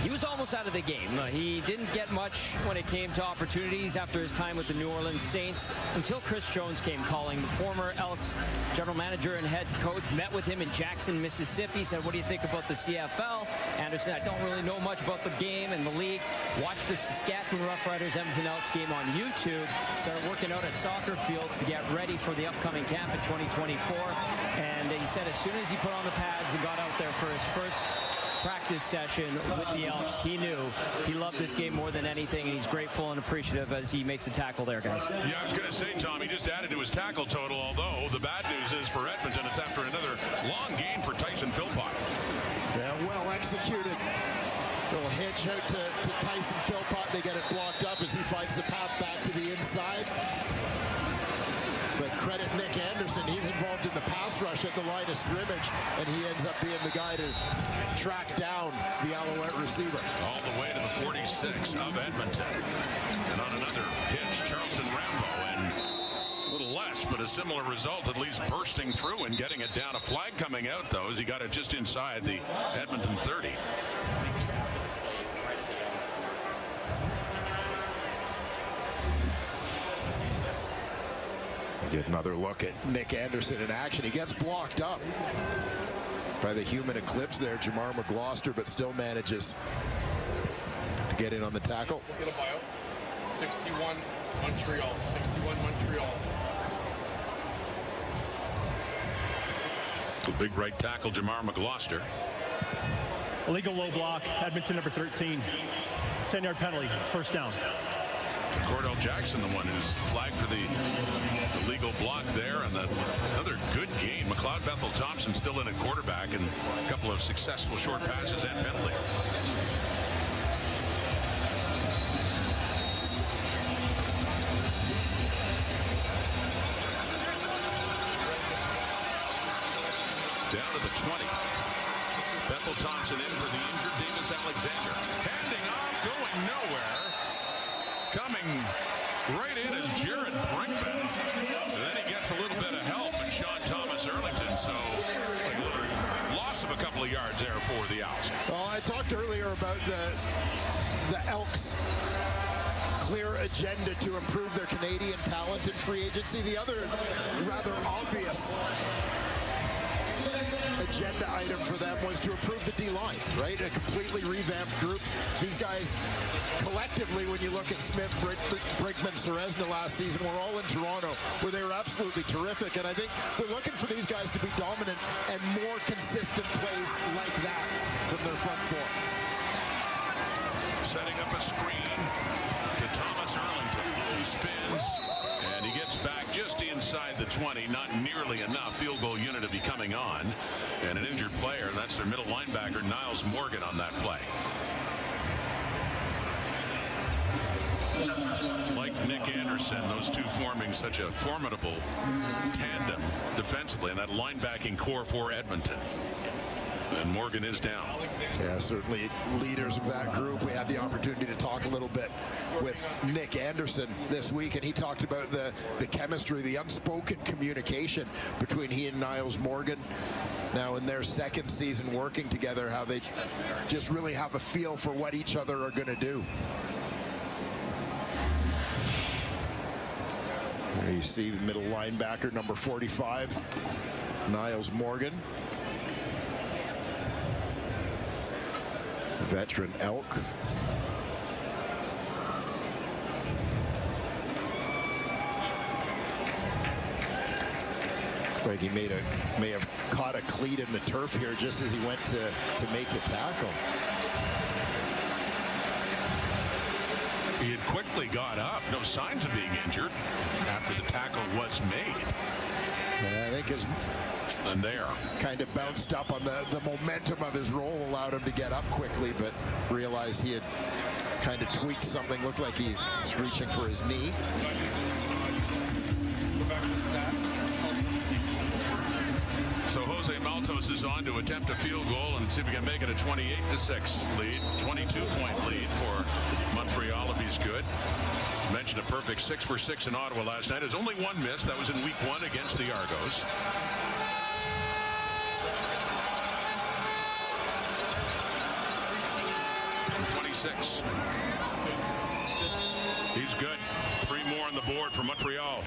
he was almost out of the game. He didn't get much when it came to opportunities after his time with the New Orleans Saints until Chris Jones came calling. The former Elks general manager and head coach met with him in Jackson, Mississippi. Said, what do you think about the CFL? Anderson, I don't really know much about the game and the league. Watched the Saskatchewan Roughriders Edmonton Elks game on YouTube. Started working out at soccer fields to get ready for the upcoming camp in 2024. And he said as soon as he put on the pads and got out there for his first practice session with the Elks, he knew he loved this game more than anything, and he's grateful and appreciative as he makes a tackle there, guys. Yeah, I was going to say, Tom, he just added to his tackle total, although the bad news is for Edmonton, it's after another long gain for Tyson Philpott. Yeah, well executed. Little hitch out to Tyson Philpott. They get it blocked up as he finds the path back to the inside. But credit Nick Anderson. He's involved in the pass rush at the line of scrimmage, and he ends up being the guy to track down the Alouette receiver. All the way to the 46 of Edmonton. And on another pitch, Charleston Rambo, and a little less, but a similar result, at least bursting through and getting it down. A flag coming out, though, as he got it just inside the Edmonton 30. Get another look at Nick Anderson in action. He gets blocked up by the human eclipse there, Jamar McGloster, but still manages to get in on the tackle. Get a bio. 61 Montreal. 61 Montreal. The big right tackle, Jamar McGloster. Illegal low block, Edmonton number 13. It's 10-yard penalty. It's first down. Cordell Jackson, the one who's flagged for the illegal block there, and another good game. McLeod Bethel Thompson still in at quarterback, and a couple of successful short passes and penalties. Down to the 20. Bethel Thompson in for the injured Davis Alexander. Handing off, going nowhere. Coming right in is Jared Brinkman. And then he gets a little bit of help in Sean Thomas Earlington. So like a little loss of a couple of yards there for the Owls. Well, I talked earlier about the Elks' clear agenda to improve their Canadian talent in free agency. The other rather obvious agenda item for them was to improve the D-line, right? A completely revamped group. These guys, collectively, when you look at Smith, Brinkman, Ceresna last season, were all in Toronto, where they were absolutely terrific. And I think they're looking for these guys to be dominant and more consistent plays like that from their front four. Setting up a screen to Thomas Arlington, who spins, and he gets back just inside the 20. Not nearly enough. Field goal unit to be coming on. And an injured player, and that's their middle linebacker, Niles Morgan, on that play. Like Nick Anderson, those two forming such a formidable tandem defensively in that linebacking core for Edmonton. And Morgan is down. Yeah, certainly leaders of that group. We had the opportunity to talk a little bit with Nick Anderson this week, and he talked about the chemistry, the unspoken communication between he and Niles Morgan. Now in their second season working together, how they just really have a feel for what each other are going to do. There you see the middle linebacker, number 45, Niles Morgan. Veteran Elk. Looks like he may have caught a cleat in the turf here just as he went to make the tackle. He had quickly got up, no signs of being injured after the tackle was made. I think his and there kind of bounced up on the momentum of his roll, allowed him to get up quickly, but realized he had kind of tweaked something. Looked like he was reaching for his knee. So Jose Maltos is on to attempt a field goal and see if he can make it a 28-6 lead, 22-point lead for Montreal if he's good. Mentioned a perfect 6 for 6 in Ottawa last night. There's only one miss. That was in week 1 against the Argos. And 26. He's good. 3 more on the board for Montreal.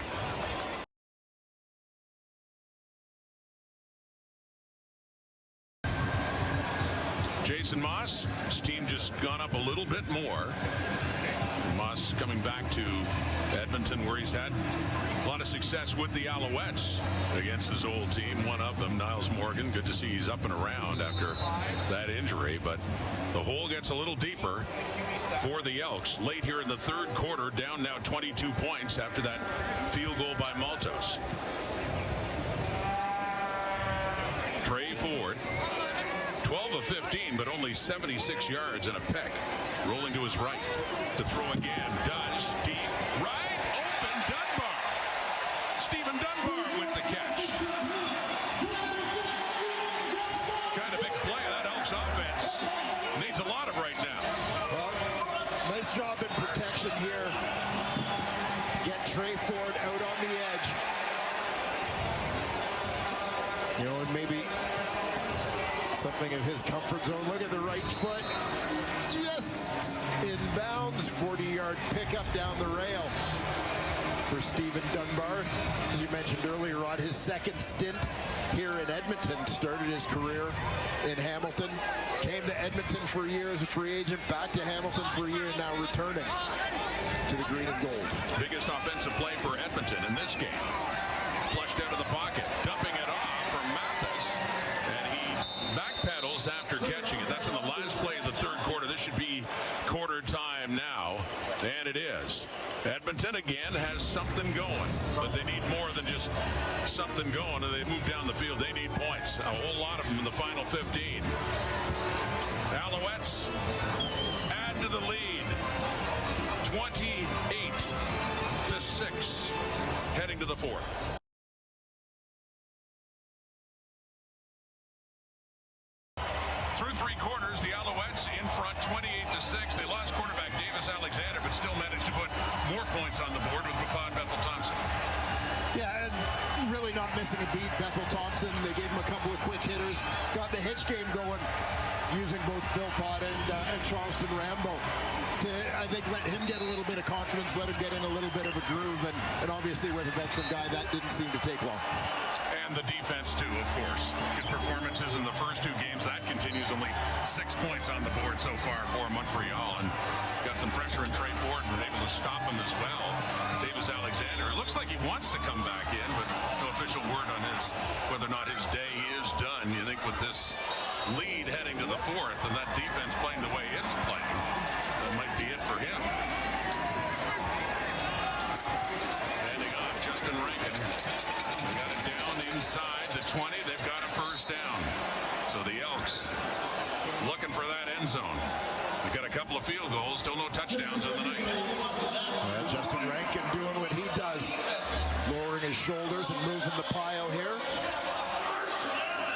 Jason Moss, his team just gone up a little bit more. Moss coming back to Edmonton, where he's had a lot of success with the Alouettes against his old team. One of them, Niles Morgan. Good to see he's up and around after that injury, but the hole gets a little deeper for the Elks. Late here in the third quarter, down now 22 points after that field goal by Maltos. Trey Ford, 12 of 15, but only 76 yards and a pick. Rolling to his right to throw again. Does. Deep. Right. Open. Dunbar. Stephen Dunbar with the catch. Kind of big play. That Elks offense needs a lot of right now. Well, nice job in protection here. Get Trey Ford out on the edge. You know, and maybe something of his comfort zone. Look at the right foot. Just in bounds. 40-yard pickup down the rail for Stephen Dunbar. As you mentioned earlier on, his second stint here in Edmonton. Started his career in Hamilton. Came to Edmonton for a year as a free agent. Back to Hamilton for a year, and now returning to the green and gold. Biggest offensive play for Edmonton in this game. Flushed out of the pocket. Dumping it off for Mathis. And he backpedals after catching it. That's in the last play of the third quarter. This should be quarter time now. And it is. Edmonton again has something going, but they need more than just something going. And they move down the field. They need points. A whole lot of them in the final 15. Alouettes add to the lead. 28-6 heading to the fourth. Through 3 quarters, the Alouettes in front 28-6. They lost quarterback Davis Alexander, but still managed to put more points on the board with McLeod Bethel-Thompson. Yeah, and really not missing a beat. Bethel-Thompson, they gave him a couple of quick hitters. Got the hitch game going using both Bill Pott and Charleston Rambo to, I think, let him get a little bit of confidence, let him get in a little bit of a groove, and obviously with a veteran guy, that didn't seem to take long. And And the defense, too, of course. Good performances in the first two games. That continues. Only 6 points on the board so far for Montreal. And got some pressure in Trey Ford and able to stop him as well. Davis Alexander. It looks like he wants to come back in, but no official word on whether or not his day is done. You think with this lead heading to the fourth and that defense playing the way it's playing, that might be it for him. Handing off Justin Rankin. They got it down inside the 20. They've got a first down. So the Elks looking for that end zone. They've got a couple of field goals, still no touchdowns on the night. Justin Rankin doing what he does, lowering his shoulders and moving the pile here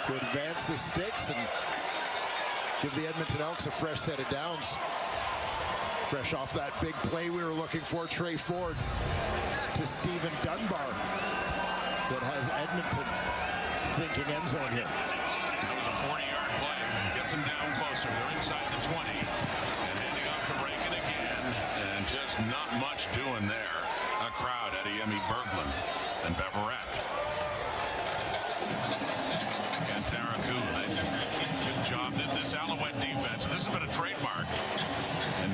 to advance the sticks and give the Edmonton Elks a fresh set of downs. Fresh off that big play we were looking for, Trey Ford to Stephen Dunbar, that has Edmonton thinking end zone here. That was a 40-yard play. Gets them down closer. They're inside the 20. And handing off to Rankin again. And just not much doing there. A crowd at Emmy Berglund and Beverett. And Taraku. Good job. This Alouette defense. This has been a trademark in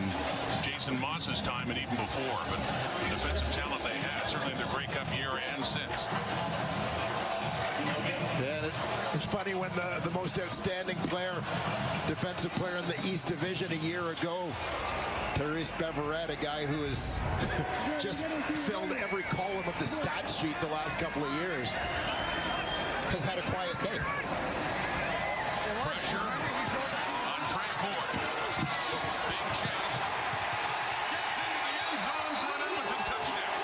Jason Moss's time and even before. But the defensive talent they had, certainly their Grey Cup year and since. And it's funny when the most outstanding player, defensive player in the East Division a year ago, Therese Beverett, a guy who has just filled every column of the stats sheet the last couple of years, has had a quiet day. Pressure on Trey Ford. Big chase. Gets into the end zone for an Edmonton touchdown.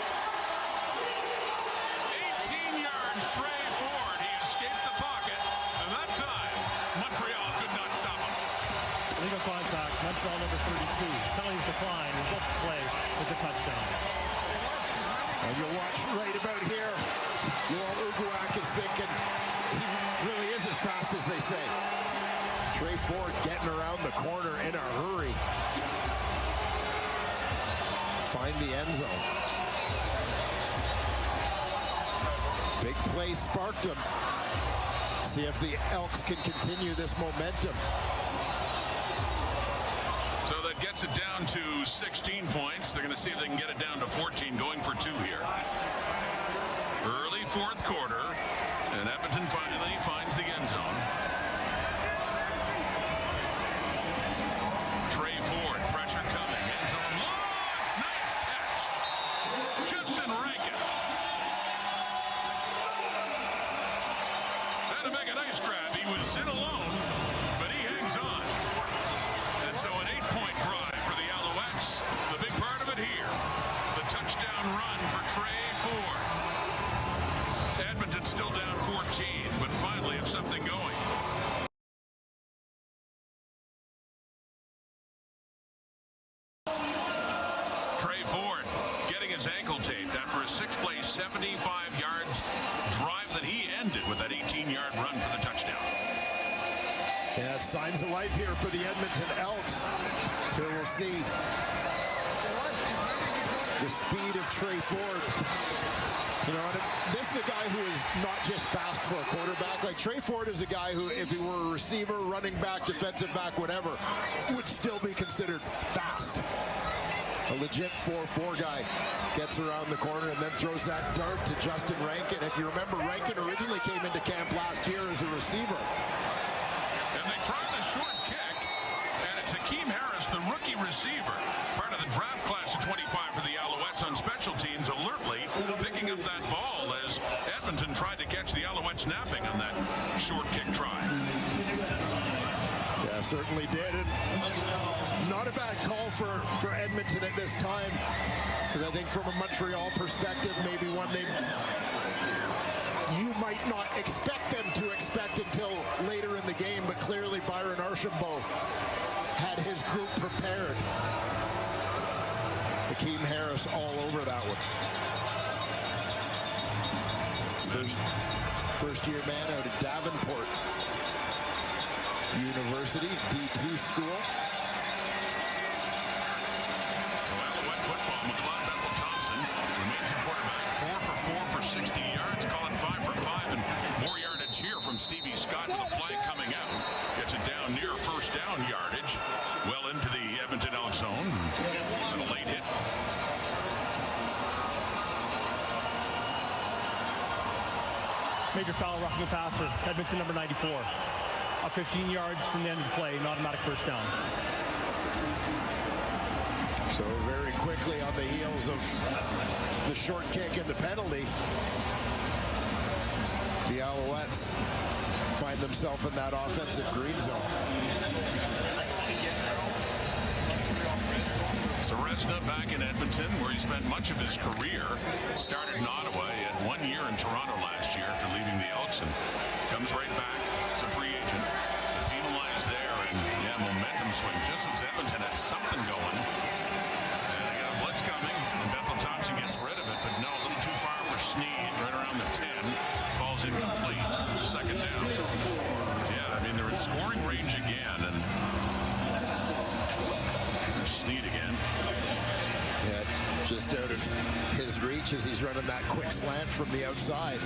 18 yards, Trey Ford. He escaped the pocket, and that time, Montreal could not stop him. Legal contact, Montreal number 32. Penalties decline, results play with the touchdown. And you'll watch right about here, Joel Uguak is thinking he really is as fast as they say. Trey Ford getting around the corner in a hurry. Find the end zone. Big play sparked him. See if the Elks can continue this momentum. So that gets it down to 16 points. They're going to see if they can get it down to 14, going for 2 here. Early fourth quarter, and Edmonton finally finds the end zone. Trey Ford, pressure coming, end zone long, nice catch. Justin Rankin. Had to make a nice grab. He was in alone, but he hangs on. And so an 8-point drive for the Alouettes. The big part of it here, the touchdown run for Trey Ford. Edmonton still down 14, but finally have something going. Trey Ford getting his ankle taped after a 6-play, 75-yard drive that he ended with that 18-yard run for the touchdown. Yeah, signs of life here for the Edmonton Elks. Here we'll see the speed of Trey Ford. You know, and this is a guy who is not just fast for a quarterback. Like, Trey Ford is a guy who, if he were a receiver, running back, defensive back, whatever, would still be considered fast. A legit 4-4 guy gets around the corner and then throws that dart to Justin Rankin. If you remember, Rankin originally came into camp last year as a receiver. And they try the short kick, and it's Hakeem Harris, the rookie receiver, part of the draft class of 25 for the Alouettes on special teams, alertly picking up that ball as Edmonton tried to catch the Alouettes napping on that short kick try. Yeah, certainly did. And not a bad call for Edmonton at this time, because I think from a Montreal perspective, maybe one you might not expect them to expect until later in the game, but clearly Byron Archambault had his group prepared. Hakeem Harris all over that one. First-year man out of Davenport University, D2 school. So Alouette football, McLeod Bethel-Thompson remains a quarterback, 4 for 4 for 60 yards, call it 5 for 5, and more Major foul, roughing the passer. Edmonton number 94. Up 15 yards from the end of the play, an automatic first down. So very quickly on the heels of the short kick and the penalty, the Alouettes find themselves in that offensive green zone. Seresna back in Edmonton, where he spent much of his career. Started in Ottawa, he had 1 year in Toronto last year after leaving the Elks, and comes right back as a free agent. Penalized there, and yeah, momentum swing. Just as Edmonton had something going. And they got a blitz coming, and Bethel Thompson gets rid of it, but no, a little too far for Sneed, right around the 10. Falls incomplete, second down. Yeah, I mean, they're in scoring range again, and Sneed again. Yeah, just out of his reach as he's running that quick slant from the outside.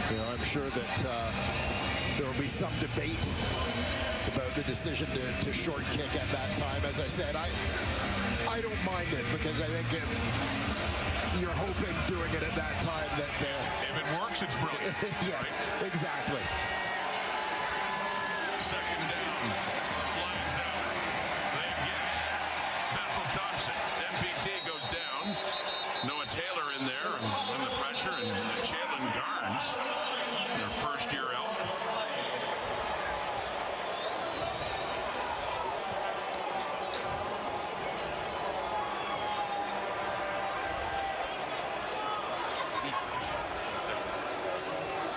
You know, I'm sure that there will be some debate about the decision to short kick at that time. As I said, I don't mind it because I think you're hoping doing it at that time that if it works, it's brilliant. yes, right? Exactly. Second down, flags out. They get Bethel Thompson. MPT goes down. Noah Taylor in there and the pressure, and Jalen Garnes, their first year Elk.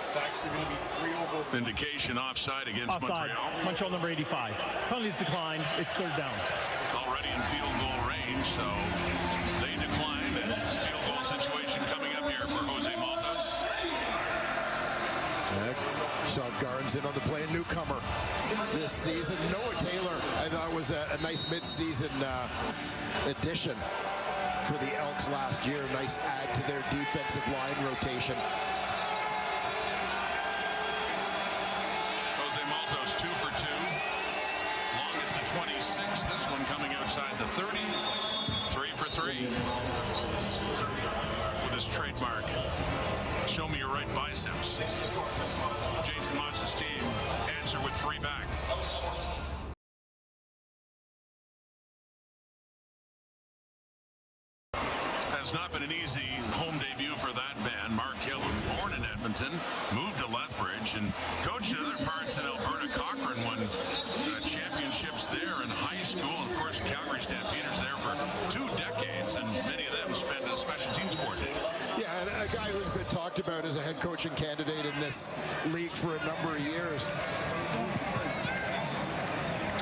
Sacks are going to be 3 over. Indication offside against Offside. Montreal. Montreal number 85. Penalties declined. It's third down. Already in field goal range, so they decline. And field goal situation coming up here for Jose Maltos. Saw Garnes in on the play, a newcomer this season. Noah Taylor, I thought, was a nice mid-season addition for the Elks last year. Nice add to their defensive line rotation. Jose Maltos 2 for 2. Longest to 26. This one coming outside the 30. 3 for 3. With his trademark, show me your right biceps. Jason Moss's team answer with 3 back. Has not been an easy home debut for that man. Mark Killen, born in Edmonton, moved to Lethbridge and coached in other parts in Alberta. Cochrane won championships there in high school. Of course, Calgary Stampeders there for 2 decades, and many of them spent as special teams coordinator. Yeah, and a guy who's been talked about as a head coaching candidate in this league for a number of years.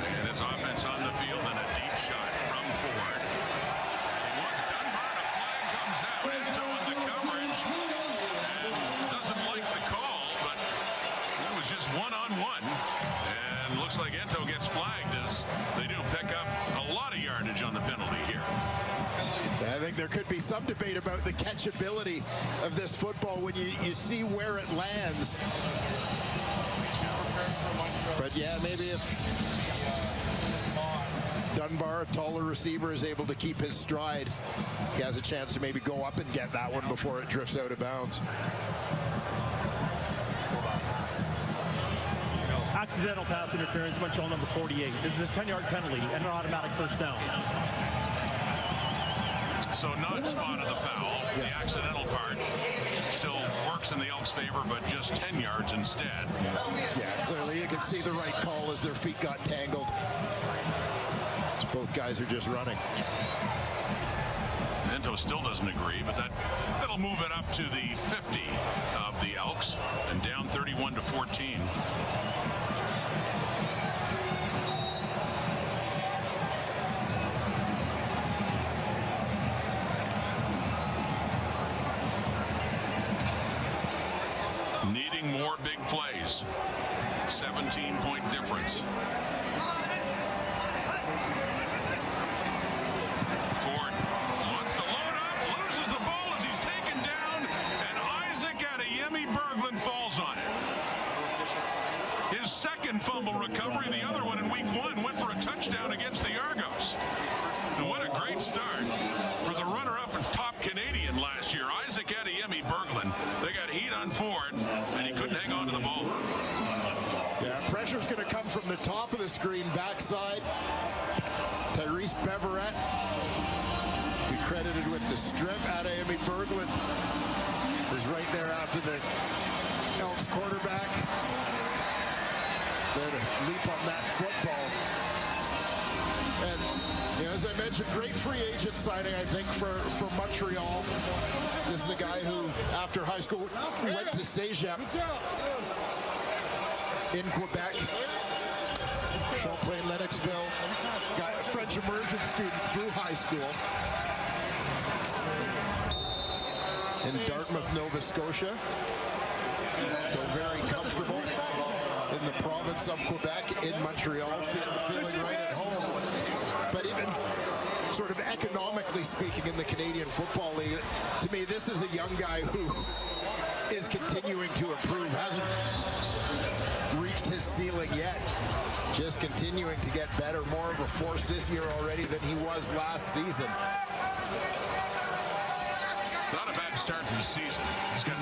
And his offense on the field and a deep shot from Ford. He wants Dunbar. A flag comes out. Ento in the coverage. And doesn't like the call, but it was just one-on-one. And looks like Ento gets flagged as they do pick up a lot of yardage on the penalty here. I think there could be some debate about the catchability of this football when you see where it lands. But yeah, maybe if Dunbar, a taller receiver, is able to keep his stride, he has a chance to maybe go up and get that one before it drifts out of bounds. Accidental pass interference, Montreal number 48. This is a 10-yard penalty and an automatic first down. So not spotted the foul. The accidental part still works in the Elks' favor, but just 10 yards instead. Yeah, clearly you can see the right call as their feet got tangled. Both guys are just running. Ento still doesn't agree, but that'll move it up to the 50 of the Elks and down 31-14. Needing more big plays. 17-point difference. Ford wants to load up, loses the ball as he's taken down, and Isaac Adeyemi Berglund falls on it. His second fumble recovery, the other one in week 1, went for a touchdown against the Argos. And what a great start for the runner-up and top Canadian last year, Isaac Adeyemi Berglund. They got heat on Ford. side. Tyrese Beverett, be credited with the strip. Adaemi Berglund is right there after the Elks quarterback. There to leap on that football. And as I mentioned, great free agent signing, I think, for Montreal. This is a guy who, after high school, went to Cégep in Quebec. Champlain, Lennoxville. Got a French immersion student through high school. In Dartmouth, Nova Scotia. So very comfortable in the province of Quebec, in Montreal, feeling right at home. But even sort of economically speaking in the Canadian Football League, to me, this is a young guy who is continuing to improve, hasn't reached his ceiling yet. Just continuing to get better, more of a force this year already than he was last season. Not a bad start to the season. He's got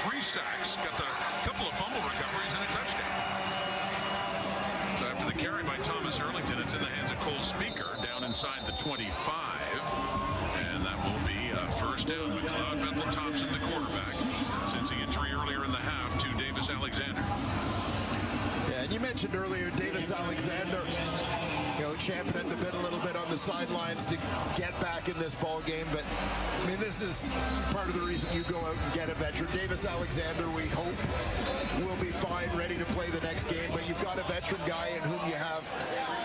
three sacks, got a couple of fumble recoveries, and a touchdown. So after the carry by Thomas Erlington, it's in the hands of Cole Speaker down inside the 25. And that will be a first down. McLeod Bethel-Thompson, the quarterback, since the injury earlier in the half to Davis Alexander. Yeah, and you mentioned earlier Davis Alexander, champing at the bit a little bit on the sidelines to get back in this ball game. But I mean, this is part of the reason you go out and get a veteran. Davis Alexander, we hope, will be fine, ready to play the next game. But you've got a veteran guy in whom you have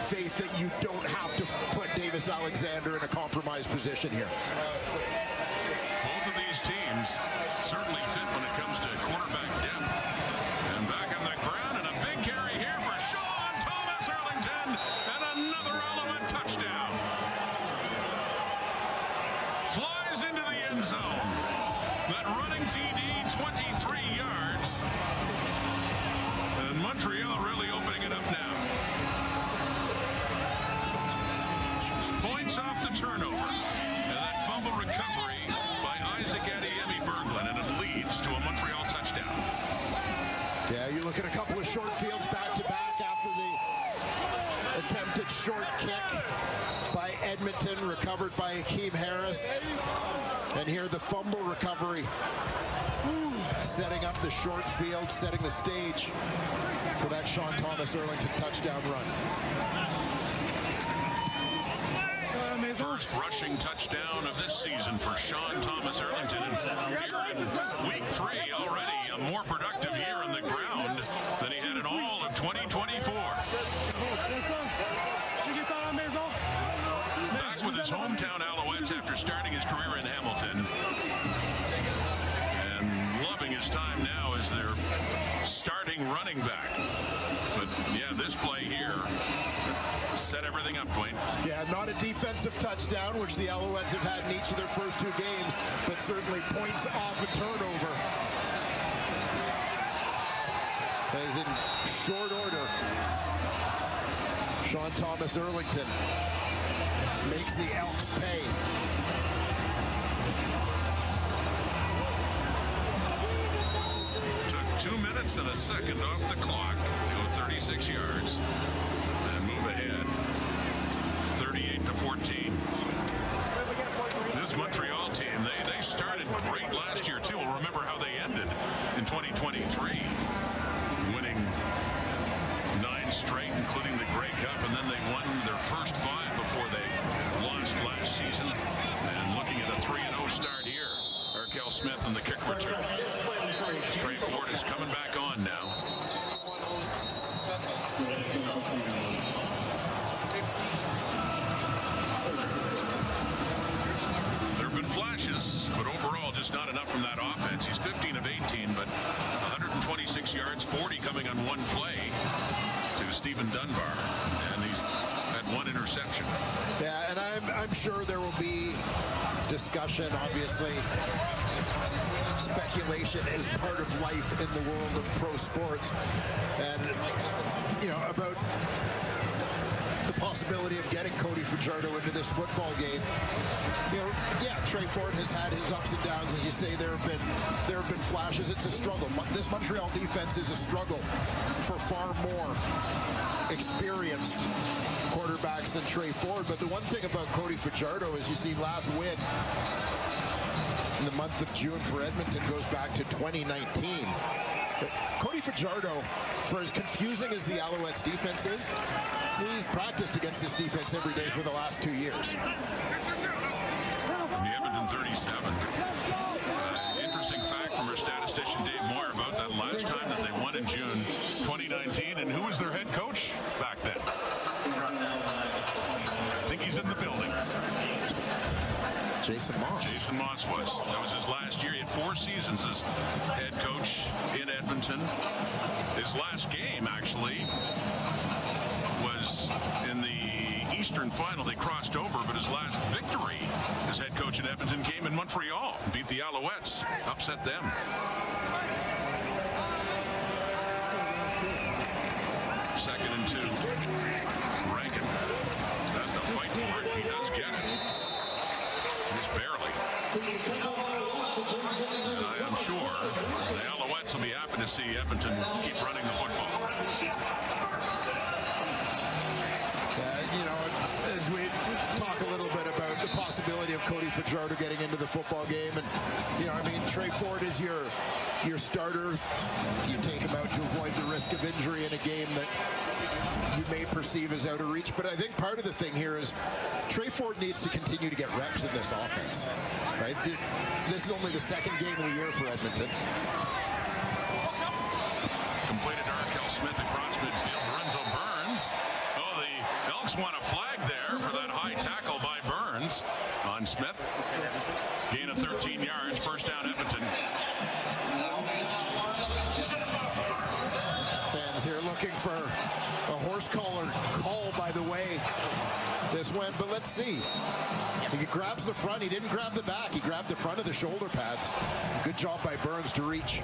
faith that you don't have to put Davis Alexander in a compromised position here. Both of these teams certainly fit when it comes to quarterback depth. And back on the ground, and a big carry here for Sean Thomas Erlington, and another Alouette touchdown. Flies into the end zone. That running TD, 23 yards. And Montreal really opening it up now. Points off the turnover. And that fumble recovery by Isaac Adaemi Berglund, and it leads to a Montreal touchdown. Yeah, you look at a couple of short fields back-to-back after the attempted short kick by Edmonton, recovered by Akeem Harris. And here the fumble recovery, setting up the short field, setting the stage for that Sean Thomas Erlington touchdown run. First rushing touchdown of this season for Sean Thomas Erlington. And here in week 3 already, a more productive year on the ground than he had in all of 2024. Back with his hometown Alouettes after starting his career in Hamilton. And loving his time now as their starting running back. But yeah, this play here set everything up, Dwayne. Yeah, not a defensive touchdown, which the Alouettes have had in each of their first 2 games, but certainly points off a turnover. As in short order, Sean Thomas Erlington makes the Elks pay. Took 2 minutes and a second off the clock to go 36 yards and move ahead 38-14. This Montreal team, they started great last year too. We'll remember how they ended in 2023, winning 9 straight, including the Grey Cup, and then they won their first 5 before they lost last season. And looking at a 3-0 start here, Arkell Smith and the kick return. Trey Ford is coming back on now. There have been flashes, but overall just not enough from that offense. He's 15 of 18, but 126 yards, 40 coming on one play to Stephen Dunbar, and he's had 1 interception. Yeah, and I'm sure there will be discussion, obviously. Speculation is part of life in the world of pro sports, and about the possibility of getting Cody Fajardo into this football game. Yeah, Trey Ford has had his ups and downs. As you say, there have been flashes. It's a struggle. This Montreal defense is a struggle for far more experienced quarterbacks than Trey Ford. But the one thing about Cody Fajardo is you see last win in the month of June for Edmonton goes back to 2019. But Cody Fajardo, for as confusing as the Alouettes defense is, he's practiced against this defense every day for the last 2 years. From the Edmonton 37. Interesting fact from our statistician Dave Moore about that last time that they won in June 2019. And who was their head coach back then? I think he's in the building. Jason Moss. Jason Moss was. That was his last year. He had 4 seasons as head coach in Edmonton. His last game, actually, was in the Eastern Final. They crossed over, but his last victory as head coach in Edmonton came in Montreal. Beat the Alouettes. Upset them. Second and 2. Rankin has to fight for it. He does get it. Just barely. And I am sure the Alouettes will be happy to see Edmonton keep running the football. As we talk a little bit about the possibility of Cody Fajardo getting into the football game, and Trey Ford is your starter. You take him out to avoid the risk of injury in a game that you may perceive as out of reach. But I think part of the thing here is Trey Ford needs to continue to get reps in this offense. Right? This is only the second game of the year for Edmonton. Completed to Arkell Smith across midfield. Lorenzo Burns. Oh, the Elks want a flag there for that high tackle by Burns on Smith. Gain of 13 yards. First down, Edmonton. Fans here looking for a horse collar call, by the way this went, but let's see. He grabs the front. He didn't grab the back. He grabbed the front of the shoulder pads. Good job by Burns to reach.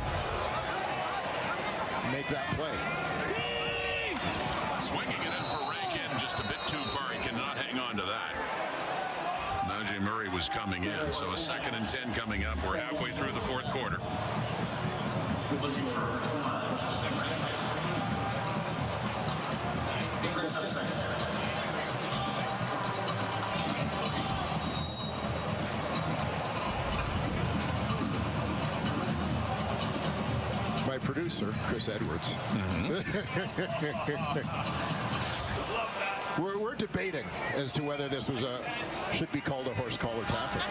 Make that play. Swinging it in for Rankin, just a bit too far. He cannot hang on to that. Najee Murray was coming in, so a 2nd and 10 coming up. We're halfway through the 4th quarter. My producer, Chris Edwards. We're debating as to whether this was should be called a horse collar tackle.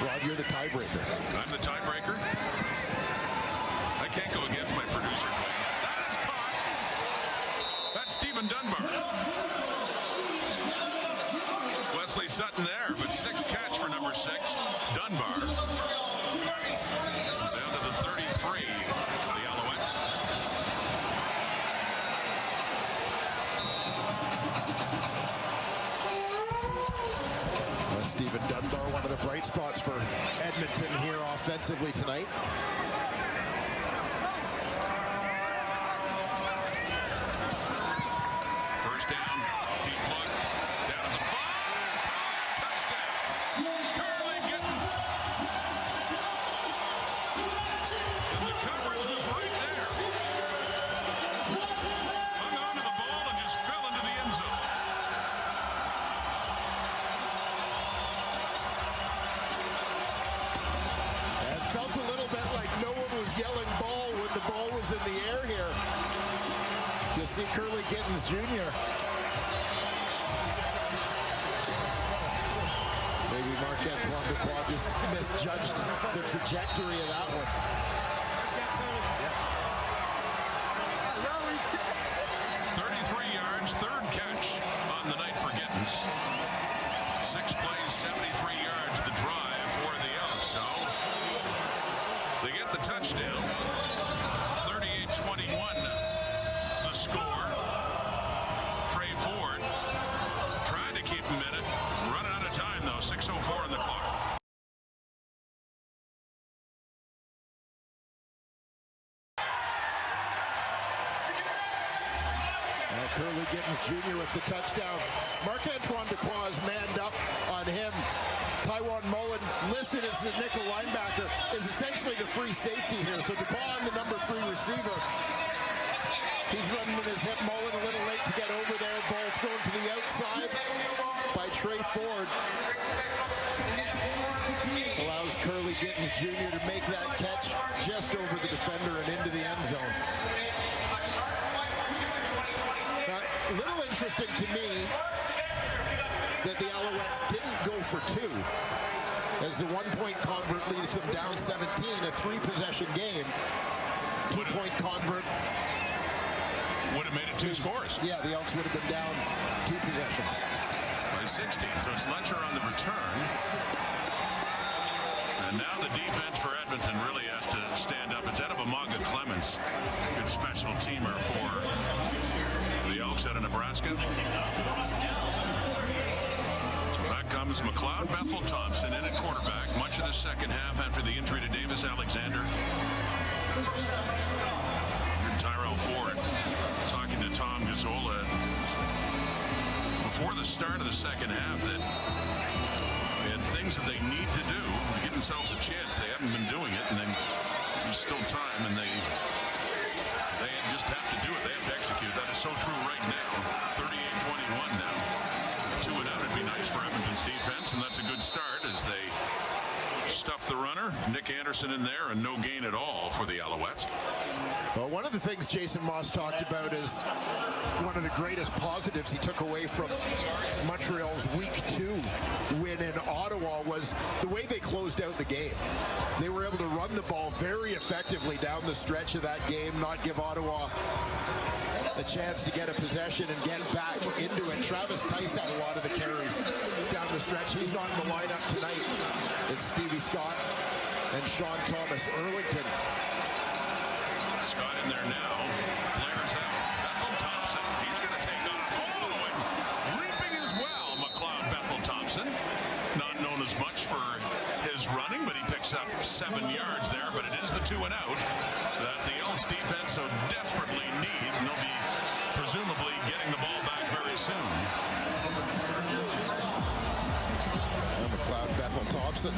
Rod, you're the tiebreaker. I'm the tiebreaker. I can't go against my producer. That is caught. That's Stephen Dunbar. Wesley Sutton there, but 6 catch for number 6, Dunbar. Down to the 33. Stephen Dunbar, one of the bright spots for Edmonton here offensively tonight. First down, deep look, down at the 5, touchdown. Curly Gittens. And the coverage was right there. Hung on to the ball and just fell into the end zone. Felt a little bit like no one was yelling ball when the ball was in the air here. You see Curly Gittens Jr. Maybe Marc-Antoine Dubois just misjudged the trajectory of that one. 33 yards, 3rd catch on the night for Gittens. 6 plays, 73 yards, the drive for the Elks. So they get the touchdown. 38-21 the score. Trey Ford trying to keep him in it. Running out of time, though. 6:04 on the clock. Curly Gittens Jr. with the touchdown. Marc-Antoine Dubois manned up on him. Taiwan Mullen Mullen, listed as the nickel linebacker, is essentially the free safety here. So DePaul, the number 3 receiver, he's running with his hip. Mullen a little late to get over there. Ball thrown to the outside by Trey Ford. Allows Curly Gittens Jr. to make that catch just over the defender and into the end zone. Now, a little interesting to me that the Alouettes didn't go for 2, as the 1-point convert leaves them down 17, a 3-possession game. 2-point convert would have made it 2 scores. Yeah, the Elks would have been down 2 possessions. By 16, so it's Letcher on the return. And now the defense for Edmonton really has to stand up. It's out of Amaga Clements, good special teamer for the Elks out of Nebraska. Back comes McLeod Bethel Thompson in at quarterback. Much of the second half after the injury to Davis Alexander. And Tyrell Ford talking to Tom Gazzola before the start of the second half that they had things that they need to do to give themselves a chance. They haven't been doing it, and then there's still time, and they just have to do it. They have to execute. That is so true right now. 38-21 now. 2 and out. It'd be nice for Edmonton's defense, and that's a good start as they stuff the runner. Nick Anderson in there, and no gain at all for the Alouettes. Well, one of the things Jason Moss talked about is one of the greatest positives he took away from Montreal's Week 2 win in Ottawa was the way they closed out the game. They were able to run the ball very effectively down the stretch of that game, not give Ottawa a chance to get a possession and get back into it. Travis Tice had a lot of the carries down the stretch. He's not in the lineup tonight. It's Stevie Scott and Sean Thomas Erlington. Scott in there now. Flares out. Bethel Thompson. He's going to take off. Oh, and leaping as well, McLeod Bethel Thompson. Not known as much for his running, but he picks up 7 yards there. But it is the 2 and out that the Elks defense so desperately need. And they'll be presumably getting the ball back very soon. And McLeod Bethel Thompson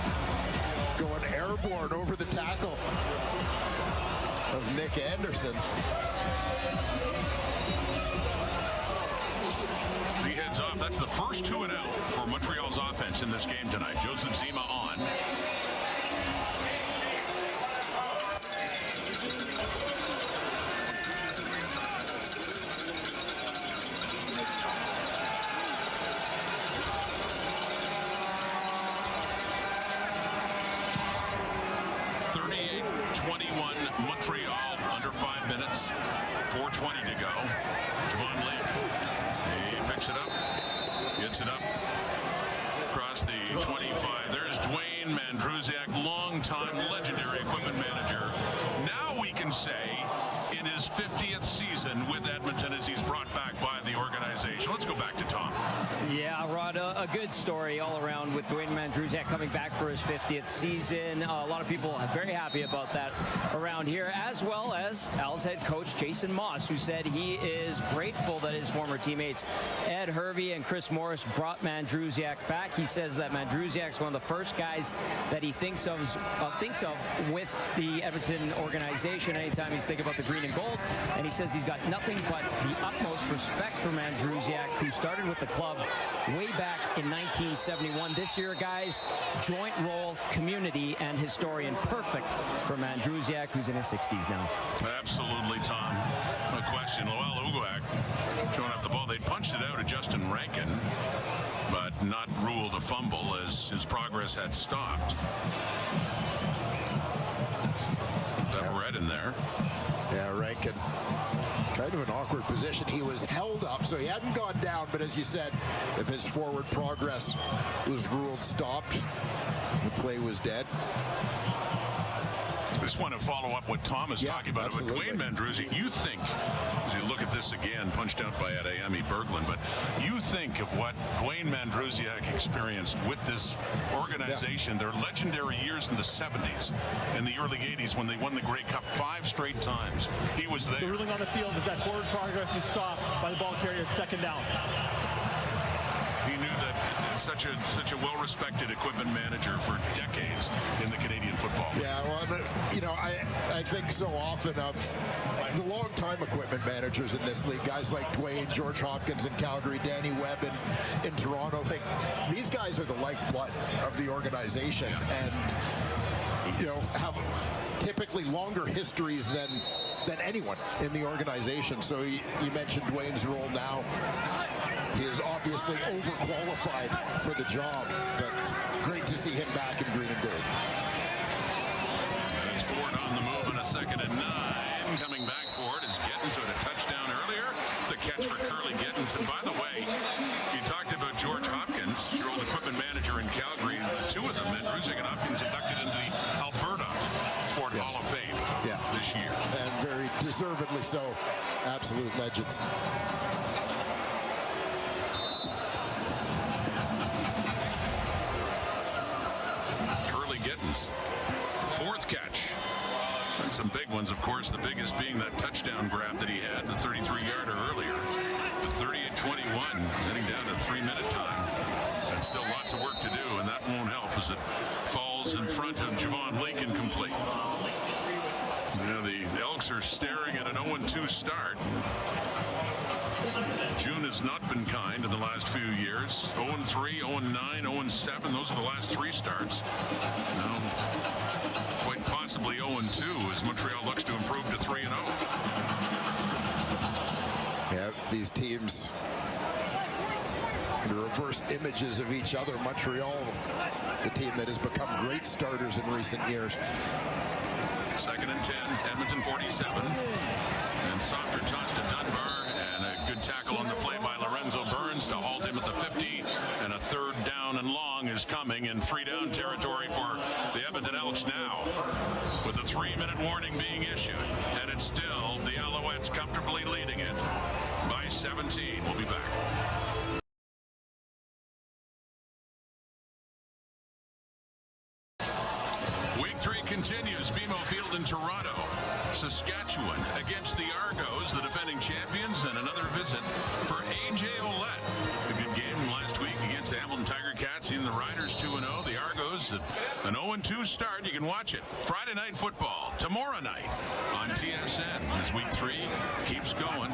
going airborne over the tackle of Nick Anderson. He heads off. That's the first 2 and out for Montreal's offense in this game tonight. Joseph Zima on. Montreal under 5 minutes, 4:20 to go. Javon Leake, he picks it up, gets it up across the 25. There's Dwayne Mandrusiak, longtime legendary equipment manager. Now we can say in his 50th season with Edmonton as he's brought back by the organization. Let's go back to Tom. Yeah, Rod, a good story all around with Dwayne Mandrusiak coming back for his 50th season. A lot of people are very happy about that around here, as well as Al's head coach Jason Moss, who said he is grateful that his former teammates Ed Hervey and Chris Morris brought Mandrusiak back. He says that Mandrusiak's one of the first guys that he thinks of with the Edmonton organization anytime he's thinking about the green and gold. And he says he's got nothing but the utmost respect for Mandrusiak, who started with the club way back in 1971. This year, guys, joint role community and historian, perfect for Mandrusiak, who's in his 60s now. Absolutely, Tom. No question. Lowell Uguak throwing up the ball. They punched it out at Justin Rankin, but not ruled a fumble as his progress had stopped. That red in there. Yeah, Rankin, kind of an awkward position. He was held up, so he hadn't gone down, but as you said, if his forward progress was ruled stopped, the play was dead. I just want to follow up what Tom is talking about. Absolutely. But Dwayne Mandrusiak, you think, as you look at this again, punched out by Adeyemi Berglund, but you think of what Dwayne Mandrusiak experienced with this organization, their legendary years in the 70s and the early 80s when they won the Grey Cup 5 straight times. He was there. The ruling on the field is that forward progress is stopped by the ball carrier at 2nd down. He knew that such a well-respected equipment manager for decades in the Canadian Football League. Yeah, well, you know, I think so often of the long-time equipment managers in this league, guys like Dwayne, George Hopkins in Calgary, Danny Webb in Toronto. Like, these guys are the lifeblood of the organization, and you know, have typically longer histories than anyone in the organization. So you mentioned Dwayne's role now. He is obviously overqualified for the job, but great to see him back in green and gold. It's Ford on the move in a 2nd and 9. Coming back for it is Gittins, who had a touchdown earlier. It's a catch for Curly Gittins. And by the way, you talked about George Hopkins, your old equipment manager in Calgary. The two of them, Drusik and Hopkins, inducted into the Alberta Sport Hall of Fame this year. And very deservedly so. Absolute legends. Curly Gittins, 4th catch. And some big ones, of course, the biggest being that touchdown grab that he had, the 33-yarder earlier. With 38-21, heading down to 3-minute time. And still lots of work to do, and that won't help as it falls in front of Javon Leake incomplete. You know, the Elks are staring at an 0-2 start. June has not been kind in the last few years. 0-3, 0-9, 0-7. Those are the last 3 starts. Now, quite possibly 0-2 as Montreal looks to improve to 3-0. Yeah, these teams, the reverse images of each other. Montreal, the team that has become great starters in recent years. 2nd and 10, Edmonton 47. And softer toss to Dunbar, and a good tackle on the play by Lorenzo Burns to halt him at the 50. And a 3rd down and long is coming in 3-down territory for the Edmonton Elks now, with a 3-minute warning being issued. And it's still the Alouettes comfortably leading it by 17. We'll be back. Week 3 continues. BMO Field in Toronto. Saskatchewan against the Argos, the defending champions, and another visit for A.J. Ouellette. A good game last week against the Hamilton Tiger Cats. Even the Riders 2-0. The Argos, an 0-2 start. You can watch it. Friday Night Football tomorrow night on TSN as Week 3 keeps going.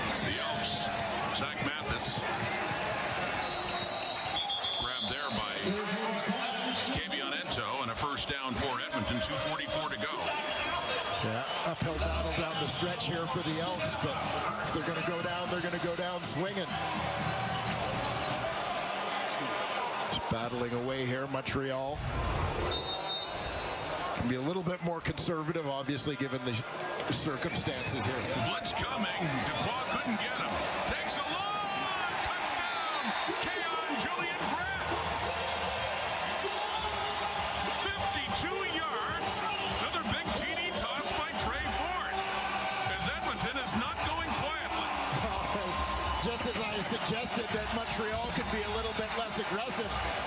It's the Elks. Zach Mathis. Grabbed there by and a 1st down for Edmonton, 2:44 to go. Yeah, uphill battle down the stretch here for the Elks, but if they're going to go down, they're going to go down swinging. Just battling away here, Montreal. Can be a little bit more conservative, obviously, given the circumstances here. Blitz coming. Dubois couldn't get him. Takes a long touchdown. Keon Julian Grant. 52 yards. Another big TD toss by Trey Ford. As Edmonton is not going quietly. Just as I suggested that Montreal could be a little bit less aggressive,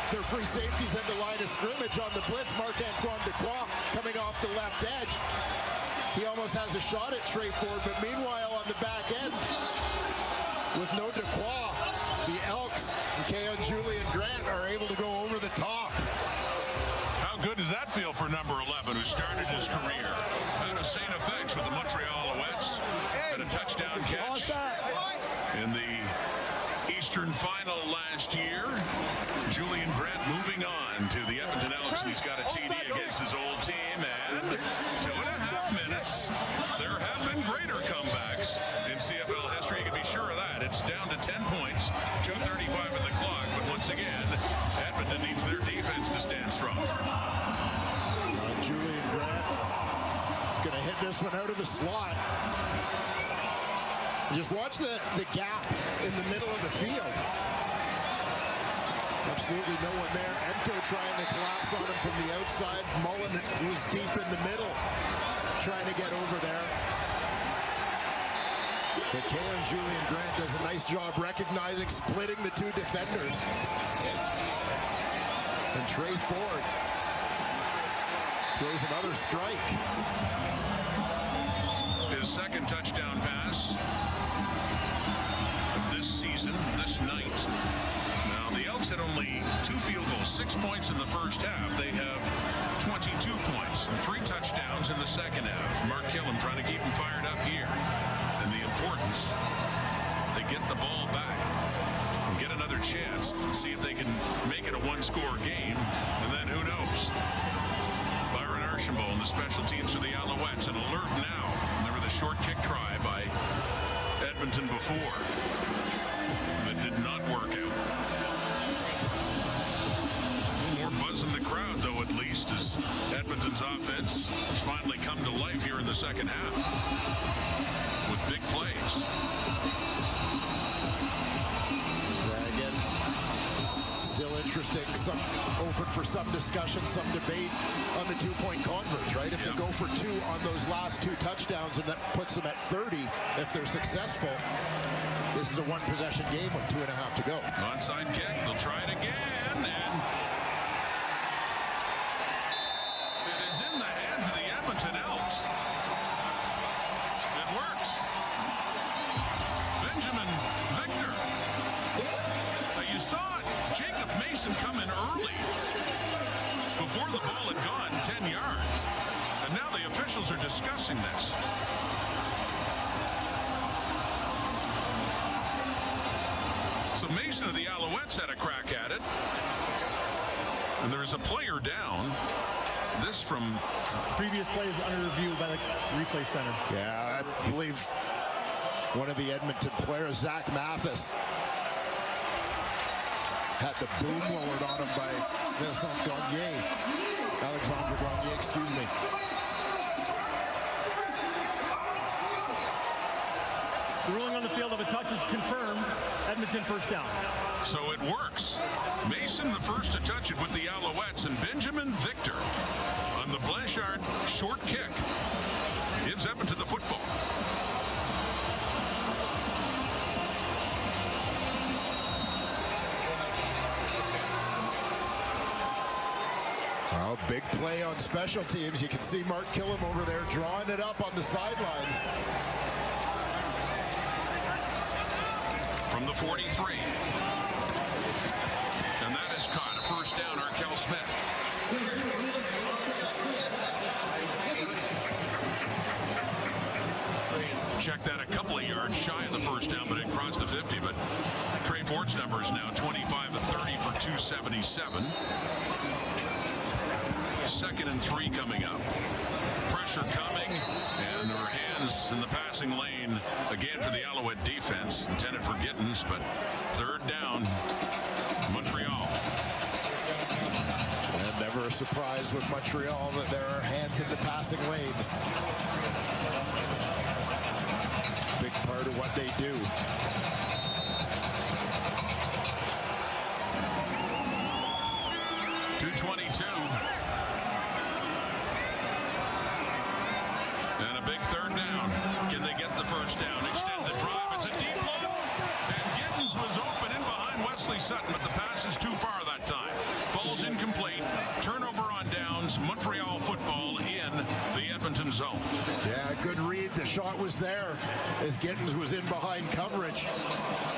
their free safeties at the line of scrimmage on the blitz. Marc-Antoine Dequoy coming off the left edge. He almost has a shot at Trey Ford, but meanwhile on the back end, with no Dequoy, the Elks and Keon Julian Grant are able to go over the top. How good does that feel for number 11, who started his career out of St. Effects with the Montreal Alouettes, and a touchdown catch in the Eastern Final last year. Julian Grant moving on to the Edmonton Elks, and he's got a TD against his old team, and 2.5 minutes. There have been greater comebacks in CFL history, you can be sure of that. It's down to 10 points, 2:35 in the clock, but once again, Edmonton needs their defense to stand strong. Julian Grant going to hit this one out of the slot. Just watch the gap in the middle of the field. Absolutely no one there. Ento trying to collapse on him from the outside. Mullen was deep in the middle, trying to get over there. But Keon Julian Grant does a nice job recognizing, splitting the two defenders. And Trey Ford throws another strike. His 2nd touchdown pass of this season, this night. The Elks had only 2 field goals, 6 points in the first half. They have 22 points and 3 touchdowns in the second half. Mark Killam trying to keep them fired up here. And the importance, they get the ball back and get another chance. See if they can make it a 1-score game. And then who knows? Byron Archambault and the special teams for the Alouettes. An alert now. Remember the short kick try by Edmonton before. That did not work out. More buzz in the crowd, though, at least, as Edmonton's offense has finally come to life here in the second half with big plays. Yeah, again, still interesting. Some open for some discussion, some debate on the 2-point converge, right? If they go for 2 on those last 2 touchdowns, and that puts them at 30 if they're successful. This is a 1-possession game with 2.5 to go. Onside kick. They'll try it again, and it is in the hands of the Edmonton Elks. It works. Benjamin Victor. Now you saw it. Jacob Mason come in early before the ball had gone 10 yards. And now the officials are discussing this. So Mason of the Alouettes had a crack at it. And there's a player down. This from Previous play is under review by the replay center. Yeah, I believe one of the Edmonton players, Zach Mathis, had the boom lowered on him by Alexandre Gagné, excuse me. The ruling on the field of a touch is confirmed. Edmonton first down. So it works. Mason the first to touch it with the Alouettes, and Benjamin Victor on the Blanchard short kick gives Edmonton the football. Well, big play on special teams. You can see Mark Killam over there drawing it up on the sidelines. From the 43. And that is caught. A first down, Arkell Smith. Check that a couple of yards shy of the first down, but it crossed the 50. But Trey Fort's number is now 25 of 30 for 277. 2nd and 3 coming up. Pressure coming, and there are hands in the passing lane again for the Alouette defense, intended for Gittins, but 3rd down, Montreal. And never a surprise with Montreal that there are hands in the passing lanes. Big part of what they do. .222. And a big 3rd down. Can they get the first down? Extend the drive. It's a deep look. And Gittins was open in behind Wesley Sutton, but the pass is too far that time. Falls incomplete. Turnover on downs. Montreal football in the Edmonton zone. Yeah, good read. The shot was there as Gittins was in behind coverage.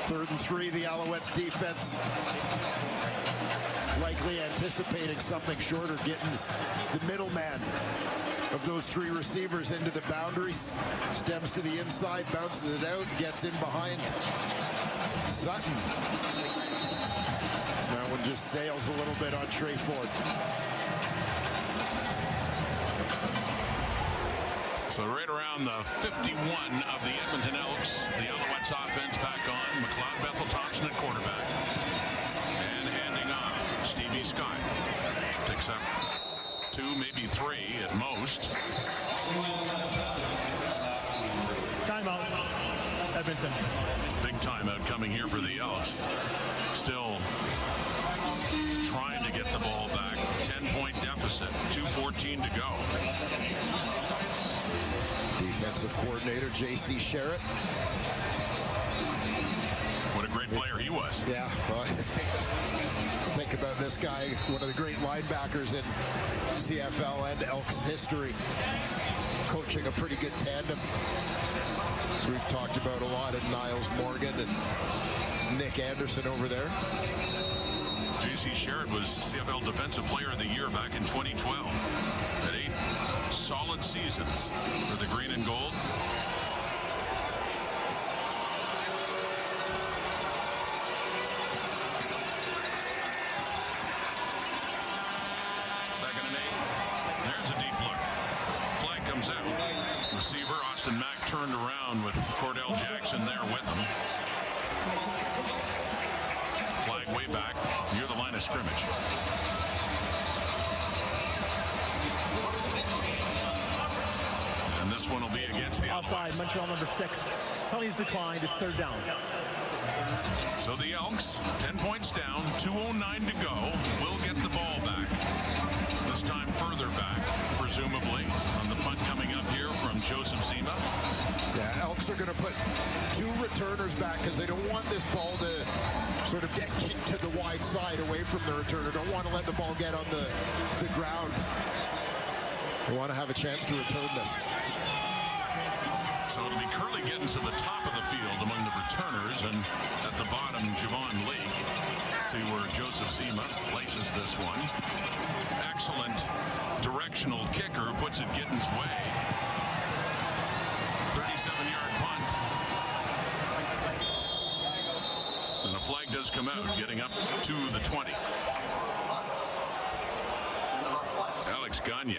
3rd and 3, the Alouettes defense likely anticipating something shorter. Gittins, the middleman of those 3 receivers, into the boundaries, stems to the inside, bounces it out, gets in behind Sutton. That one just sails a little bit on Trey Fort. So right around the 51 of the Edmonton Elks, the Alouettes offense back on. McLeod Bethel Thompson at quarterback. And handing off. Stevie Scott picks up 2, maybe 3 at most. Timeout. Edmonton. Big timeout coming here for the Elks. Still trying to get the ball back. 10-point deficit. 2:14 to go. Defensive coordinator J.C. Sherritt. What a great player he was. Yeah, well, think about this guy, one of the great linebackers in CFL and Elks history, coaching a pretty good tandem, as we've talked about a lot, in Niles Morgan and Nick Anderson over there. J.C. Sherritt was CFL Defensive Player of the Year back in 2012. At 8 solid seasons for the green and gold. Second and 8. There's a deep look. Flag comes out. Receiver Austin Mack turned around with Cordell Jackson there with him. Flag way back near the line of scrimmage. And this one will be against the Outside, Alouettes. Montreal number 6. Penalties declined. It's third down. So the Elks, 10 points down, 2:09 to go, will get the ball back. This time further back, presumably, on the punt coming up here from Joseph Zima. Yeah, Elks are going to put 2 returners back because they don't want this ball to sort of get kicked to the wide side away from the returner. Don't want to let the ball get on the ground. They want to have a chance to return this. So it'll be Curley getting to the top of the field among the returners, and at the bottom, Javon Lee. See where Joseph Zima places this one. Excellent directional kicker, puts it Gittens' way. 37-yard punt. And a flag does come out, getting up to the 20. Alex Gagne.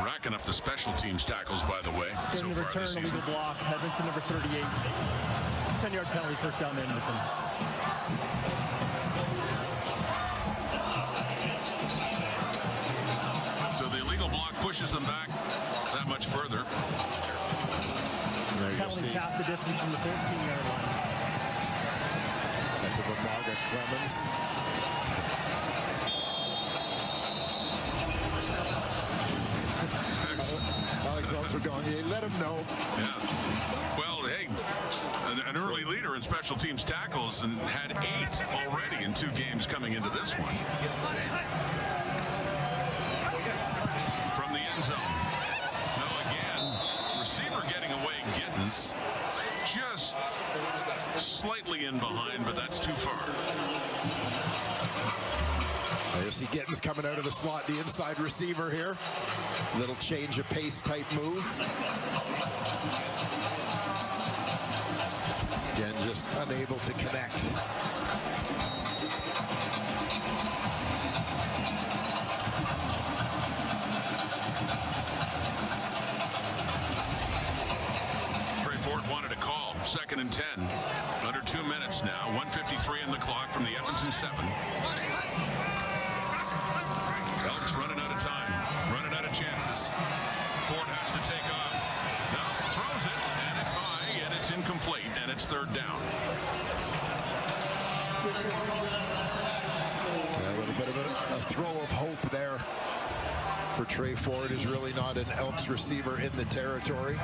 Racking up the special teams tackles, by the way, so Getting the far return, this season. illegal block. Edmonton number 38. 10-yard penalty, first down to Edmonton. So the illegal block pushes them back that much further. There you Penalties see. half the distance from the 14-yard line. That to Margaret Clemens. Alex Elks are going, yeah, let him know. Yeah. Well, hey, an early leader in special teams tackles and had 8 already in 2 games coming into this one. From the end zone. Now again, receiver getting away, Gittens. Just slightly in behind, but that's too far. You see Gittens coming out of the slot, the inside receiver here. Little change of pace type move. Again, just unable to connect. Trey Ford wanted a call. 2nd and 10. Under 2 minutes now. 1:53 in the clock from the Edmonton 7. Elks running out of time, running out of chances. Ford has to take off. Now throws it, and it's high, and it's incomplete, and it's third down. A little bit of a throw of hope there for Trey Ford, is really not an Elks receiver in the territory.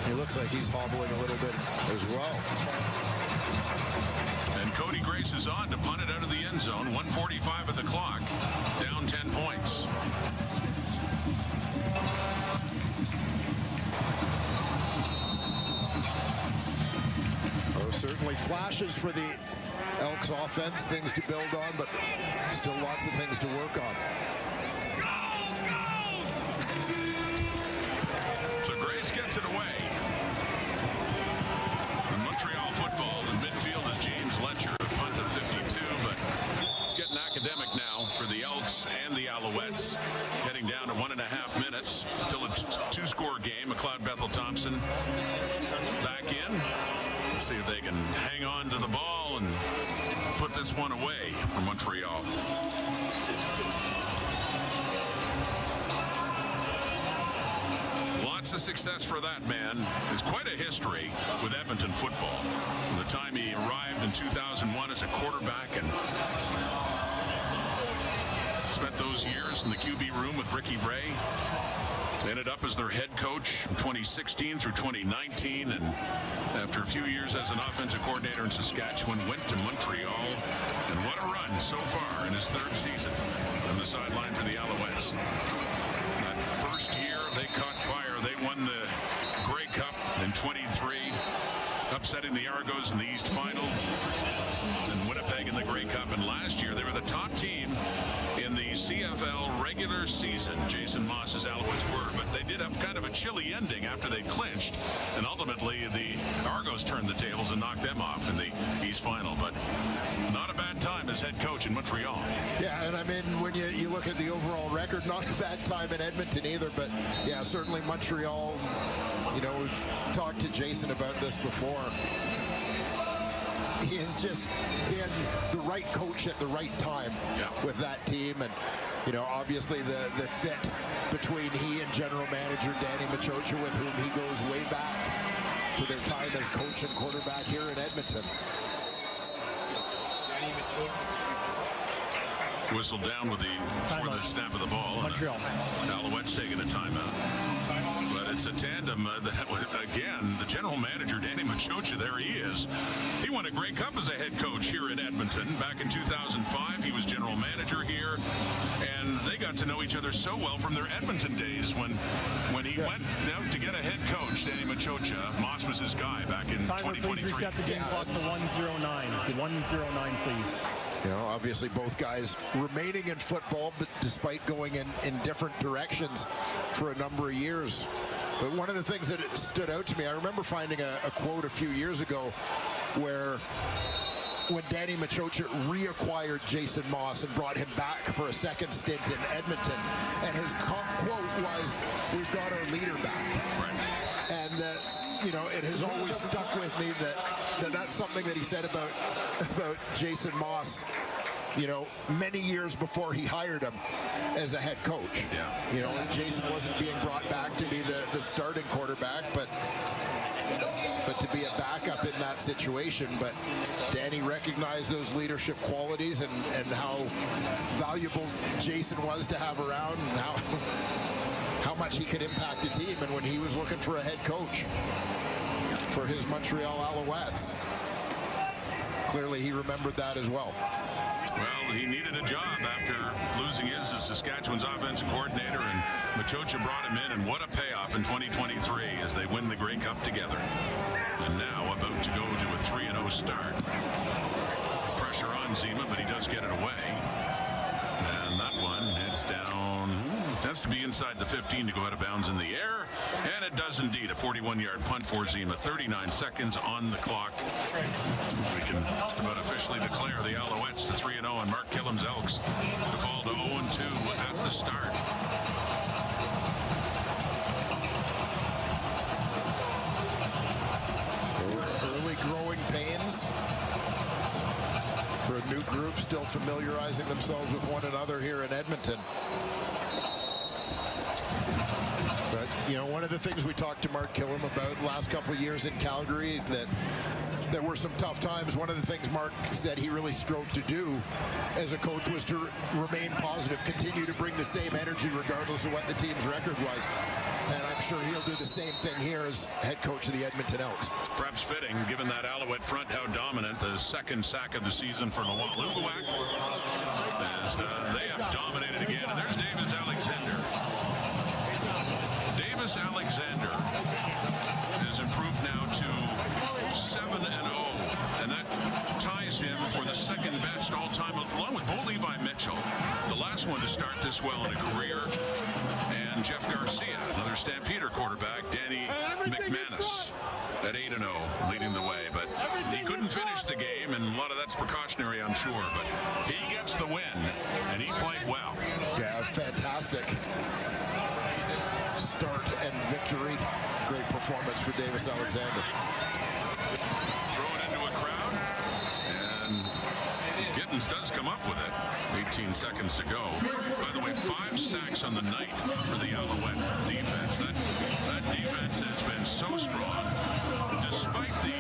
He looks like he's hobbling a little bit as well. And Cody Grace is on to punt it out of the end zone. 1:45 at the clock. Down 10 points. Oh, certainly flashes for the Elks offense, things to build on, but still lots of things to work on. So Grace gets it away. In Montreal football in midfield is James Letcher, a punt of 52, but it's getting academic now for the Elks and the Alouettes. Heading down to 1.5 minutes. Still a 2-score game. McLeod Bethel Thompson back in. See if they can hang on to the ball and put this one away for Montreal. Lots of success for that man. There's quite a history with Edmonton football. From the time he arrived in 2001 as a quarterback and spent those years in the QB room with Ricky Ray. Ended up as their head coach from 2016 through 2019, and after a few years as an offensive coordinator in Saskatchewan, went to Montreal, and what a run so far in his 3rd season on the sideline for the Alouettes. That first year they caught fire. They won the Grey Cup in 23. upsetting the Argos in the East Final and Winnipeg in the Grey Cup. And last year, they were the top team in the CFL regular season. Jason Moss's Alouettes were, but they did have kind of a chilly ending after they clinched. And ultimately, the Argos turned the tables and knocked them off in the East Final. But not a bad time as head coach in Montreal. Yeah, and I mean, when you look at the overall record, not a bad time in Edmonton either. But yeah, certainly Montreal, you know, we've talked to Jason about this before. He has just been the right coach at the right time with that team. And, you know, obviously the fit between he and general manager Danny Machocha, with whom he goes way back to their time as coach and quarterback here in Edmonton. Danny Machocha. Whistled down with before the snap of the ball. Montreal. Alouettes taking a timeout. But it's a tandem that, again, the general manager, Danny Machocha, there he is. He won a Grey Cup as a head coach here in Edmonton. Back in 2005, he was general manager here. And they got to know each other so well from their Edmonton days when he went out to get a head coach, Danny Machocha. Moss was his guy back in Timer, 2023. please reset the game clock to 1:09. 1:09, please. You know, obviously both guys remaining in football, but despite going in different directions for a number of years. But one of the things that stood out to me, I remember finding a quote a few years ago where when Danny Machocha reacquired Jason Moss and brought him back for a second stint in Edmonton, and his quote was, "We've got our leader back." Right. And you know, it has always stuck with me that that's something that he said about Jason Moss, you know, many years before he hired him as a head coach. Yeah. You know, Jason wasn't being brought back to be the starting quarterback, but to be a backup in that situation. But Danny recognized those leadership qualities and how valuable Jason was to have around, and how much he could impact the team. And when he was looking for a head coach for his Montreal Alouettes, clearly he remembered that as well. Well, he needed a job after losing his as Saskatchewan's offensive coordinator, and Machocha brought him in, and what a payoff in 2023 as they win the Grey Cup together. And now about to go to a 3-0 start. Pressure on Zima, but he does get it away. And that one heads down. It has to be inside the 15 to go out of bounds in the air. And it does indeed. A 41-yard punt for Zima. 39 seconds on the clock. We can just about officially declare the Alouettes to 3-0 and Mark Killam's Elks to fall to 0-2 at the start. Early growing pains for a new group still familiarizing themselves with one another here in Edmonton. But, you know, one of the things we talked to Mark Killam about last couple of years in Calgary, that there were some tough times. One of the things Mark said he really strove to do as a coach was to remain positive, continue to bring the same energy regardless of what the team's record was. And I'm sure he'll do the same thing here as head coach of the Edmonton Elks. Perhaps fitting, given that Alouette front, how dominant. The second sack of the season for Alouettes, as they have dominated again. And there's Davis Alexander. Davis Alexander has improved now to 7-0, and that ties him for the second best all-time, along with Bo Levi Mitchell, the last one to start this well in a career, and Jeff Garcia, another Stampeder quarterback, Danny McManus at 8-0, leading the way. But he couldn't finish the game, and a lot of that's precautionary, I'm sure. But he gets the win, and he played well. Yeah, fantastic start and victory. Great performance for Davis Alexander. Throw it into a crowd, and Gittins does come up with it. 18 seconds to go. By the way, 5 sacks on the night for the Alouette defense. That defense has been so strong, despite the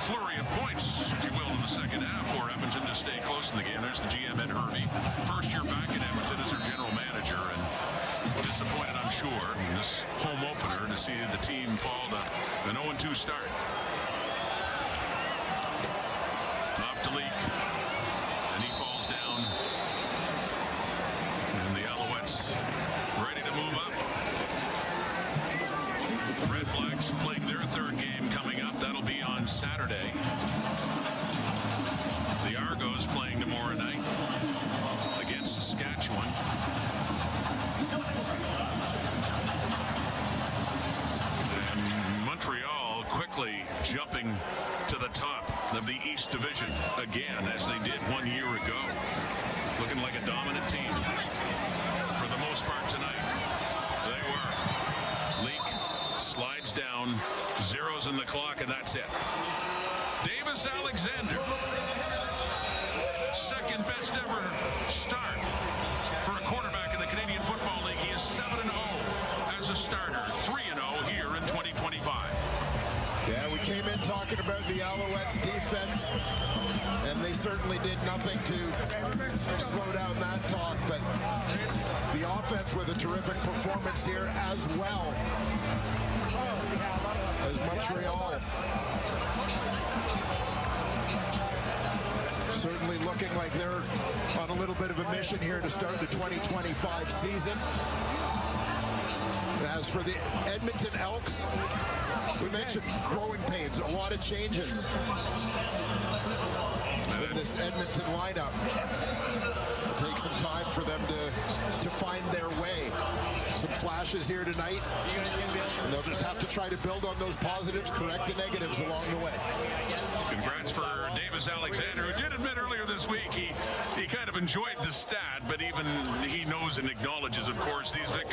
flurry of points, if you will, in the second half for Edmonton to stay close in the game. There's the GM, Ed Hervey. First year back in Edmonton as their general manager, and disappointed, I'm sure, in this home opener to see the team fall to an 0-2 start. Off to Leak, and he falls down. And the Alouettes ready to move up. Red Flags playing their third game coming up. jumping to the top of the East Division again, as they did 1 year ago. Looking like a dominant team for the most part tonight. They were. Leak slides down, zeros in the clock, and that's it. Davis Alexander, second best ever start for a quarterback in the Canadian Football League. He is 7-0 as a starter, 3-0 here in 2025. Yeah, we came in talking about the Alouettes defense, and they certainly did nothing to slow down that talk, but the offense with a terrific performance here as well as Montreal. Certainly looking like they're on a little bit of a mission here to start the 2025 season. And as for the Edmonton Elks, we mentioned growing pains, a lot of changes in this Edmonton lineup. It'll take some time for them to find their way. Some flashes here tonight, and they'll just have to try to build on those positives, correct the negatives along the way. Congrats for Davis Alexander, who did admit earlier this week he kind of enjoyed the stat, but even he knows and acknowledges, of course, these victories